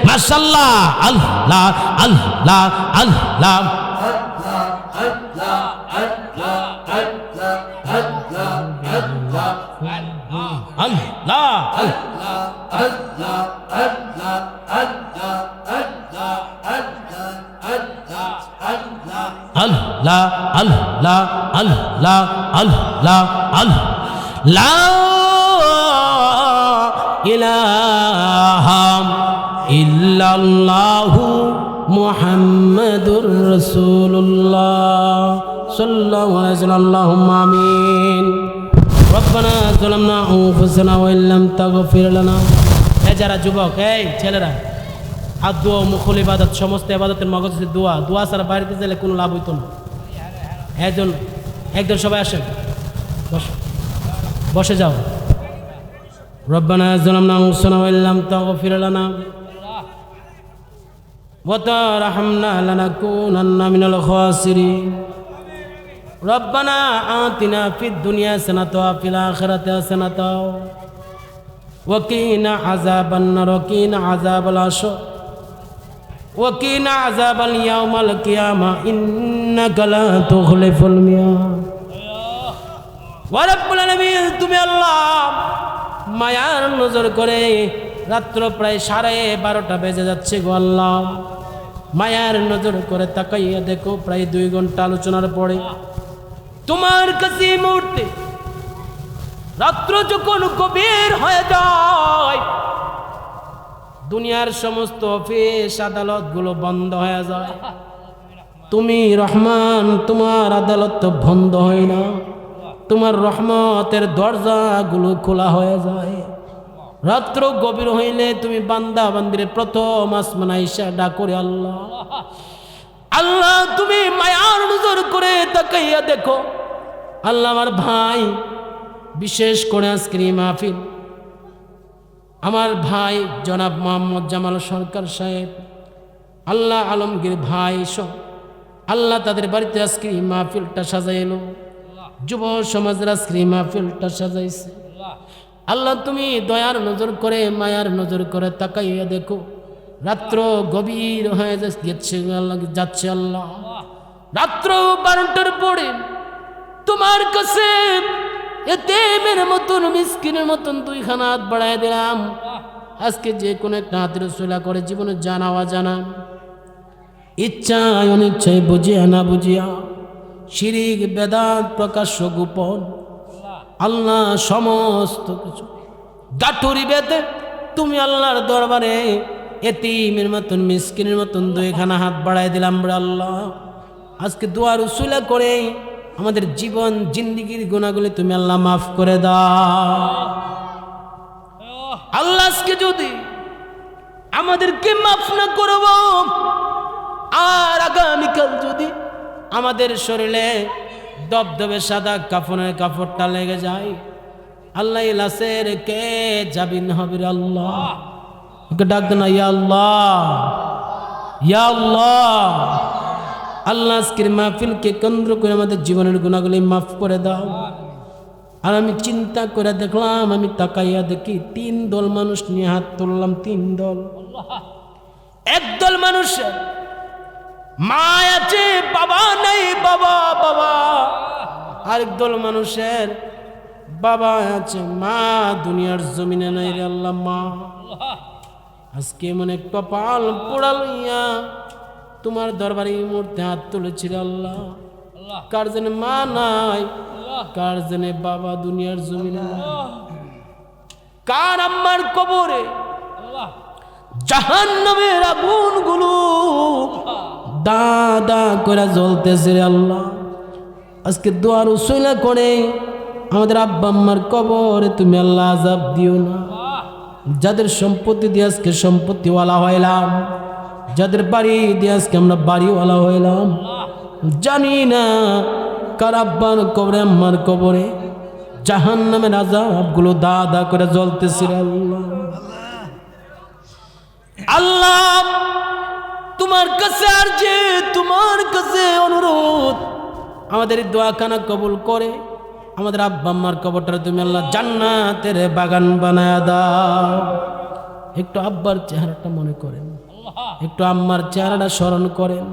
মাশাআল্লাহ, আল্লাহ আল্লাহ আল্লাহ আল্লাহ আল্লাহ আল্লাহ আল্লাহ আল্লাহ লা ইলাহা ইল্লাল্লাহু মুহাম্মাদুর রাসূলুল্লাহ সাল্লাল্লাহু আলাইহি ওয়াসাল্লাম। আল্লাহুম্মা আমিন। রব্বানা যালামনা আনফুসানা ওয়া ইল্লাম তাগফির লানা। এই যারা যুবক, এই ছেলেরা, আর দোয়া মুখল ইবাদত, সমস্ত ইবাদতের মগজ হচ্ছে দোয়া। দোয়া ছাড়া বাড়িতে গেলে কোনো লাভ হইতো না। একজন সবাই আসেন, বসে যাও। রব্বানা যালামনা আনফুসানা ওয়া ইল্লাম তাগফির লানা ওয়া তারহামনা লানাকুনান্না মিনাল খাসিরিন। রব্বানা আতিনা ফিদ দুনিয়া হাসানাতাও ওয়া ফিল আখিরাতি হাসানাতাও ওয়া কিনা আযাবান নার ওয়া কিনা আযাবাল হাশর ওয়া কিনা আযাবাল ইয়াউমাল কিয়ামা ইন্নাকা লা তুখলিফুল মিয়াদ। ওয়া রাব্বুল আলামিন, তুমি আল্লাহ মায়ার নজর করে, রাত্র প্রায় 12:30 বেজে যাচ্ছে গো আল্লাহ, মায়ার নজর করে তাকাইয়া দেখো প্রায় 2 ঘন্টা আলোচনার পরে তোমার কাছে মুহূর্তে রাত্র যখন গভীর হয়ে যায়, দুনিয়ার সমস্ত অফিস আদালত গুলো বন্ধ হয়ে যায়। তুমি রহমান, তোমার আদালত তো বন্ধ হয় না, তোমার রহমতের দরজাগুলো খোলা হয়ে যায়। রাত্র গভীর হইলে তুমি বান্দা বান্দিরে প্রথম আসমান আইসা ডাকরে আল্লাহ আল্লাহ। তুমি মায়ার নজর করে তাকাইয়া দেখো আল্লাহ, আমার ভাই, বিশেষ করে আজকের এই মাহফিল, আমার ভাই জনাব মোহাম্মদ জামাল সরকার সাহেব, আল্লাহ আলমগীর ভাই সহ আল্লাহ তাদের বাড়িতে আজকের এই মাহফিলটা সাজাইলো, যুব সমাজের আজকের এই মাহফিলটা সাজাইছে। আল্লাহ তুমি দয়ার নজর করে, মায়ার নজর করে তাকাইয়া দেখো রাত্র গভীর হয়ে যাচ্ছে আল্লাহ। রাত্র 12টার পরে তোমার কাছে এতিমের মতন, মিসকিনের মতন 2খানা হাত বাড়ায় দিলাম। আজকে যে কোনো একটা হাতের সোলা করে জীবনে জানা অজানা, ইচ্ছায় অনিচ্ছায়, বুঝিয়া না বুঝিয়া, শিরিক বেদাত প্রকাশ্য গোপন, আল্লাহ সমস্ত কিছু গাঠুরি বেঁধে তুমি আল্লাহর দরবারে এতিমের মতন, মিসকিনের মতন 2খানা হাত বাড়ায় দিলাম রে আল্লাহ। আজকে দোয়ার উসুলা করে আমাদের জীবন জিন্দিগির গুনাহগুলি তুমি আল্লাহ মাফ করে দাও আল্লাহ। আজকে যদি আমাদেরকে মাফ না করব, আর আগামীকাল যদি আমাদের শরীরে দবদবে সাদা কাফনের কাপড়টা লেগে যায়, আল্লাহ লাশের কে জাবিন হবে রে আল্লাহ। ডাক দেন ইয়া আল্লাহ, ইয়া আল্লাহ। আল্লাহ আজকের মাহফিলকে কেন্দ্র করে আমাদের জীবনের গুনাহগুলি মাফ করে দাও। আর আমি চিন্তা করে দেখলাম, আমি তাকাইয়া দেখি 3 দল মানুষ নিয়ে হাত তুললাম। 3 দল। একদল মানুষের মা আছে, বাবা নেই, বাবা বাবা। আরেক দল মানুষের বাবা আছে, মা দুনিয়ার জমিনে নাই রে আল্লাহ। মা আজকে মনে কপাল পোড়া লইয়া তোমার দরবারে এই মুহূর্তে হাত তুলেছিল আল্লাহ। কার জন্য মা নাই, কার জন্য বাবা দুনিয়ার জমিনে নাই, কার আম্মার কবরে জাহান্নামের আগুনগুলো দাদা করে জ্বলতেছে রে আল্লাহ। আজকে দোয়ার উসিলা করে আমাদের আব্বা আম্মার কবরে তুমি আল্লাহ আযাব দিও না। যাদের সম্পত্তি দিয়ে আজকে সম্পত্তিওয়ালা হইলাম, যাদের বাড়ি দিয়ে আজকে আমরা বাড়িওয়ালা হইলাম, জানি না কার আব্বার কবরে আম্মার কবরে জাহান্নামের আযাবগুলো দাদা করে জ্বলতেছে রে আল্লাহ। আল্লাহ তোমার কাছে আর যে তোমার কাছে অনুরোধ, আমাদের দোয়াখানা কবুল করে আমাদের আব্বা আম্মার কবরটা তুমি আল্লাহ জান্নাতের বাগান বানায়া দাও। একটু আব্বার চেহারাটা মনে করেন, একটু আম্মার চেহারাটা স্মরণ করেন,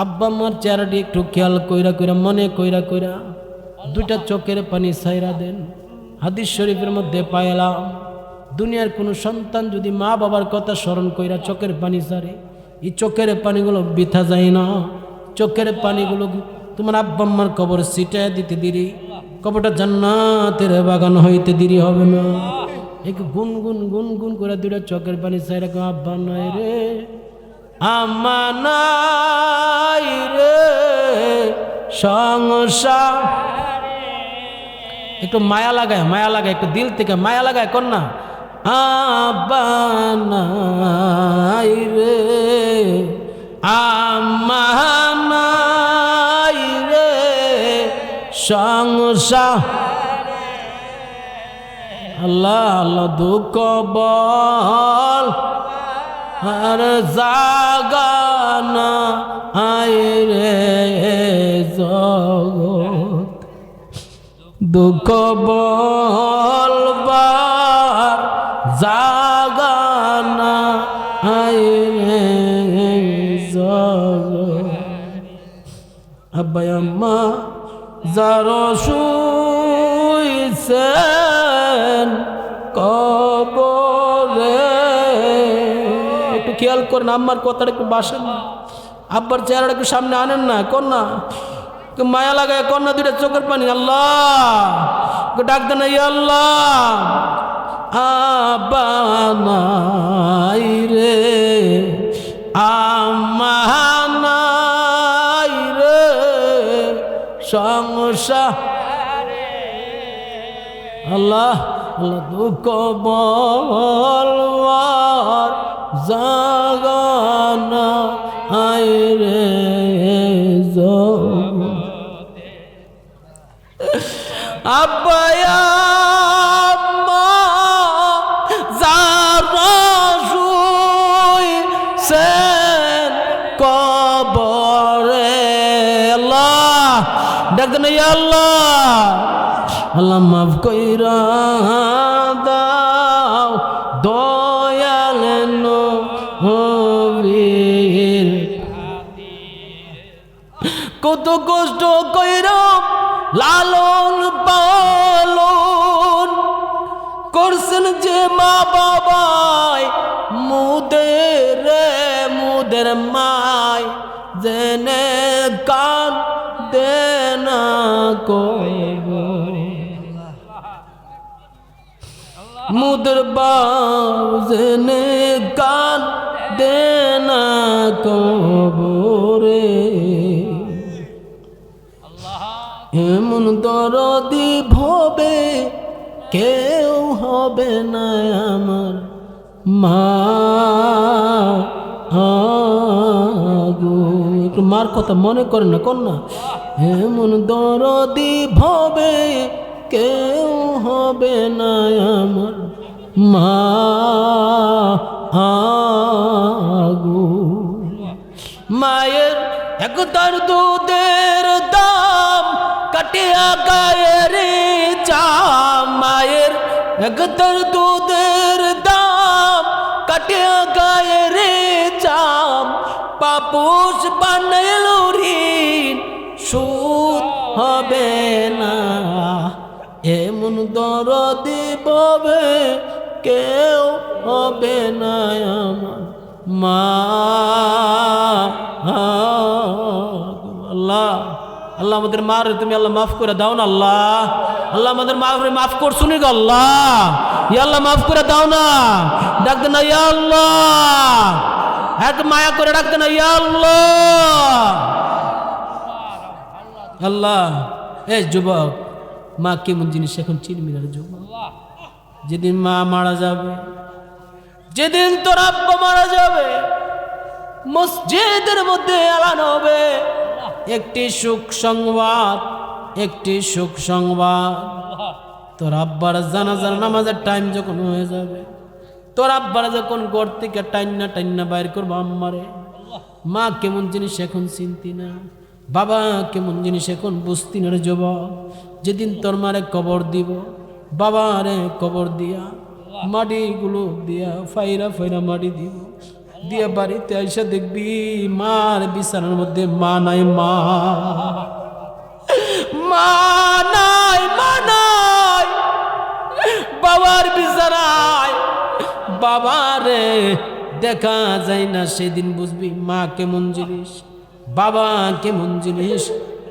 আব্বা আম্মার চেহারাটি একটু খেয়াল কইরা কইরা মনে কইরা কইরা দুইটা চোখের পানি ছাইরা দেন। হাদিস শরীফের মধ্যে পাইলাম, দুনিয়ার কোনো সন্তান যদি মা বাবার কথা স্মরণ কইরা চোখের পানি ছাড়ে, এই চোখের পানিগুলো বৃথা যায় না। চোখের পানিগুলো তোমার আব্বা আম্মার কবর ছিটায় দিতে দেরি, কবরটা জান্নাতের বাগান হইতে দেরি হবে না। এক গুনগুন গুনগুন করে দুইটা চোখের পানি ছাইরা কো আব্বা নাই রে, আম্মা নাই রে সংসার। একটু মায়া লাগায়, মায়া লাগায়, একটু দিল থেকে মায়া লাগায় কন্যা, আব্বা নাই রে, আম্মা নাই রে সংসার। আল্লাহ আল্লাহ দুঃখ বল আর জাগানা আয় রে জগৎ, দুঃখ বলবার জাগানা আয় রে জগৎ। আব্বা আম্মা যারা শুইছেন কবরে, একটু খেয়াল করেন, আম্মার কথাটা একটু বাসেন না, আব্বার চেহারাটা একটু সামনে আনেন না, কন্যা মায়া লাগায় কন্যা দুইটা চোখের পানি আল্লাহ ডাক দেন, আল্লাহ আব্বা নাই রে, আম্মা নাই রে সংসার। আল্লাহ আল্লাহ দুঃখ বলবার জাগানা আয় রে আব্বা আম্মা যারা শুইছেন কবরে, আল্লাহ ডাক দেন আল্লাহ আল্লাহ মাফ কইরা দাও দয়াল নবীর। কত কষ্ট কইরা লালন পালন করছেন যে মা বাবায়, মুদের মুদের মায় জেনে কান দেনা কবর, মুদের বাপ জেনে কান দেনা কবরে। এমন দরদি ভবে কেউ হবে না আমার মা গো। একটু মার কথা মনে করেন না কন্যা, এমন দরদি ভবে কেউ হবে না আমার মা গো। মায়ের একদার দুধের দাম কাটিয়া গায়ের চাম, মায়ের একদার দুধের দাম কাটিয়া গায়ের চাম, পাপুষ বানাইল ঋণ সুদ হবে না। এমন দরদি পাবে কেউ হবে না আমার মা। আল্লাহ আল্লাহ আমাদের মার তুমি আল্লাহ মাফ করে দাও না আল্লাহ। আল্লাহ আমাদের মাফ করছো নি গো আল্লাহ। ইয়া আল্লাহ মাফ করে দাও না। ডাক দেন না ইয়া আল্লাহ, এক মায়া করে ডাক দেন না ইয়া আল্লাহ। আল্লাহ এই যুবক, মা কেমন জিনিস এখন চিনবি না যুবক। যেদিন মা মারা যাবে, যেদিন তোর আব্বা মারা যাবে, মসজিদের মধ্যে এলান হবে একটি সুখ সংবাদ, একটি সুখ সংবাদ। তোর আব্বার জানাজার নামাজের টাইম যখন হয়ে যাবে, তোর আব্বার যখন ঘর থেকে টাইন্না টাইন্না বাইর করবো আম্মারে, মা কেমন জিনিস এখন চিনতি না, বাবা কেমন জিনিস এখন বুঝতি না রে যুবক। যেদিন তোর মারে কবর দিব, বাবারে কবর দিয়া মাটিগুলো দিয়া ফাইরা ফাইরা মাটি দিব, দিয়া বাড়িতে আইসা দেখবি মার বিছানার মধ্যে মা নাই, মা মা নাই, মা নাই, বাবার বিছানায় বাবারে দেখা যায় না। সেদিন বুঝবি মা কেমন জিনিস, বাবা কেমন জিনিস।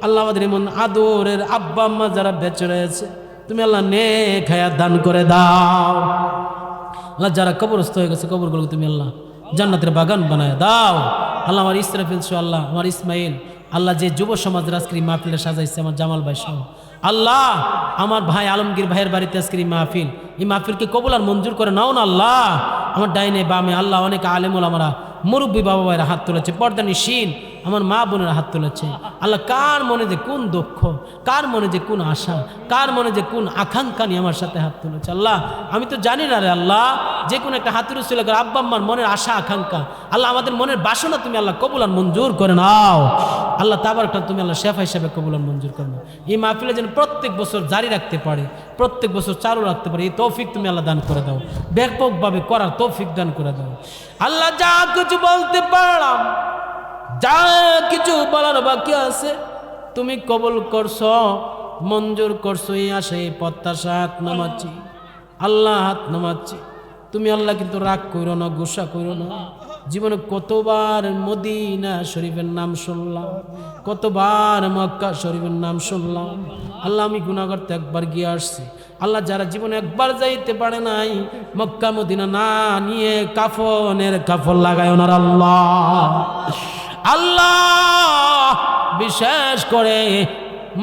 আল্লাহ আমাদের এমন আদরের আব্বা আম্মা যারা বেঁচে রয়েছে, তুমি আল্লাহ নেক হায়াত দান করে দাও। আল্লাহ যারা কবরস্থ হয়ে গেছে, কবরগুলো তুমি আল্লাহ জান্নাতের বাগান বানায় দাও। আল্লাহ আমার ইসরাফিল সহ, আল্লাহ আমার ইসমাইল, আল্লাহ যে যুব সমাজ আজকের এই মাহফিলটা সাজাইছে, আমার জামাল ভাই সহ, আল্লাহ আমার ভাই আলমগীর ভাইয়ের বাড়িতে আজকের এই মাহফিল, এই মাহফিলকে কবুল আর মঞ্জুর করে নাও না আল্লাহ। আমার ডাইনে বামে আল্লাহ অনেক আলেমুল আমরা মুরব্বী বাবা ভাইরা হাত তুলেছে, পর্দানিশীন আমার মা বোনেরা হাত তুলেছে। আল্লাহ কার মনে যে কোন দুঃখ, কার মনে যে কোন আশা, কার মনে যে কোন আকাঙ্ক্ষা নিয়ে আমার সাথে হাত তুলেছে আল্লাহ আমি তো জানি না রে আল্লাহ। যে কোনো একটা হাতের উচ্চলে আব্বা আম্মার মনের আশা আকাঙ্ক্ষা আল্লাহ আমাদের মনের বাসনা তুমি আল্লাহ কবুল আর মঞ্জুর করে নাও আল্লাহ। তাবারকটা তুমি আল্লাহ শেফা হিসাবে কবুল আর মঞ্জুর করে নাও। এই মাহফিলে যেন প্রত্যেক বছর জারি রাখতে পারে, প্রত্যেক বছর চালু রাখতে পারে, এই তৌফিক তুমি আল্লাহ দান করে দাও, ব্যাপকভাবে করার তৌফিক দান করে দাও আল্লাহ। যা কিছু বলতে পারলাম, যা কিছু বলার বাকি আছে তুমি কবুল করছো, মঞ্জুর করছো, এই আশা এই প্রত্যাশা হাত নামাচ্ছি আল্লাহ, হাত নামাচ্ছি। তুমি আল্লাহ কিন্তু রাগ করো না, গুসা করো না। জীবনে কতবার মদিনা শরীফের নাম শুনলাম, কতবার মক্কা শরীফের নাম শুনলাম আল্লাহ। আমি গুনাহগার তো একবার গিয়ে আসছি আল্লাহ। যারা জীবনে একবার যাইতে পারে নাই, মক্কা মদিনা না নিয়ে কাফনের কাফন লাগায় ওনার আল্লাহ। আল্লাহ বিশেষ করে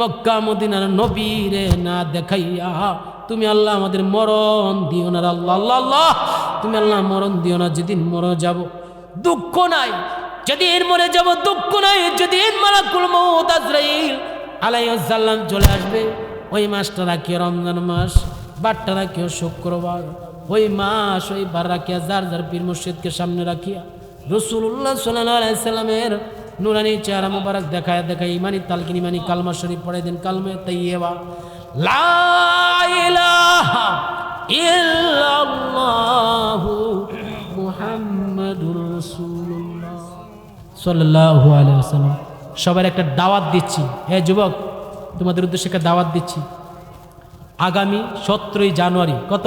মক্কা মদিনার নবীরে না দেখাইয়া তুমি আল্লাহ আমাদের মরণ দিও না আল্লাহ। আল্লাহ আল্লাহ তুমি আল্লাহ মরণ দিও না। যেদিন মরে যাব দুঃখ নাই, যেদিন মরে যাব দুঃখ নাই। যেদিন মালাকুল মউত আজরাইল আলাইহিস সালাম চলে আসবে, ওই মাসটা রাখিও রমজান মাস, বারটা রাখিও শুক্রবার, ওই মাস ওই বার রাখিয়া যার যার পীর মুর্শিদকে সামনে রাখিয়া রাসূলুল্লাহ সাল্লাল্লাহু আলাইহি সাল্লামের নুরানি চেহারা মুবারক দেখায় দেখায় ইমানি তালকিন ইমানি কালমা শরীফ পড়ে দেন, কালমে তাইয়্যিবা লা ইলাহা ইল্লাল্লাহু মুহাম্মাদুর রাসূলুল্লাহ সাল্লাল্লাহু আলাইহি ওয়াসাল্লাম। সবার একটা দাওয়াত দিচ্ছি, হে যুবক তোমাদের উদ্দেশ্যে একটা দাওয়াত দিচ্ছি। আগামী 17 জানুয়ারি কত